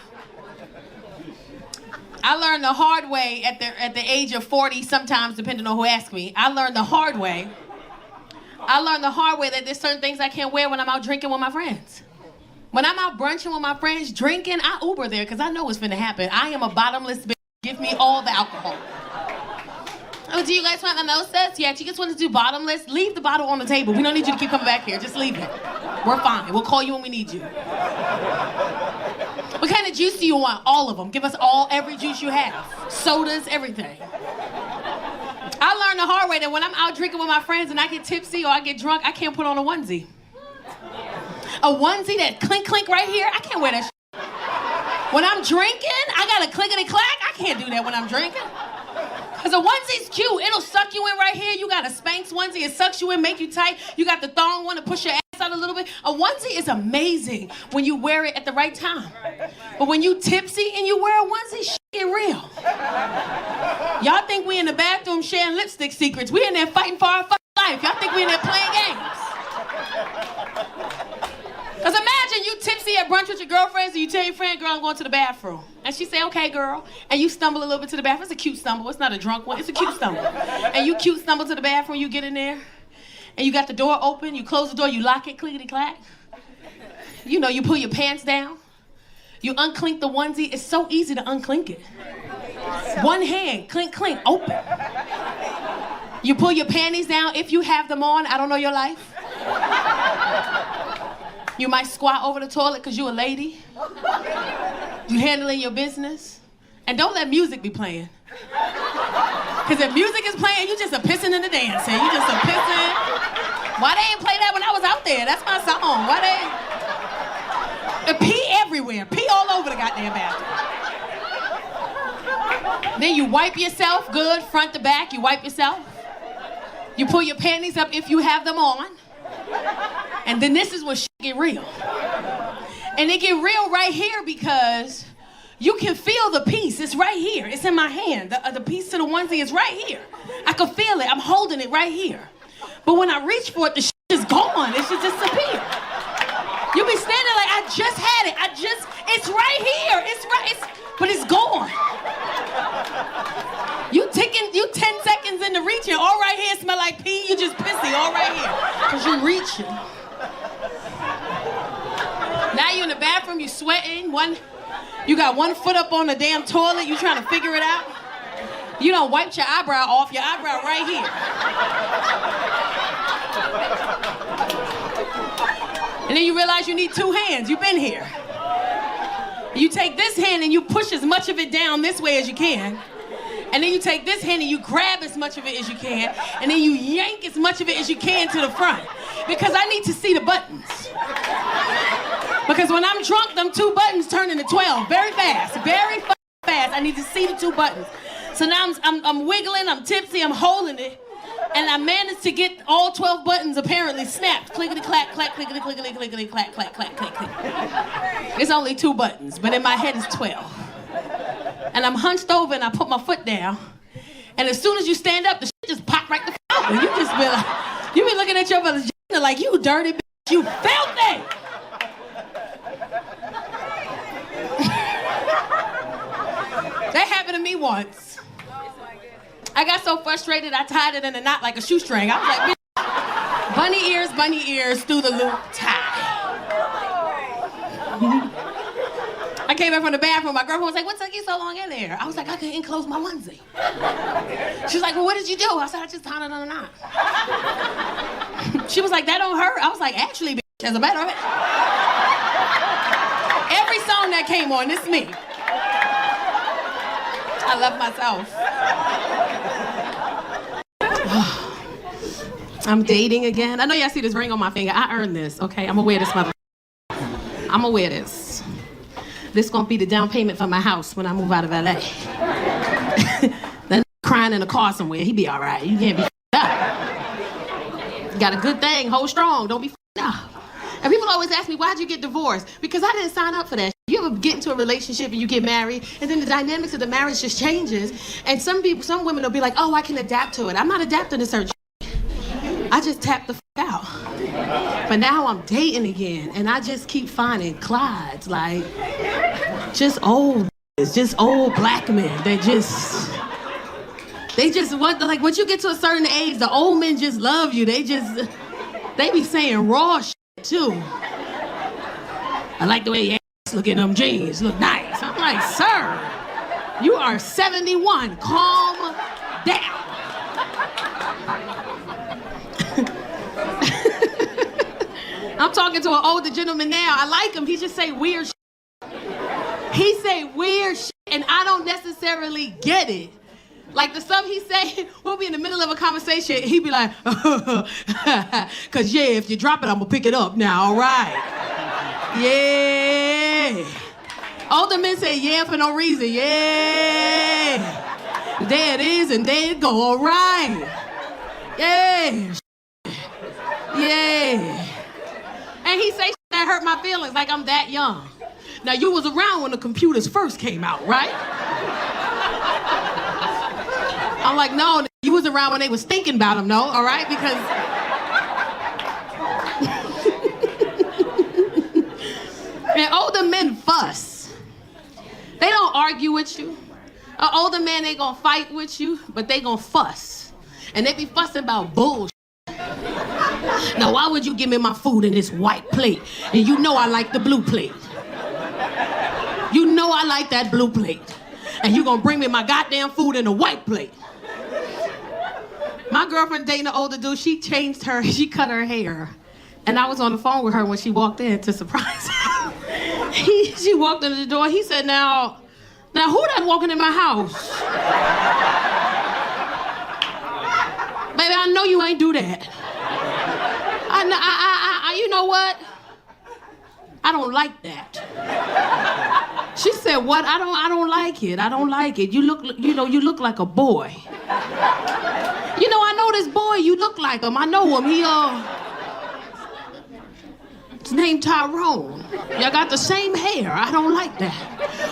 I learned the hard way at the age of 40, sometimes, depending on who asks me. I learned the hard way that there's certain things I can't wear when I'm out drinking with my friends. When I'm out brunching with my friends, drinking, I Uber there because I know what's finna happen. I am a bottomless bitch. Give me all the alcohol. Oh, do you guys want mimosas? Yeah, you just want to do bottomless? Leave the bottle on the table. We don't need you to keep coming back here. Just leave it. We're fine. We'll call you when we need you. What kind of juice do you want? All of them. Give us every juice you have. Sodas, everything. I learned the hard way that when I'm out drinking with my friends and I get tipsy or I get drunk, I can't put on a onesie. A onesie that clink clink right here, I can't wear that shit. When I'm drinking, I got a clickety clack. I can't do that when I'm drinking. Because a onesie's cute. It'll suck you in right here. You got a Spanx onesie. It sucks you in, make you tight. You got the thong one to push your ass out a little bit. A onesie is amazing when you wear it at the right time. But when you tipsy and you wear a onesie, shit get real. Y'all think we in the bathroom sharing lipstick secrets. We in there fighting for our fucking life. Y'all think we in there playing games. Because imagine you tipsy at brunch with your girlfriends and you tell your friend, girl, I'm going to the bathroom. And she say, okay, girl. And you stumble a little bit to the bathroom. It's a cute stumble. It's not a drunk one. It's a cute stumble. And you cute stumble to the bathroom. You get in there. And you got the door open. You close the door. You lock it. Clickety-clack. You know, you pull your pants down. You unclink the onesie. It's so easy to unclink it. One hand. Clink, clink. Open. You pull your panties down if you have them on. I don't know your life. You might squat over the toilet because you a lady. You handling your business. And don't let music be playing. Because if music is playing, you just a pissing and a dancing. You just a pissing. Why they ain't play that when I was out there? That's my song. Why they? Pee everywhere. Pee all over the goddamn bathroom. Then you wipe yourself good, front to back. You wipe yourself. You pull your panties up if you have them on. And then this is when shit get real. And it get real right here because you can feel the piece. It's right here. It's in my hand. The piece to the onesie is right here. I can feel it. I'm holding it right here. But when I reach for it, the shit is gone. It should disappear. You be standing like, I just had it. It's right here. But it's gone. You 10 seconds into reaching, all right here smell like pee, you just pissy, all right here. Because you reaching. Now you in the bathroom, you sweating. You got one foot up on the damn toilet, you trying to figure it out. You done wiped your eyebrow off, your eyebrow right here. And then you realize you need 2 hands, you've been here. You take this hand and you push as much of it down this way as you can. And then you take this hand and you grab as much of it as you can. And then you yank as much of it as you can to the front. Because I need to see the buttons. Because when I'm drunk, them 2 buttons turn into 12 very fast. Very fast. I need to see the 2 buttons. So now I'm wiggling, I'm tipsy, I'm holding it. And I managed to get all 12 buttons apparently snapped. Clickety-clack, clack, clickety-clickety, clickety-clack, clack, clack, click, click. It's only 2 buttons, but in my head it's 12. And I'm hunched over and I put my foot down. And as soon as you stand up, the shit just pop right the f*** out. And you just be like, you be looking at your brother's like, you dirty bitch, you filthy! That happened to me once. I got so frustrated, I tied it in a knot like a shoestring. I was like, bitch, bunny ears through the loop tie. I I came back from the bathroom. My girlfriend was like, what took you so long in there? I was like, I couldn't close my onesie. She was like, well, what did you do? I said, I just tied it on a knot. She was like, that don't hurt. I was like, actually, bitch, as a matter of fact. Every song that came on, it's me. I love myself. I'm dating again. I know y'all see this ring on my finger. I earned this, okay? I'm gonna wear this mother. I'm gonna wear this. This gonna be the down payment for my house when I move out of LA. That crying in a car somewhere, he be all right. You can't be up. You got a good thing, hold strong, don't be up. And people always ask me, why'd you get divorced? Because I didn't sign up for that. You ever get into a relationship and you get married, and then the dynamics of the marriage just changes, and some women will be like, oh, I can adapt to it. I'm not adapting to certain I just tapped the out. But now I'm dating again, and I just keep finding Clydes, like, just old black men. They just want, like, once you get to a certain age, the old men just love you. They be saying raw shit, too. I like the way your ass look in them jeans, look nice. I'm like, sir, you are 71, calm down. I'm talking to an older gentleman now. I like him. He just say weird shit. He say weird shit, and I don't necessarily get it. Like the stuff he say, we'll be in the middle of a conversation. He be like, cause yeah, if you drop it, I'm gonna pick it up now. All right. Yeah. Older men say yeah for no reason. Yeah. There it is, and there it go. All right. Yeah. Yeah. And he say shit that hurt my feelings, like I'm that young. Now, you was around when the computers first came out, right? I'm like, no, you was around when they was thinking about them, no, all right? Because... And older men fuss. They don't argue with you. An older man, they gonna fight with you, but they gonna fuss. And they be fussing about bullshit. Now, why would you give me my food in this white plate? And you know I like the blue plate. You know I like that blue plate. And you gonna bring me my goddamn food in a white plate. My girlfriend dating an older dude, she cut her hair. And I was on the phone with her when she walked in to surprise her. She walked into the door, he said, now who that walking in my house? Baby, I know you ain't do that. You know what? I don't like that. She said, what? I don't like it. I don't like it. You look like a boy. I know this boy, you look like him. I know him. His name Tyrone. Y'all got the same hair. I don't like that.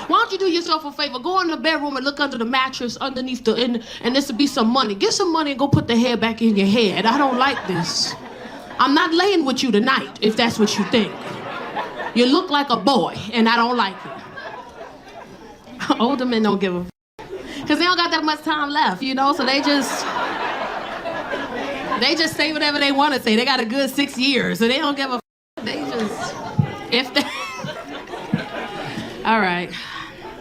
Why don't you do yourself a favor? Go in the bedroom and look under the mattress underneath and this will be some money. Get some money and go put the hair back in your head. I don't like this. I'm not laying with you tonight, if that's what you think. You look like a boy, and I don't like it. Older men don't give a because they don't got that much time left, so they just say whatever they want to say. They got a good 6 years, so they don't give a they just, if they... All right.